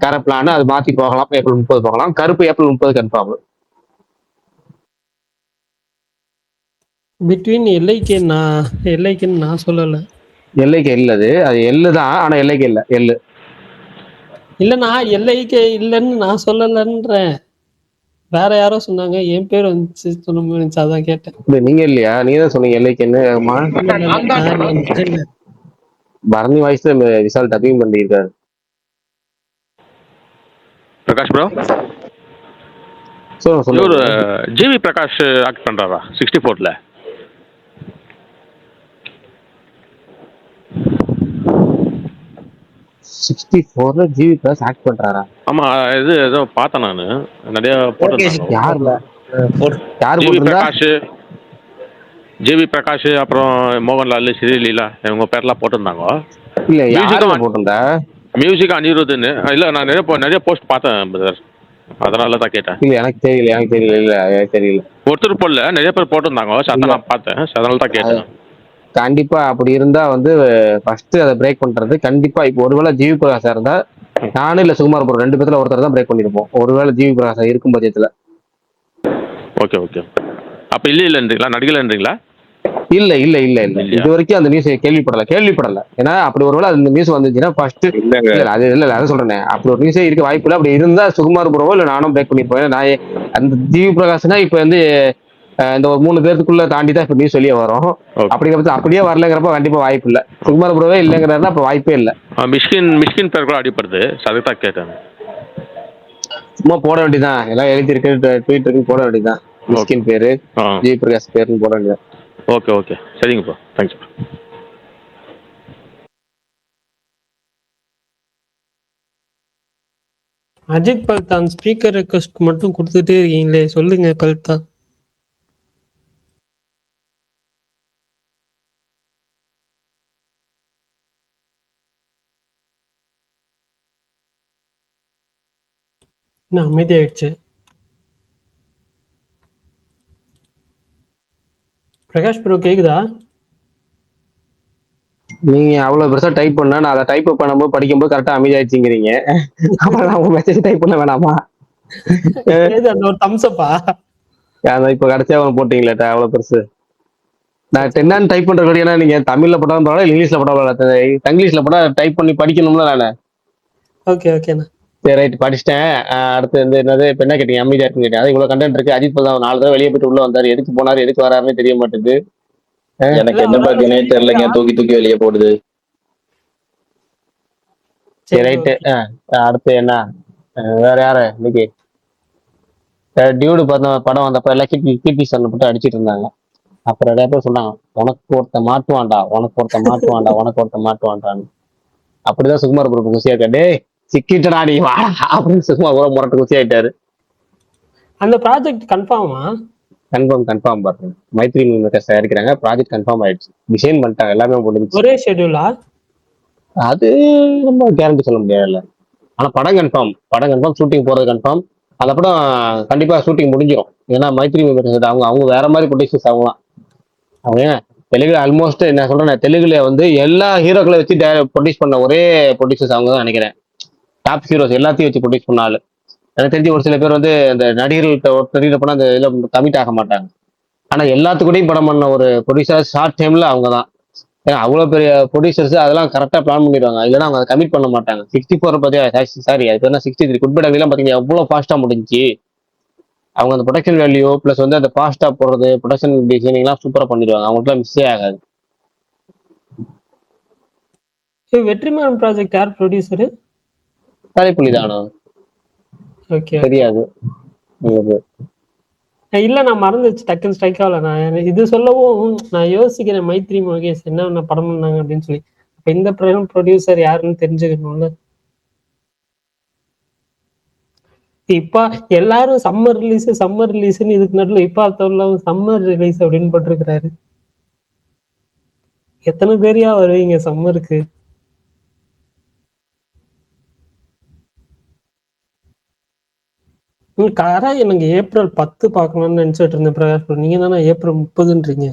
கரை பிளான், அது மாத்தி போகலாம், ஏப்ரல் 30 போகலாம். கருப்பு ஏப்ரல் 30 கன்ஃபார்ம். பிட்வீன் எல்ஐக்கேன்னு நான் சொல்லலை. எல்ஐகே இல்லது, அது எள்ளு தான். ஆனா எல்ஐகே இல்ல, எள்ளு இல்லைண்ணா, எல்ஐக்கே இல்லைன்னு நான் சொல்லலைன்றேன். வேற யாரோ சொன்னாங்க, என் பேர் வந்துச்சு சொன்ன மாதிரி இருந்துச்சு, அதான் கேட்டேன். நீங்க இல்லையா? நீங்க தான் சொன்னீங்க எல்ஐகேன்னு. பரணி வாய்ஸ் விசால் டப்பிங் பண்ணியிருக்காரு. பிரகாஷ் ப்ரோ, சொல்லுங்க. ஜிவி பிரகாஷ் ஆக்ட் பண்றாரா 64ல? ஜிவி பிரகாஷ் ஆக்ட் பண்றாரா? ஆமா, இது ஏதோ பார்த்தேன் நானு, நிறைய போட்டிருந்தாங்க. யார் ஜிவி பிரகாஷ், ஜிவி பிரகாஷ், அப்புறம் மோகன்லால், ஸ்ரீலீலா, இவங்க பேர்லாம் போட்டிருந்தாங்க. இல்ல யாரும் போட்டிருந்தா மியூசிக் அனிருத்துன்னு. இல்ல நான் நிறைய போஸ்ட் பார்த்தேன் பிரதர், அதனால தான் கேட்டேன். இல்ல எனக்கு தெரியல. ஒருத்தர் போடல, நிறைய பேர் போட்டிருந்தாங்க, அதான் நான் பார்த்தேன், அதனால தான் கேட்டேன். கண்டிப்பா அப்படி இருந்தா வந்து ஃபர்ஸ்ட் அதை பிரேக் பண்றது கண்டிப்பா. இப்போ ஒருவேளை ஜிவி பிரகாஷா இருந்தா நானும் இல்ல சுகுமார் ப்ரோ 2 பேர்ல ஒருத்தர் தான் பிரேக் பண்ணிருப்போம், ஒருவேளை ஜிவி பிரகாஷா இருக்கும் பட்சத்துல. ஓகே அப்ப இல்லன்றீங்களா, நடிகலன்றீங்களா? இல்ல இது வரைக்கும் அந்த நியூஸ் கேள்விப்படல. ஏன்னா அப்படி ஒருவேளை அந்த நியூஸ் வந்துச்சுன்னா ஃபர்ஸ்ட் அது சொல்றேன், அப்படி ஒரு நியூஸே இருக்க வாய்ப்பு இல்லை. அப்படி இருந்தா சுகுமார் ப்ரோவோ இல்ல நானும் பிரேக் பண்ணிருப்பேன். நான் அந்த ஜிவி பிரகாஷ்னா இப்ப வந்து இந்த ஒரு 3 பேருக்குள்ள தாண்டி தான் இப்ப நியூஸ் வெளியே வரும். அப்படிங்கிறப்ப அப்படியே வரலங்கிறப்ப கண்டிப்பா வாய்ப்பு இல்ல. சுகுமார் ப்ரோவே இல்லைங்கிறதா அப்ப வாய்ப்பே இல்ல. மிஷ்கின் பேர் கூட அடிப்படுது, அதுதான் கேட்டேன். சும்மா போட வேண்டியதான், எல்லாம் எழுதி இருக்கு, ட்வீட் இருக்கு, போட வேண்டியதான். மிஷ்கின் பேரு, ஜிவி பிரகாஷ் பேருன்னு போட வேண்டியதான். ஓகே சரிங்க ப்ரோ, தேங்க்ஸ் ப்ரோ. அஜித் பல்தான் ஸ்பீக்கர் ரெக்வஸ்ட் மட்டும் கொடுத்துட்டே இருக்கீங்களே, சொல்லுங்க பல்தான். அமைதியாயிடுச்சு. பிரகாஷ் ப்ரோ கேக்குதா? நீங்க அவ்வளவு பெருசா டைப் பண்ணா நான் அதை டைப் பண்ணும்போது படிக்கும்போது கரெக்டா அமைதியாயிடுச்சுங்கிறீங்க. அப்புறம் உங்க மெசேஜ் டைப் பண்ண வேணாமா? இப்ப கடைசியா போட்டீங்களே அவ்வளவு பெருசு. நான் 10 டைப் பண்ற வழியா நீங்க தமிழ்ல போட்டாலும் பரவாயில்ல, இங்கிலீஷ்ல போட்டாலும் இங்கிலீஷ்ல போட்டா டைப் பண்ணி படிக்கணும்ல நானு. ஓகேண்ணா. சரி ரைட், படிச்சிட்டேன். அடுத்து வந்து என்னது இப்ப என்ன கேட்டீங்க? அமைதியா இருக்குன்னு கேட்டேன். அது இவ்வளவு கண்டென்ட் இருக்கு. அஜித் பல்தான் 4 தடவை வெளியே போயிட்டு உள்ள வந்தாரு, எதுக்கு போனாரு எதுக்கு வராருன்னு தெரிய மாட்டேங்குது. எனக்கு என்ன பாக்குனே தெரியலங்க, தூக்கி வெளியே போடுது. சரி ரைட்டு. அடுத்து என்ன வேற யாரு இன்னைக்கு டியூடு படம் வந்தப்ப எல்லாம் கீர்த்தி சன் போட்டு அடிச்சிட்டு இருந்தாங்க. அப்புறம் நிறைய பேர் சொன்னாங்க உனக்கு ஒருத்த மாட்டுவான்டான்னு. அப்படிதான் சுகுமார் ப்ரோ குசி ஆயிட்டாரு. சிக்கிட்டடா நீ வா அப்படின்னு சுகுமார் ப்ரோ முரட்டு குசி ஆயிட்டாரு. அந்த ப்ராஜெக்ட் கன்ஃபார்மா? கன்ஃபார்ம் பாருங்க. மைத்ரி மூவிமேக்கர்ஸ் தயாரிக்கிறாங்க. ப்ராஜெக்ட் கன்ஃபார்ம் ஆயிடுச்சு, டிசைன் பண்ணிட்டாங்க, எல்லாமே முடிஞ்சிச்சு. ஒரே ஷெட்யூலா? அது நம்ம கேரண்டி சொல்ல முடியாதுல்ல. ஆனா படம் கன்ஃபார்ம், ஷூட்டிங் போறது கன்ஃபார்ம். அந்த படம் கண்டிப்பா ஷூட்டிங் முடிஞ்சிடும். ஏன்னா மைத்ரி மூவிமேக்கர்ஸ் அவங்க வேற மாதிரி ப்ரொடியூசர்ஸ் ஆகலாம். அவங்க தெலுங்கு ஆல்மோஸ்ட் என்ன சொல்றேன், தெலுங்குல வந்து எல்லா ஹீரோக்களை வச்சு ப்ரொடியூஸ் பண்ண ஒரே ப்ரொடியூசர்ஸ் அவங்க தான் நினைக்கிறேன். டாப் ஹீரோஸ் எல்லாத்தையும் வச்சு ப்ரொடியூஸ் பண்ணாலும் எனக்கு தெரிஞ்சு ஒரு சில பேர் வந்து இந்த நடிகர்கள்ட்ட போனா அந்த இதுல கமிட் ஆக மாட்டாங்க. ஆனா எல்லாத்துக்கூடயும் படம் பண்ண ஒரு ப்ரொடியூசர் ஷார்ட் டைம்ல அவங்க தான். ஏன்னா அவ்வளவு பெரிய ப்ரொடியூசர்ஸ் அதெல்லாம் கரெக்டா பிளான் பண்ணிடுவாங்க. இல்லைன்னா அவங்க அதை கமிட் பண்ண மாட்டாங்க. 64 பத்தி சாரி அது பேர் 63 குட் பை எல்லாம் பாத்தீங்கன்னா எவ்வளவு ஃபாஸ்டா முடிஞ்சு. அவங்க அந்த ப்ரொடக்ஷன் வேல்யூ பிளஸ் வந்து அந்த ஃபாஸ்டா போடுறது ப்ரொடக்ஷன் டிசைனிங் எல்லாம் சூப்பரா பண்ணிடுவாங்க. அவங்களுக்கு மிஸ்ஸே ஆகாது. வெற்றிமாறன் ப்ராஜெக்ட் யார் ப்ரொடியூசரு? கலைப்புலி தானோ ஓகே தெரியாது உங்களுக்கு. இல்ல நான் மறந்துச்சு, டக்குன்னு ஸ்ட்ரைக் ஆகல. நான் இது சொல்லவும் நான் யோசிக்கிறேன், மைத்ரி மகேஷ் என்ன படம் பண்ணாங்க அப்படின்னு சொல்லி. அப்ப இந்த படம் ப்ரொடியூசர் யாருன்னு தெரிஞ்சுக்கணும்ல. இப்ப எல்லாரும் சம்மர் ரிலீஸ்ன்னு இதுக்கு நடுவில் இப்ப சம்மர் ரிலீஸ் அப்படின்னு போட்டிருக்கிறாரு. எத்தனை பேரையா வருவீங்க சம்மருக்கு? காரா எனக்கு ஏப்ரல் 10 பார்க்கணும்னு நினைச்சிட்டு இருந்தேன் பிரகாஷ். நீங்க தானே ஏப்ரல் 30ன்றீங்க.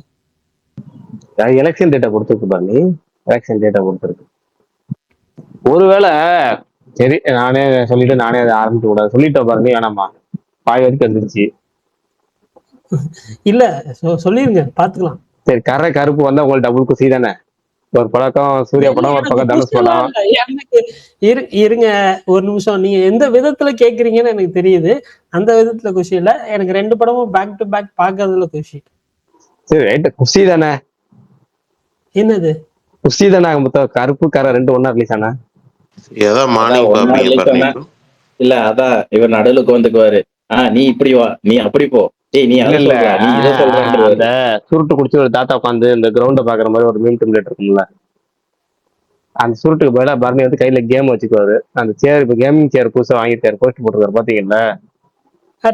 எலெக்ஷன் டேட்டா கொடுத்துருக்கு பாருங்க. எலெக்ஷன் டேட்டா கொடுத்துருக்கு. ஒருவேளை சரி நானே சொல்லிட்டு நானே அதை ஆரம்பிச்சு கூடாது சொல்லிட்டோம் பாருங்க. வேணாமா பாய் வரைக்கும் வந்துருச்சு. இல்ல சொல்லிருங்க பாத்துக்கலாம். சரி கருப்பு வந்தா உங்களுக்கு டபுள் குசி தானே. ஒரு பழக்கம் சூர்யா படம், ஒரு பக்கம் தனுஷ் படம். எனக்கு இருங்க ஒரு நிமிஷம். நீங்க எந்த விதத்துல கேக்குறீங்கன்னு எனக்கு தெரியுது. அந்த விதத்துல குஷி இல்ல. எனக்கு 2 படமும் பேக் டு பேக் பாக்குறதுல குஷி. சரி ரைட் குஷி தானே. என்னது குஷி தானே? மொத்தம் கருப்பு கரை 2 ஒண்ணா ரிலீஸ் ஆனா ஏதோ மார்னிங் பாப்பீங்க. இல்ல அதான் இவர் நடுவுக்கு வந்துக்குவாரு. நீ இப்படி வா, நீ அப்படி போ, நீ இல்ல அந்த சுருட்டு குடிச்சு ஒரு தாத்தா உட்காந்து இந்த கிரவுண்ட பாக்குற மாதிரி ஒரு மீன் டெம்ப்ளேட் இருக்கும்ல, அந்த சுருட்டுக்கு பதிலா பரணி வந்து கையில கேம் வச்சுக்குவாரு. அந்த சேர் இப்ப கேமிங் சேர் புதுசா வாங்கிட்டாரு, போஸ்ட் போட்டுருக்காரு பாத்தீங்கல்ல.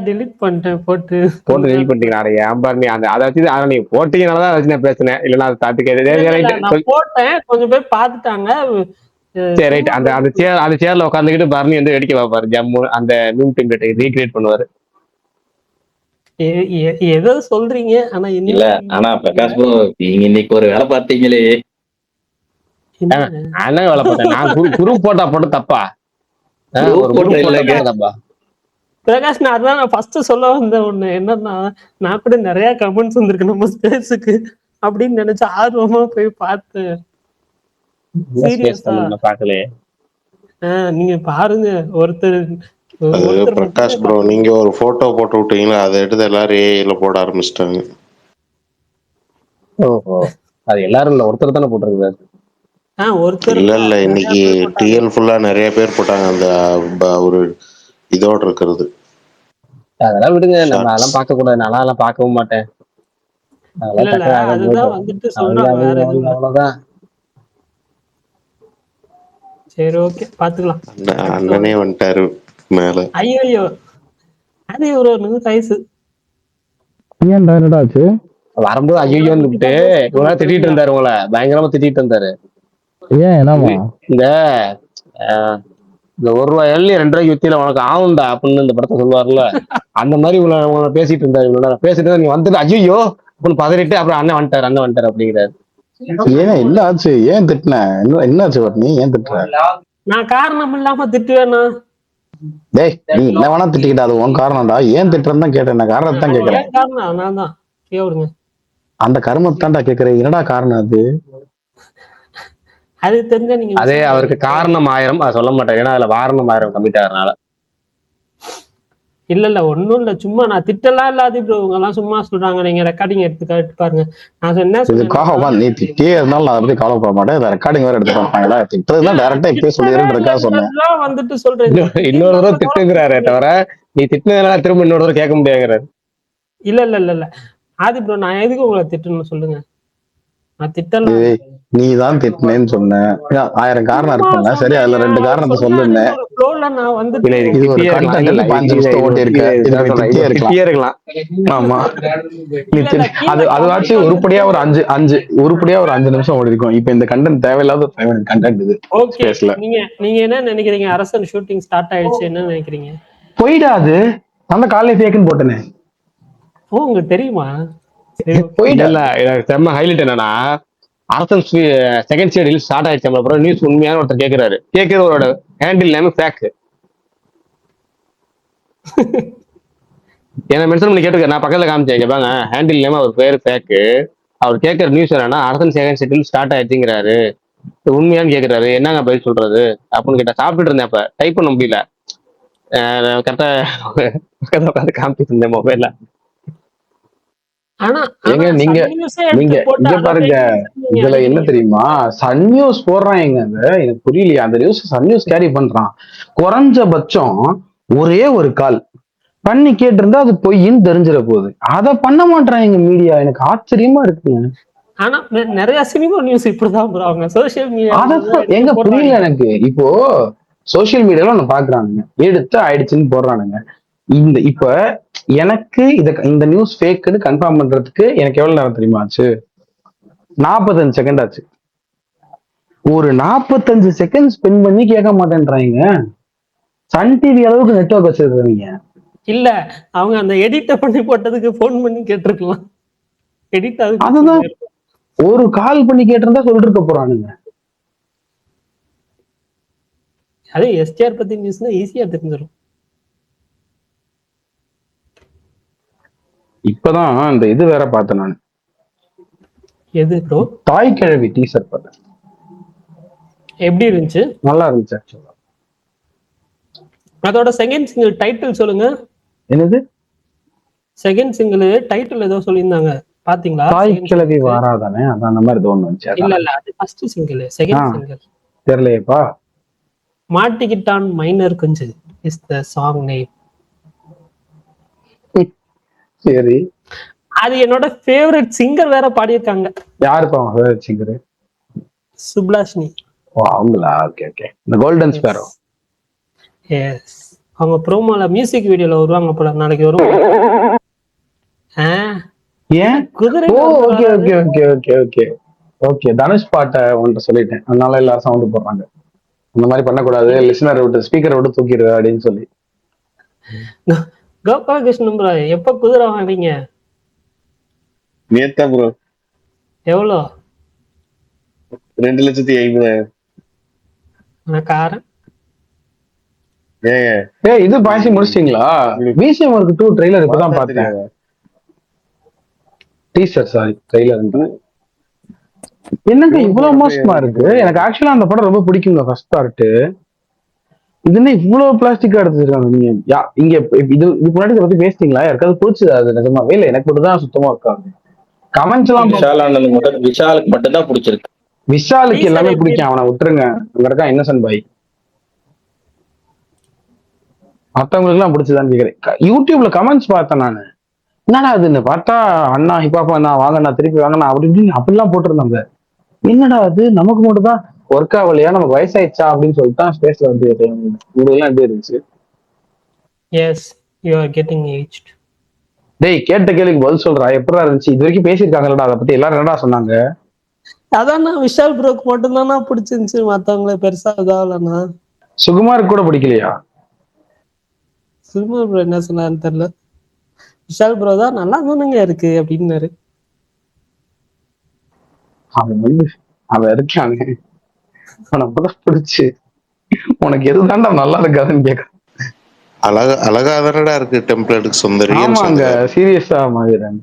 டெலிட் பண்ணிட்டேன் போட்டு டெலிட் பண்ணிட்டீங்க. ஏன் பாருங்க அந்த அதை வச்சு அதை நீங்க போட்டீங்கனாலதான் வச்சு நான் பேசினேன். இல்லைன்னா அதை தாத்துக்கு போட்டேன். கொஞ்சம் பேர் பாத்துட்டாங்க. சரி ரைட். அந்த சேர்ல உட்காந்துக்கிட்டு பரணி வந்து வேடிக்கை பார்ப்பாரு. ஜம்மு அந்த மீன் டெம்ப்ளேட் ரீக்ரியேட் பண்ணுவாரு. ஏதோ சொல்றீங்க ஆனா இல்ல. ஆனா பிரகாஷ் ப்ரோ நீங்க இன்னைக்கு ஒரு வேலை பார்த்தீங்களே. என்ன வேலை பார்த்தேன் நான்? குரூப் போட்டா போட்டு தப்பா? தப்பா பிரகாஷ்? நான் அதான் நான் ஃபர்ஸ்ட் சொல்ல வந்த ஒண்ணு என்னன்னா, நான் கூட நிறைய கமெண்ட்ஸ் வந்திருக்கு நம்ம ஸ்பேஸுக்கு அப்படின்னு நினைச்சு ஆர்வமா போய் பார்த்தேன். பாக்கலையே. நீங்க பாருங்க. ஒருத்தர் பிரகாஷ் ப்ரோ நீங்க ஒரு போட்டோ போட்டு விட்டீங்களா, அதை எடுத்து எல்லாரும் ஏஐல போட ஆரம்பிச்சிட்டாங்க. ஓஹோ, அது எல்லாரும் இல்ல, ஒருத்தர் தானே போட்டிருக்காரு. ஒருத்தர் இல்ல இன்னைக்கு டிஎல் ஃபுல்லா நிறைய பேர் போட்டாங்க. அந்த ஒரு இதோட இருக்கிறது. அதெல்லாம் விடுங்க, நம்ம அதெல்லாம் பார்க்க கூடாது. நான் அதெல்லாம் பார்க்கவும் மாட்டேன். அவ்வளவுதான். சரி ஓகே பாத்துக்கலாம். அண்ணனே வந்துட்டாரு மேல. ஐயோ அது ஒரு நிமிஷம் வயசு. ஏன்டா என்னடா ஆச்சு? வரும்போது ஐயோன்னு விட்டு இவங்க திட்டிட்டு இருந்தாரு, உங்களை பயங்கரமா திட்டிட்டு இருந்தாரு. ஏன் என்னமா இந்த ₹1 எள்ளி 2 ரூபாய்க்கு வித்தியில உனக்கு ஆகும்டா அப்படின்னு இந்த படத்தை சொல்லுவார்ல, அந்த மாதிரி இவ்வளவு பேசிட்டு இருந்தாரு. இவ்வளவு பேசிட்டு நீ வந்துட்டு ஐயோ அப்படின்னு பதறிட்டு அப்புறம் அண்ணன் வந்துட்டாரு அப்படிங்கிறாரு. ஏன் என்ன ஆச்சு? ஏன் திட்டின? என்ன ஆச்சு நீ ஏன் திட்டுற? நான் காரணம் இல்லாம திட்டுவேனா? டேய் நீ என்ன வேணா திட்டிக்கிட்ட, அது உன் காரணம்டா. ஏன் திட்டுறன்னு தான் கேட்டேன். நான் காரணத்தை தான் கேட்கிறேன். காரணம் நான் தான் கேளுங்க. அந்த கர்மத்தான்டா கேட்கிறேன். என்னடா காரணம் அது? அது தெரிஞ்சா நீங்க அதே அவருக்கு காரணம் 1000 அதை சொல்ல மாட்டேன். ஏன்னா அதுல வாரணம் 1000 கம்மிட் ஆகிறதுனால. இல்ல ஒண்ணும் இல்ல, சும்மா நான் திட்டலாம் இல்லாத இவங்க எல்லாம் சும்மா சொல்றாங்க. நீங்க ரெக்கார்டிங் எடுத்து பாருங்க. நான் என்ன சொல்றேன், நீ திட்டியே இருந்தாலும் நான் அதை பத்தி கவலைப்பட மாட்டேன். ரெக்கார்டிங் வேற எடுத்து பார்ப்பாங்களா? திட்டுறதுதான் டைரக்டா இப்பயே சொல்லிடுறேன் சொன்னேன். வந்துட்டு சொல்றேன் இன்னொரு தடவை திட்டுங்கிறாரே தவிர நீ திட்டினதுனால திரும்ப இன்னொரு தடவை கேட்க முடியாங்கிறாரு. இல்ல ஆதி ப்ரோ, நான் எதுக்கு உங்களை திட்டணும்னு சொல்லுங்க. நான் திட்டல. நீ தான் திட்டினேன்னு சொன்ன. 1000 காரணம் இருக்குல்ல. சரி அதுல 2 காரணத்தை சொல்லுன்னு. ஆமா அது உருப்படியா ஒரு 5 நிமிஷம் ஓடி இருக்கும். இப்ப இந்த கண்டென்ட் தேவையில்லாத கண்டென்ட் இது. நீங்க என்ன நினைக்கிறீங்க? அரசன் ஷூட்டிங் ஸ்டார்ட் ஆயிடுச்சு என்ன நினைக்கிறீங்க? போயிடாது. அந்த காலையில ஃபேக்குன்னு போட்டேனே. உங்களுக்கு தெரியுமா? போயிடல. செம்ம ஹைலைட் என்னன்னா, அரசன் செகண்ட் ஷெட்யூல் ஸ்டார்ட் ஆயிடுச்சு. அப்புறம் நியூஸ் உண்மையான ஒருத்தர் கேட்கிறவரோட ஹேண்டில் நேம் ஃபேக். என்ன மென்ஷன் பண்ணி கேட்டிருக்காரு, நான் பக்கத்துல காமிச்சேன். இங்க பாருங்க, ஹேண்டில் நேம் அவர் பேர் ஃபேக்கு. அவர் கேட்கற நியூஸ் என்னன்னா அரசன் செகண்ட் செட்டில் ஸ்டார்ட் ஆயிடுச்சுங்கிறாரு. இது உண்மையான்னு கேக்குறாரு. என்னங்க பதில் சொல்றது அப்படின்னு கேட்டா, சாப்பிட்டுட்டு இருந்தேன், அப்ப டைப் பண்ண முடியல. கரெக்டா உட்காந்து காமிச்சிட்டு இருந்தேன் மொபைல்ல. ஆனா ஏங்க நீங்க சன் நியூஸே நீங்க எடுத்து போட்டு இங்க அதை பாருங்க, fake news ன்னு நீங்க இதுல என்ன நினைக்கிறீங்க? தெரியுமா, சன் நியூஸ் போடுறாங்க. எனக்கு புரியலையா அந்த நியூஸ் சன் நியூஸ் கேரி பண்றான். குறைஞ்சபட்சம் ஒரே ஒரு கால் பண்ணி கேட்டிருந்தா அது பொய்ன்னு தெரிஞ்சிட போகுது. அதை பண்ண மாட்டாங்க மீடியா. எனக்கு ஆச்சரியமா இருக்குங்க. ஆனா நிறைய சினிமா நியூஸ் இப்படிதான் bro. அவங்க சோசியல் அதான் மீடியா எங்க போடுறாங்க. புரியல எனக்கு. இப்போ சோசியல் மீடியால ஒண்ணு பாக்குறானுங்க, எடுத்து ஆயிடுச்சுன்னு போடுறானுங்க. இப்ப எனக்கு இந்த நியூஸ் ஃபேக்குன்னு கன்ஃபார்ம் பண்றதுக்கு எனக்கு எவ்வளவு நேரம் தெரியுமா ஆச்சு? 45 செகண்ட் ஆச்சு. ஒரு 45 செகண்ட் ஸ்பெண்ட் பண்ணி கேட்க மாட்டேன்றாங்க. சன் டிவி அளவுக்கு நெட்வொர்க் வச்சிருக்கீங்க. இல்ல, அவங்க அந்த எடிட்ட பண்ணி போட்டதுக்கு போன் பண்ணி கேட்டிருக்கலாம். எடிட் அதுதான் ஒரு கால் பண்ணி கேட்டிருந்தா சொல்லிட்டு இருக்க போறானுங்க. அது எஸ்டிஆர் பத்தி நியூஸ்னா ஈஸியா தெரிஞ்சிடும். இப்பதான் இந்த இது வேற பார்த்தேன் நான். எது ப்ரோ? தாய் கிழவி டீசர் பார்த்தேன். எப்படி இருந்துச்சு? நல்லா இருந்துச்சு ஆக்சுவலா. அதோட செகண்ட் சிங்கிள் டைட்டில் சொல்லுங்க. என்னது செகண்ட் சிங்கிள் டைட்டில் ஏதோ சொல்லியிருந்தாங்க, பாத்தீங்களா? தாய் கிழவி வாராதானே, அதான் அந்த மாதிரி ஒண்ணு வந்துச்சு. இல்ல இல்ல, அது ஃபர்ஸ்ட் சிங்கிள். செகண்ட் சிங்கிள் தெரியலையேப்பா. மாட்டிக்கிட்டான் மைனர் குஞ்சு இஸ் த சாங் நேம். சரி, அது என்னோட ஃபேவரட் சிங்கர் வேற பாடியிருக்காங்க. யாருப்பா அவங்க ஃபேவரட் சிங்கர்? சுப்லாஷினி. ஓ அவங்களா? Okay okay. இந்த கோல்டன் ஸ்பேரோ. எஸ், அவங்க ப்ரோமோல மியூசிக் வீடியோல வருவாங்க போல, நாளைக்கு வரும். ஏன் குதிரை? ஓ okay okay okay okay okay okay. Dhanush பாட்டை ஒன்று சொல்லிட்டேன், அதனால எல்லாரும் சவுண்ட் போடுறாங்க. அந்த மாதிரி பண்ணக்கூடாது, லிசனர் விட்டு ஸ்பீக்கரை விட்டு தூக்கிடு அப்படின்னு சொல்லி. கோபாலகிருஷ்ணன் ப்ரோ, எப்ப குதிரை வாங்குறீங்க? நேத்தா ப்ரோ. எவ்வளோ? 2,50,000. காரன் ஏய் இது பாய்ச்சி முடிச்சிட்டீங்களா? பிசிஎம் ஒர்க் 2 ட்ரெய்லர் இப்பதான் பார்த்தேன். Teaser sorry trailer. என்னங்க இவ்வளவு மோசமா இருக்கு? எனக்கு ஆக்சுவலா அந்த படம் ரொம்ப பிடிக்குங்க ஃபர்ஸ்ட் பார்ட். இது என்ன இவ்வளவு பிளாஸ்டிக்கா எடுத்துருக்காங்க? நீங்க இங்க இதுக்கு முன்னாடி இதை பத்தி பேசிட்டீங்களா? யாருக்காவது பிடிச்சது அது நிஜமாவே? இல்ல எனக்கு மட்டும் தான் சுத்தமா இருக்காங்க. கமெண்ட்ஸ் எல்லாம் விஷாலுக்கு மட்டும் தான் பிடிச்சிருக்கு. விஷாலுக்கு எல்லாமே பிடிக்கும், அவனை விட்டுருங்க. அங்க இருக்கான் இன்னசென்ட் பாய். மத்தவங்களுக்கு எல்லாம் பிடிச்சதான்னு கேக்குறேன். யூடியூப்ல கமெண்ட்ஸ் பார்த்தேன் நானு. என்னடா அதுன்னு பார்த்தா, அண்ணா ஹிப்பாப்பா நான் வாங்கண்ணா திருப்பி வாங்கினா அப்படி இப்படின்னு அப்படிலாம் போட்டிருந்தாங்க. என்னடா அது நமக்கு மட்டும் தான் ஒர்க் ஆகலையா, நமக்கு வயசாயிடுச்சா அப்படின்னு சொல்லிட்டு தான் ஸ்பேஸ்ல வந்து உங்களுக்கு எல்லாம் எப்படி இருந்துச்சு? Yes, you are getting aged. டேய் கேட்ட கேள்விக்கு பதில் சொல்றா. எப்படா இருந்துச்சு? இது வரைக்கும் பேசியிருக்காங்கல்லடா அதை பத்தி, எல்லாரும் என்னடா சொன்னாங்க? அதான் விஷால் ப்ரோக்கு மட்டும்தானா பிடிச்சிருந்துச்சு, மத்தவங்களை பெருசா இதாகலண்ணா. சுகுமாருக்கு கூட பிடிக்கலையா? சுகுமார் ப்ரோ என்ன சொன்னாருன்னு தெரியல. விஷால் ப்ரோ தான் நல்லா தானுங்க இருக்கு அப்படின்னாரு. அவன் இருக்காங்க, அவனை பிடிச்சு உனக்கு எதுதான்டா நல்லா இருக்காதுன்னு கேட்க. அழகாதானடா இருக்கு டெம்ப்ளேட்டுக்கு சுந்தரி. ஆமாங்க, சீரியஸா மாவீரன்.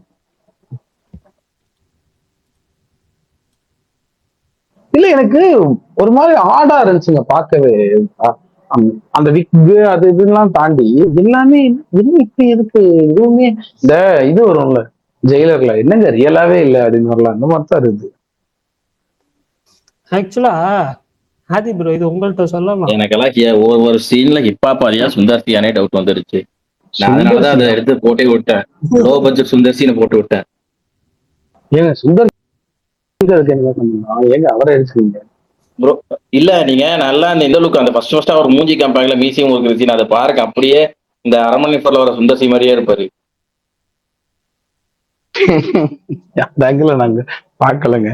இல்ல எனக்கு ஒரு மாதிரி ஆடா இருந்துச்சுங்க பார்க்கவே. அந்த விக்கு அது இதெல்லாம் தாண்டி எல்லாமே இப்படி எதுக்கு எதுவுமே இந்த இது வரும்ல ஜெயிலர்ல, என்னங்க ரியலாவே இல்லை அப்படின்னு வரலாம், அந்த மாதிரி தான் இருக்குது. ஆக்சுவலா ஆதி ப்ரோ இது உங்கள்கிட்ட சொல்லலாம். எனக்கெல்லாம் ஒவ்வொரு சீன்ல ஹிப்பாப்பாரியா சுந்தர்சியானே டவுட் வந்துருச்சு. நான் அதனாலதான் அதை எடுத்து போட்டே விட்டேன். லோ பட்ஜெட் சுந்தர்சின்னு போட்டு விட்டேன். ஏங்க சுந்தர் ஏங்க அவரை எடுத்துக்கீங்க ப்ரோ? இல்ல நீங்க நல்லா இந்த லுக் அந்த ஃபர்ஸ்ட் அவர் மூஞ்சி காம்பாங்கல மியூசியம் ஒரு சீன், அதை பாருங்க, அப்படியே இந்த அரண்மனை ஃபர்ல வர சுந்தர்சி மாதிரியே இருப்பாரு. நாங்க பாக்கலங்க.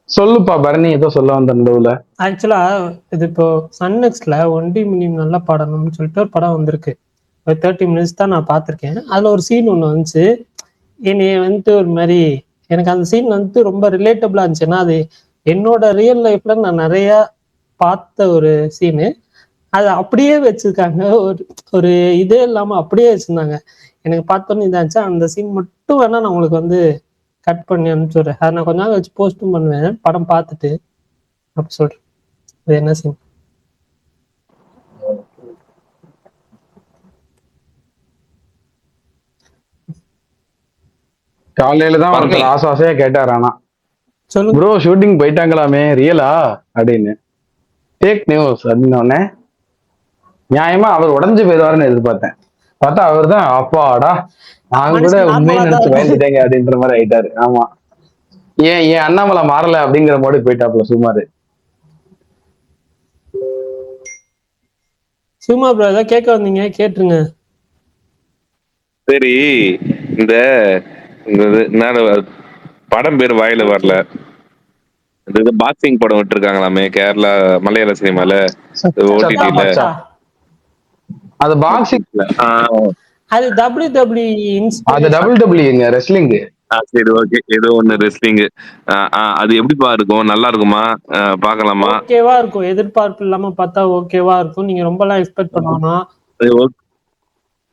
சொல்லுப்பா பரணி, ஏதோ சொல்ல வந்த நடுவுல. ஆக்சுவலா இது இப்போ சன் நெக்ஸ்ட்ல 1D மினிம் நல்லா பாடணும்னு சொல்லிட்டு ஒரு படம் வந்திருக்கு. ஒரு 30 மினிட்ஸ் தான் நான் பார்த்திருக்கேன். அதுல ஒரு சீன் ஒண்ணு வந்துச்சு, என்னைய வந்துட்டு ஒரு மாதிரி எனக்கு அந்த சீன் வந்துட்டு ரொம்ப ரிலேட்டபிளா இருந்துச்சு. ஏன்னா அது என்னோட ரியல் லைஃப்ல நான் நிறைய பார்த்த ஒரு சீனு. அது அப்படியே வச்சிருக்காங்க. ஒரு ஒரு இதே இல்லாம அப்படியே வச்சிருந்தாங்க. எனக்கு பார்த்தோன்னே இதாச்சு. அந்த சீன் மட்டும் வேணா நான் உங்களுக்கு வந்து கட் பண்ணி அனுப்பிச்சுடுறேன். அதை நான் கொஞ்ச நாள் வச்சு போஸ்ட்டும் பண்ணுவேன் படம் பார்த்துட்டு. அப்படி சொல்றேன். அது என்ன சீன்? காலையில தான் ஒருத்தர் ஆசையா கேட்டார். ஆனா ப்ரோ ஷூட்டிங் போயிட்டாங்களாமே ரியலா அப்படின்னு. ஃபேக் நியூஸ் அப்படின்னு நியாயமா அவர் உடஞ்சு போயிடுவாருன்னு எதிர்பார்த்தேன். பார்த்தா அவர் தான் அப்பாடா நாங்க கூட உண்மையை நினைச்சு பயந்துட்டேங்க அப்படின்ற மாதிரி ஆயிட்டாரு. ஆமா ஏன் அண்ணாமலை மாறல அப்படிங்கிற மாதிரி போயிட்டாப்ல சுமாரு. சும்மா ப்ரோ ஏதாவது கேட்க வந்தீங்க கேட்டுருங்க. சரி, இந்த படம் பேர் வாயில வரல. இது பாக்ஸிங் படம் விட்டுருக்காங்களாமே கேரளா மலையாள சினிமால ஓடிடில. அது பாக்ஸிங் அது WWE அது WWE ரெஸ்லிங். சரி ஓகே, ஏதோ ஒன்னு ரெஸ்லிங். அது எப்படிப்பா இருக்கும்? நல்லா இருக்குமா? பார்க்கலாமா? ஓகேவா இருக்கும். எதிர்பார்ப்பு இல்லாம பார்த்தா ஓகேவா இருக்கும். நீங்க ரொம்ப எல்லாம் எக்ஸ்பெக்ட் பண்ணணும்.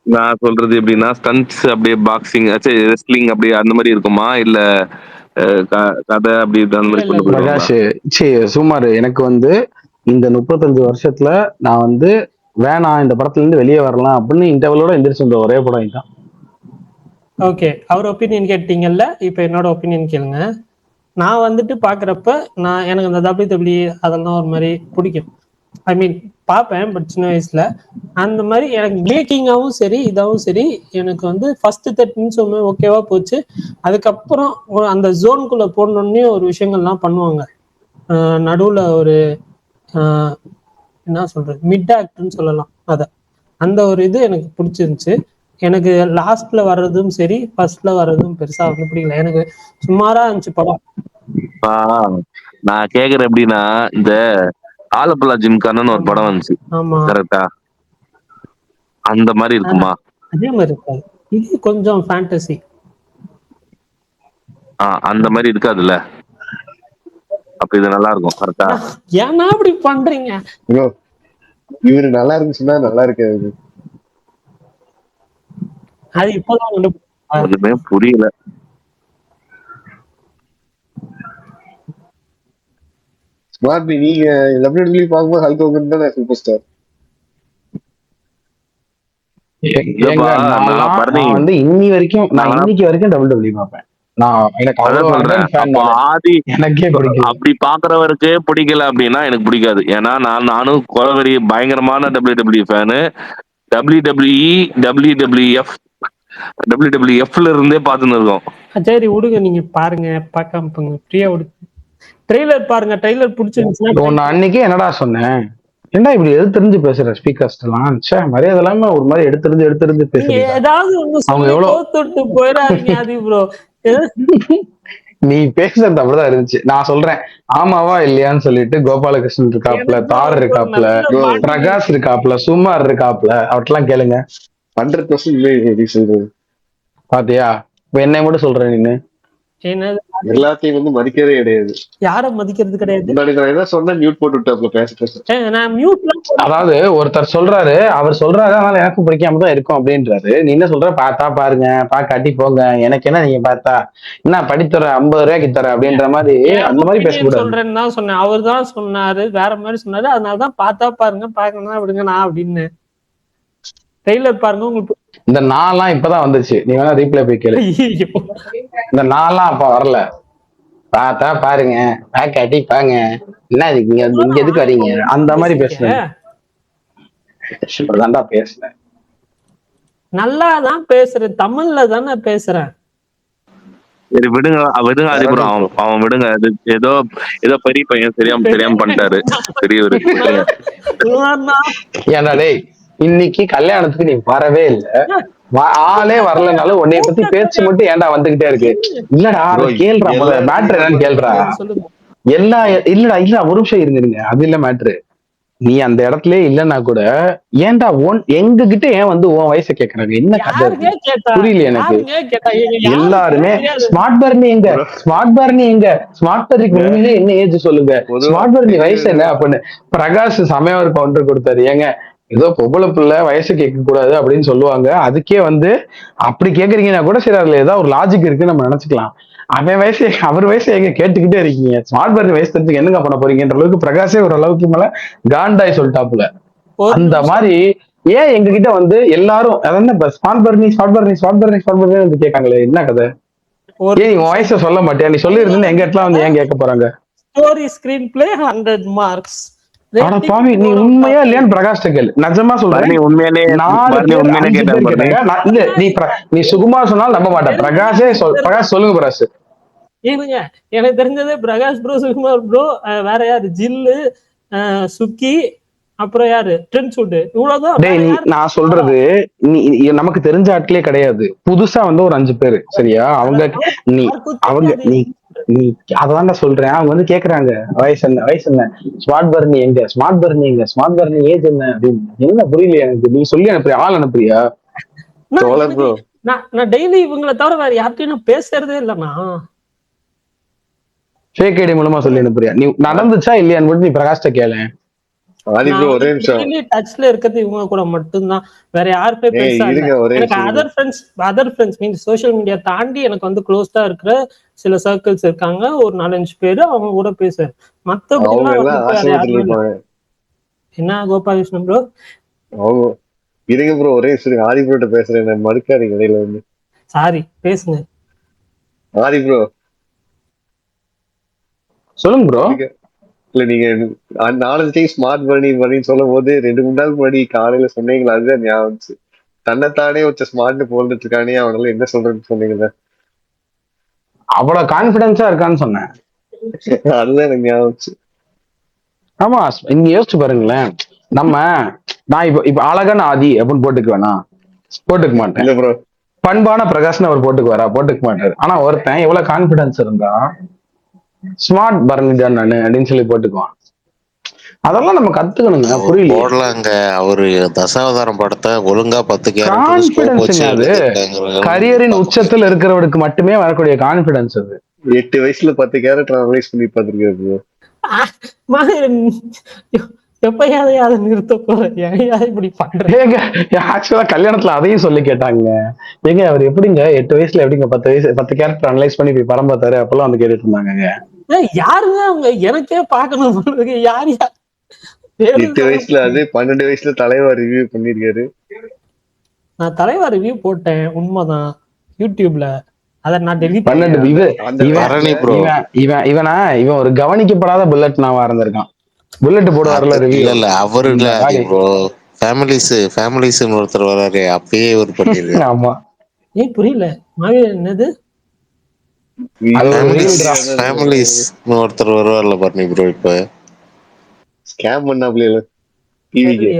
நான் சொல்றது எப்படின்னா ஸ்டன்ட்ஸ் அப்படியே பாக்ஸிங் ரெஸ்லிங் அப்படியே அந்த மாதிரி இருக்குமா இல்ல கதை அப்படி அந்த மாதிரி கொண்டு போயிருவாங்களா? சுமார் எனக்கு வந்து இந்த 35 வருஷத்துல நான் வந்து வேணாம் இந்த படத்துல இருந்து வெளியே வரலாம் அப்படின்னு இன்டர்வலோட எந்திரிச்சு வந்த ஒரே படம் இதுதான். ஓகே, அவர் ஒப்பீனியன் கேட்டீங்கல்ல, இப்போ என்னோட ஒப்பீனியன் கேளுங்க. நான் வந்துட்டு பாக்குறப்ப எனக்கு அந்த WWE அதெல்லாம் ஒரு மாதிரி பிடிக்கும். ஐ மீன் பார்ப்பேன், பட் சின்ன வயசுல அந்த மாதிரி எனக்கு மேக்கிங்காவும் சரி இதாவும் சரி எனக்கு வந்து ஃபர்ஸ்ட் 30 minutes ஓகேவா போச்சு. அதுக்கப்புறம் அந்த ஜோனுக்குள்ள போடணுன்னே ஒரு விஷயங்கள்லாம் பண்ணுவாங்க. நடுவுல ஒரு என்ன சொல்றது மிட் ஆக்ட்னு சொல்லலாம். அந்த ஒரு இது எனக்கு பிடிச்சிருந்துச்சு. எனக்கு லாஸ்ட்ல வர்றதும் சரி ஃபர்ஸ்ட்ல வர்றதும் பெருசா வந்து பிடிக்கல. எனக்கு சுமாரா இருந்துச்சு படம். நான் கேக்குறேன் எப்படின்னா இந்த ஆலப்புழா ஜிம்கானு ஒரு படம் வந்துச்சு கரெக்டா? அந்த மாதிரி இருக்குமா? அதே மாதிரி இருக்காது, இது கொஞ்சம் ஃபேண்டசி. அந்த மாதிரி இருக்காதுல்ல? அப்ப இது நல்லா இருக்கும் கரெக்டா? ஏன்னா அப்படி பண்றீங்க? இவரு நல்லா இருந்துச்சுன்னா நல்லா இருக்காது. அது இப்பதான் ஒண்ணுமே புரியல. ஸ்மார்ட் நீங்க WWE பார்க்கும்போது ஹல்க் ஹோகன் தான் சூப்பர் ஸ்டார். நான் வந்து இன்னைக்கு வரைக்கும் WWE பார்ப்பேன். அப்படி பாக்குறவருக்கு பிடிக்கல அப்படின்னா எனக்கு பிடிக்காது. ஏன்னா நானும் கொலவெறி பயங்கரமான WWE ஃபேனு. WWE WWF WWFல இருந்தே பார்த்துன்னு இருக்கோம். சரி விடுங்க, நீங்க பாருங்க, பார்க்காம போங்க, ஃப்ரீயா விடுங்க. ட்ரெய்லர் பாருங்க, ட்ரெய்லர் பிடிச்சிருந்துச்சுன்னா. அன்னைக்கே என்னடா சொன்னேன், என்ன இப்படி எடுத்துருந்து பேசுற ஸ்பீக்கர்ஸ் எல்லாம் மரியாதை இல்லாம ஒரு மாதிரி எடுத்துருந்து பேசுறீங்க. ஏதாவது ஒண்ணு எவ்வளவு போயிடாதீங்க. அது ப்ரோ நீ பேசுறது அப்படிதான் இருந்துச்சு. நான் சொல்றேன் ஆமாவா இல்லையான்னு சொல்லிட்டு கோபாலகிருஷ்ணன் இருக்காப்ல, தார் இருக்காப்ல, பிரகாஷ் இருக்காப்ல, சுமார் இருக்காப்ல, அவட்டெல்லாம் கேளுங்க. 100% சொல்றது பாத்தியா? இப்ப என்னை மட்டும் சொல்றேன், நீனு எல்லாத்தையும் வந்து மதிக்கிறதே கிடையாது. யார மதிக்கிறது கிடையாது? நான் சொன்ன மியூட் போட்டு விட்டாப்ல பேச. நான் மியூட்ல அதாவது ஒருத்தர் சொல்றாரு, அவர் சொல்றாரு அதனால எனக்கும் பிடிக்காம தான் இருக்கும் அப்படின்றாரு. நீ என்ன சொல்ற, பார்த்தா பாருங்க, பாக்காட்டி போங்க, எனக்கு என்ன நீங்க பார்த்தா என்ன படித்தர 50 ரூபாய்க்கு தர அப்படின்ற மாதிரி அந்த மாதிரி பேசக்கூடாது. சொல்றேன்னு தான் சொன்னேன். அவர் தான் சொன்னாரு, வேற மாதிரி சொன்னாரு. அதனாலதான் பார்த்தா பாருங்க, பாக்கணும் விடுங்க நான் அப்படின்னு. ட்ரெய்லர் பாருங்க உங்களுக்கு. இந்த நாலாம் இப்பதான் வந்துச்சு, நீ வேணா ரீப்ளே போய் கேளு. இந்த நாலாம் அப்ப வரல. பார்த்தா பாருங்க, பாக்காட்டி பாங்க, என்ன இங்க எதுக்கு வரீங்க அந்த மாதிரி பேசுறேன். பேசுறேன் நல்லாதான் பேசுறேன், தமிழ்ல தானே பேசுறேன். சரி விடுங்க அதுக்கப்புறம் அவன் விடுங்க. ஏதோ பெரிய பையன் தெரியாம பண்ணிட்டாரு பெரியவரு. ஏன்டா டேய், இன்னைக்கு கல்யாணத்துக்கு நீ வரவே இல்ல, ஆளே வரலனாலும் உன்னைய பத்தி பேச்சு மட்டும் ஏன்டா வந்துகிட்டே இருக்கு? இல்லடா கேள்றா, மேட்ரு என்னன்னு கேள்றா. இல்லடா ஒரு நிமிஷம் இருந்துருங்க, அது இல்ல மேட்ரு. நீ அந்த இடத்துல இல்லன்னா கூட ஏன்டா எங்க கிட்ட ஏன் வந்து உன் வயசை கேக்குறாங்க? என்ன கதை யாருங்க இருக்கு? கேட்டா புரியல எனக்கு. யாருங்க கேட்டா யாருக்குமே எல்லாருமே தெரியாது. ஸ்மார்ட் பர்னி எங்க, ஸ்மார்ட் பர்னி எங்க, ஸ்மார்ட் பர்னிக்கு உண்மையிலே என்ன ஏஜ் சொல்லுங்க, ஸ்மார்ட் பர்னி வயசு என்ன அப்படின்னு பிரகாஷ் செமையா ஒரு கவுண்டர் கொடுத்தாரு. ஏங்க ஏதோ பொம்பளை பிள்ளை வயசு கேட்க கூடாது அப்படின்னு சொல்லுவாங்க, அதுக்கே வந்து அப்படி கேக்குறீங்கன்னா கூட சரி அதுல ஏதாவது ஒரு லாஜிக் இருக்குன்னு நம்ம நினைச்சுக்கலாம். அவன் வயசு அவர் வயசு எங்க கேட்டுக்கிட்டே இருக்கீங்க, ஸ்மார்ட் பர்னி வயசு தெரிஞ்சுக்க என்னங்க பண்ண போறீங்கன்ற அளவுக்கு பிரகாஷே ஒரு அளவுக்கு மேல காண்டாய் சொல்லிட்டாப்புல. ஒரு அந்த நிமிஷம் மாதிரி ஏன் எங்க கிட்ட வந்து எல்லாரும் அதான் smart Barney smart Barney smart Barney smart Barney வந்து கேட்காங்களே, என்ன கதை? ஒரு ஏன் நீ உன் நிமிஷம் வயசை சொல்ல மாட்டியா? நீ சொல்லி இருந்தா எங்க இடத்துல வந்து ஏன் கேட்க போறாங்க? ஸ்டோரி ஸ்கிரீன் பிளே 100 மார்க்ஸ், ஆனா பாவி, நீ உண்மையா இல்லையான்னு பிரகாஷ்ட கேளு. நிஜமா சொல்றேன், பரணி உண்மையிலே 4 பேர் உண்மையிலே 5 கேட்டான் பேர் பரணி. கேட்டாங்க. இல்ல நீ சுகுமார் சொன்னாலும் நம்ப மாட்டேன். பிரகாஷே பிரகாஷ் சொல்லுங்க பிரகாஷ். ஏனுங்க எனக்கு தெரிஞ்சது பிரகாஷ் ப்ரோ, சுகுமார் ப்ரோ, வேற யாரு, ஜில்லு, சுக்கி, அப்புறம் யாரு ட்ரெண்ட் சூட், இவ்வளவுதான். டேய் வேற நீ யாரு? நான் சொல்றது நமக்கு தெரிஞ்ச ஆட்களே கிடையாது, புதுசா வந்து ஒரு 5 பேரு சரியா? அவங்க நீ அவங்க நீ நீ அதான் சொல்றேன். அவங்க வந்து கேக்குறாங்க வயசு என்ன வயசு என்ன, ஸ்மார்ட் பர்னி எங்க, ஸ்மார்ட் பர்னி எங்க, ஸ்மார்ட் பர்னி ஏஜ் என்ன அப்படின்னு. என்ன புரியல எனக்கு, நீ சொல்லி அனுப்புறியா, ஆள் அனுப்புறியா? நான் டெய்லி இவங்களை தவிர வேற யார்கிட்டயும் நான் பேசுறதே இல்லைண்ணா. ஃபேக் ஐடி மூலமா சொல்லி அனுப்புறியா? நீ நடந்துச்சா இல்லையான்னு மட்டும் நீ பிரகாஷ்ட கேளு. டச்ல இருக்கிறது இவங்க கூட மட்டும்தான், வேற யாருமே பெருசா இல்ல. எனக்கு other friends means social media தாண்டி எனக்கு வந்து க்ளோஸ்டா இருக்கிற சில சர்க்கிள்ஸ் இருக்காங்க, ஒரு 4-5 பேரு, அவங்க கூட பேசுறேன். மத்தபடி என்ன கோபாலகிருஷ்ணன் ப்ரோ? இருங்க ப்ரோ, ஒரே ஆதி ப்ரோட்ட பேசுறேன், மறுக்காதீங்க இடையில வந்து. சாரி, பேசுங்க ஆதி ப்ரோ. சொல்லுங்க ப்ரோ. இல்ல நீங்க 4 டைம் ஸ்மார்ட் பர்னி சொல்லும் போது 2-3 நாள் முன்னாடி காலையில சொன்னீங்களா, அதுதான் ஞாபகம். தன்னைத்தானே ஒரு ஸ்மார்ட் போல்ட்டு இருக்கானே, அவனால என்ன சொல்றேன்னு சொன்னீங்களா? அவ்வளவு கான்பிடன்ஸா இருக்கான்னு சொன்னேன். அதுதான் எனக்கு ஞாபகம். ஆமா, நீங்க யோசிச்சு பாருங்களேன். நான் இப்ப அழகான ஆதி அப்படின்னு போட்டுக்குவேனா? போட்டுக்க மாட்டேன். பண்பான பிரகாஷ்னு அவர் போட்டுக்குவாரா? போட்டுக்க மாட்டாரு. ஆனா ஒருத்தன் எவ்வளவு கான்பிடன்ஸ் இருந்தா ஸ்மார்ட் பர்னிதான் நானு அப்படின்னு சொல்லி போட்டுக்குவான். அதெல்லாம் நம்ம கத்துக்கணுங்க. புரியல போடலாங்க. அவரு தசாவதாரம் படத்தை ஒழுங்கா 10 கரியரின் உச்சத்துல இருக்கிறவனுக்கு மட்டுமே வரக்கூடிய கான்பிடன்ஸ் அது. 8 வயசுல 10 கேரக்டர் அனலைஸ் பண்ணி பார்த்திருக்காரு. எப்பயாவது அதை நிறுத்த போறேன் இப்படி பண்றேன். ஆக்சுவலா கல்யாணத்துல அதையும் சொல்லி கேட்டாங்க, ஏங்க அவர் எப்படிங்க 8 வயசுல எப்படிங்க 10 கேரக்டர் அனலைஸ் பண்ணி இப்படி படம் பார்த்தாரு அப்பெல்லாம் வந்து கேட்டுட்டு இருந்தாங்க. யாருங்க அவங்க? எனக்கே பாக்கணும். யார் 8 வயசுல அது 12 வயசுல தலைவா ரிவ்யூ பண்ணிருக்காரு. நான் தலைவா ரிவ்யூ போட்டேன், உண்மைதான், யூடியூப்ல. அத நான் டெலிட் இவன் ஒரு கவனிக்கப்படாத புல்லட் நாவா இருந்திருக்கான். புல்லட் போடுவார்ல ரிவ்யூ. இல்ல அவரு இல்ல ப்ரோ, ஃபேமிலிஸ் ஒருத்தர் வராரு, அப்பயே ஒரு பண்ணிருக்காரு. ஆமா, ஏன் புரியல மாவி என்னது? ஃபேமிலிஸ் ஒருத்தர் வருவார்ல பண்ணி ப்ரோ, இப்ப ஸ்கேம் பண்ணாப்ல டிவிக்கு.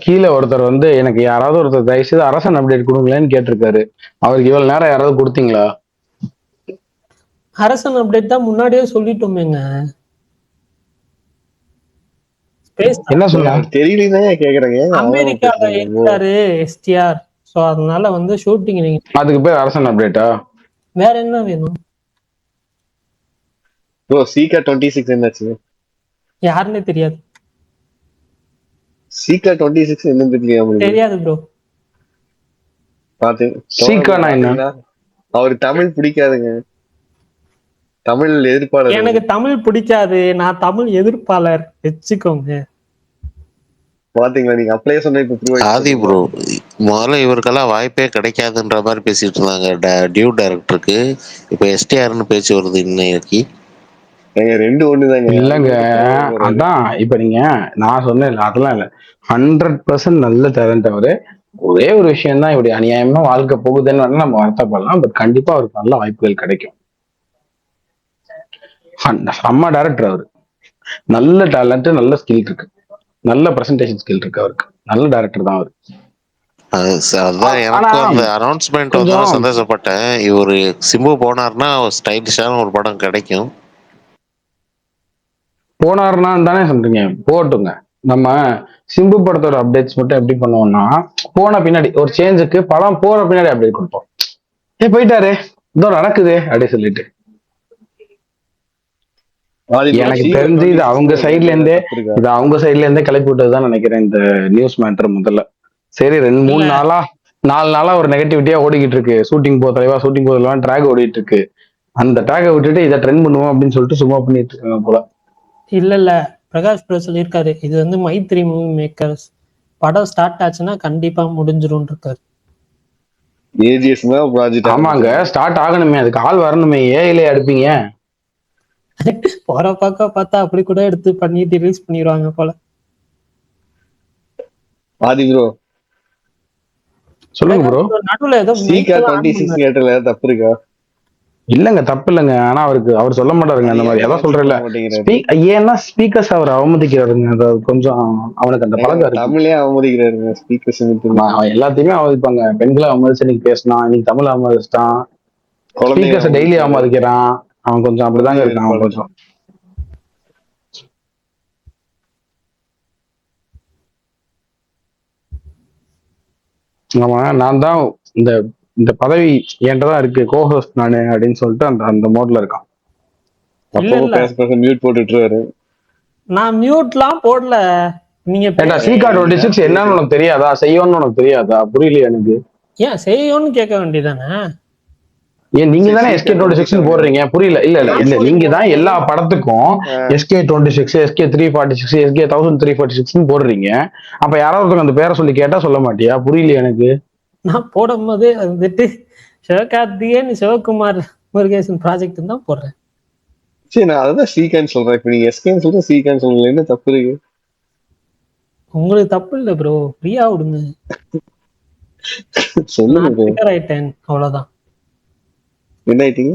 கீழே ஒருத்தர் வந்து எனக்கு யாராவது ஒருத்தர் தயவு செய்து அரசன் அப்டேட் கொடுங்களேன்னு கேட்டிருக்காரு. அவருக்கு இவ்வளவு நேரம் யாராவது கொடுத்தீங்களா? அரசன் அப்டேட் தான் முன்னாடியே சொல்லிட்டோமேங்க. என்ன சொல்ல தெரியலன்னு கேக்குறேங்க. அமெரிக்கால இருக்காரு எஸ்டிஆர், சோ அதனால வந்து ஷூட்டிங். நீங்க அதுக்கு பேர் அரசன் அப்டேட்டா? வேற என்ன வேணும் ப்ரோ? சீகா 26 என்னாச்சு? யாருன்னே தெரியாது. சீகா 26 என்னன்னு தெரியல. தெரியாது ப்ரோ. பாத்து சீகானா என்ன? அவரு தமிழ் பிடிக்காதுங்க, தமிழ் எதிர்ப்பாளர். எனக்கு தமிழ் பிடிக்காது, நான் தமிழ் எதிர்ப்பாளர், வச்சுக்கோங்க. பாத்தீங்களா, நீங்க அப்படியே சொன்ன. இப்ப ஆதி ப்ரோ முதல்ல இவருக்கெல்லாம் வாய்ப்பே கிடைக்காதுன்ற மாதிரி பேசிட்டு இருந்தாங்க டியூ டைரக்டருக்கு. இப்ப எஸ்டிஆர்னு பேச்சு வருது இன்னைக்கு. 2 ஒண்ணுதாங்க. இல்லங்க, அதான் இப்ப நீங்க நான் சொன்னேன் அதெல்லாம் இல்ல, 100% நல்ல டேலண்ட் அவரு. ஒரே ஒரு விஷயம் தான், இப்படி அநியாயமா வாழ்க்கை போகுதுன்னு நம்ம வருத்தப்படலாம். பட் கண்டிப்பா அவருக்கு நல்ல வாய்ப்புகள் கிடைக்கும். செம்ம டைரக்டர் அவரு, நல்ல டேலண்ட், நல்ல ஸ்கில் இருக்கு, நல்ல பிரசன்டேஷன் ஸ்கில் இருக்கு அவருக்கு. நல்ல டைரக்டர் தான் அவரு. அதான் எனக்கு அந்த அனௌன்ஸ்மெண்ட் வந்து சந்தோஷப்பட்டேன். இவரு சிம்பு போனார்னா ஸ்டைலிஷான ஒரு படம் கிடைக்கும். போனாருன்னா தானே சொல்றீங்க, போட்டுங்க. நம்ம சிம்பு படத்தோட அப்டேட்ஸ் மட்டும் எப்படி பண்ணுவோம்னா, போன பின்னாடி ஒரு சேஞ்சுக்கு படம் போற பின்னாடி அப்டேட் கொடுப்போம். போயிட்டாரு, இதோ நடக்குது அப்படி சொல்லிட்டு. எனக்கு தெரிஞ்சு இது அவங்க சைட்ல இருந்தே கிளப்பி விட்டதுதான் நினைக்கிறேன் இந்த நியூஸ் மேட்டர் முதல்ல. சரி 2-3 நாளா 4 நாளா ஒரு நெகட்டிவிட்டியா ஓடிக்கிட்டு இருக்கு. ஷூட்டிங் போ தலைவா, ஷூட்டிங் போ தலைவா ட்ராக் ஓடிட்டு இருக்கு. அந்த ட்ராகை விட்டுட்டு இதை ட்ரெண்ட் பண்ணுவோம் அப்படின்னு சொல்லிட்டு சும்மா பண்ணிட்டு இருக்காங்க போல. இல்ல பிரகாஷ் ப்ரோ சொல்லியிருக்காரு, இது வந்து மைத்ரி மூவி மேக்கர்ஸ் படம் ஸ்டார்ட் ஆச்சுன்னா கண்டிப்பா முடிஞ்சிரும் இருக்காரு. ஆமாங்க, ஸ்டார்ட் ஆகணுமே, அதுக்கு ஆள் வரணுமே. ஏஐல எடுப்பீங்க போற பக்கம் பார்த்தா அப்படி கூட எடுத்து பண்ணிட்டு ரிலீஸ் பண்ணிடுவாங்க போல. சொல்லுங்க ப்ரோ. நடுவுல ஏதோ தப்பு இருக்கா? இல்லங்க, தப்பு இல்லைங்க. ஆனா அவர் சொல்ல மாட்டாருங்க அந்த மாதிரி. அதான் சொல்றேன்ல, ஏன்னா ஸ்பீக்கர்ஸ் அவர் அவமதிக்கிறாருங்க. அது கொஞ்சம் அவனுக்கு அந்த பழக்கம் இருக்கு. தமிழே அவமதிக்கிறாருங்க ஸ்பீக்கர்ஸ். எல்லாத்தையுமே அவமதிப்பாங்க. பெண்களை அவமதிச்சு இன்னைக்கு பேசினான், இன்னைக்கு தமிழ் அவமதிச்சிட்டான், ஸ்பீக்கர்ஸ் டெய்லி அவமதிக்கிறான். அவன் கொஞ்சம் அப்படிதாங்க இருக்கான். அவன் கொஞ்சம் ஆமா, நான் தான் இந்த இந்த பதவி என்கிட்ட தான் இருக்கு, கோஹோஸ்ட் நானு அப்படின்னு சொல்லிட்டு அந்த அந்த மோட்ல இருக்கான். மியூட் போட்டுட்டுருவாரு. நான் மியூட்லாம் போடல. நீங்க C26 என்னன்னு உனக்கு தெரியாதா? செய்யோன்னு உனக்கு தெரியாதா? புரியலையா எனக்கு? ஏன் செய்யோன்னு கேட்க வேண்டியதானே? ஏன் நீங்க தானே SK26 போடுறீங்க? புரியல. இல்ல நீங்க தான் எல்லா படத்துக்கும் SK26, SK346, SK1346 போடுறீங்க. அப்ப யாராவது அந்த பேரை சொல்லி கேட்டா சொல்ல மாட்டியா? புரியலையா எனக்கு? நான் போடும் போது வந்துட்டு சிவகார்த்திகேயன் சிவகுமார் முருகேசன் ப்ராஜெக்ட் தான் போடுறேன். சரி, நான் அதான் சீக்கான்னு சொல்றேன். இப்ப நீங்க எஸ்கேன்னு சொல்றேன், சீக்கான்னு சொல்றேன், என்ன தப்பு இருக்கு? உங்களுக்கு தப்பு இல்ல ப்ரோ, ஃப்ரீயா விடுங்க. சொல்லுங்க. ஆயிட்டேன், அவ்வளவுதான். என்ன ஆயிட்டீங்க?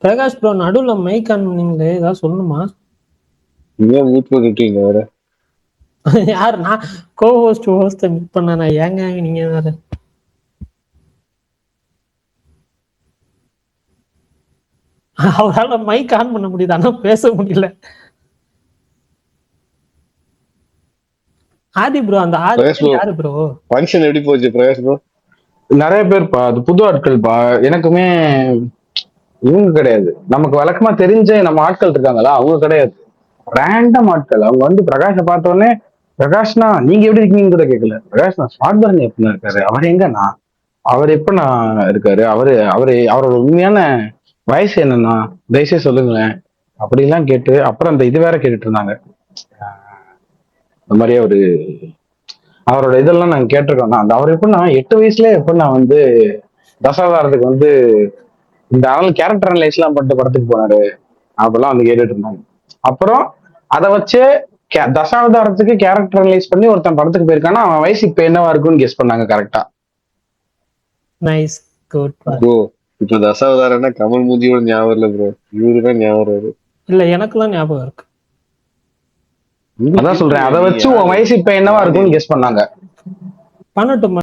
பிரகாஷ் ப்ரோ நடுவுல மைக் ஆன் பண்ணீங்களே, ஏதாவது சொல்லணுமா? ஏன் மியூட் போட்டுட்டீங்க வேற? யார்? நான் ஹோஸ்ட் மிட் பண்ணா? ஏங்க நீங்க வேற? அவரால் மைக் ஆன் பண்ண முடியுது, ஆனா பேச முடியல. ஆதி ப்ரோ, அந்த ஆதி யாரு ப்ரோ? ஃபங்க்ஷன் எப்படி போச்சு பிரகாஷ் ப்ரோ? நிறைய பேர்ப்பா, அது புது ஆட்கள்ப்பா. எனக்குமே இவங்க கிடையாது. நமக்கு வழக்கமா தெரிஞ்ச நம்ம ஆட்கள் இருக்காங்களா, அவங்க கிடையாது. ரேண்டம் ஆட்கள். அவங்க வந்து பிரகாஷை பார்த்த உடனே, பிரகாஷ்னா நீங்க எப்படி இருக்கீங்கன்னு கூட கேட்கல. பிரகாஷ் நான் ஸ்மார்ட் பர்ன் எப்படின்னா இருக்காரு, அவர் எங்கண்ணா, அவர் எப்ப நான் இருக்காரு, அவரோட உண்மையான வயசு என்னன்னா தயவுசெய்து சொல்லுங்களேன் அப்படிலாம் கேட்டு, அப்புறம் அந்த இது வேற கேட்டுட்டு இருந்தாங்க. இந்த மாதிரியே அவரோட இதெல்லாம் நாங்க கேட்டிருக்கோம். அந்த அவர் எப்படின்னா 8 வயசுல எப்ப நான் வந்து தசாவதாரத்துக்கு வந்து இந்த கேரக்டர் அனலைஸ் எல்லாம் பண்ணிட்டு படத்துக்கு போனாரு அப்படிலாம் வந்து கேட்டுட்டு இருந்தாங்க. அப்புறம் அதை வச்சு தசாவதாரத்துக்கு கேரக்டர் அனலைஸ் பண்ணி ஒருத்தன் படத்துக்கு போயிருக்கானா, அவன் வயசு இப்ப என்னவா இருக்குன்னு கெஸ் பண்ணாங்க கரெக்டா. Nice, good bro. இப்ப தசாவதாரம்னா கமல் மூஞ்சியோட ஞாபகம் இல்ல ப்ரோ, இவருதான் ஞாபகம் வருது. இல்ல, எனக்குலாம் ஞாபகம் இருக்கு. அதான் சொல்றேன், அதை வச்சு உன் வயசு இப்ப என்னவா இருக்கும்னு கெஸ் பண்ணாங்க. பண்ணட்டும்.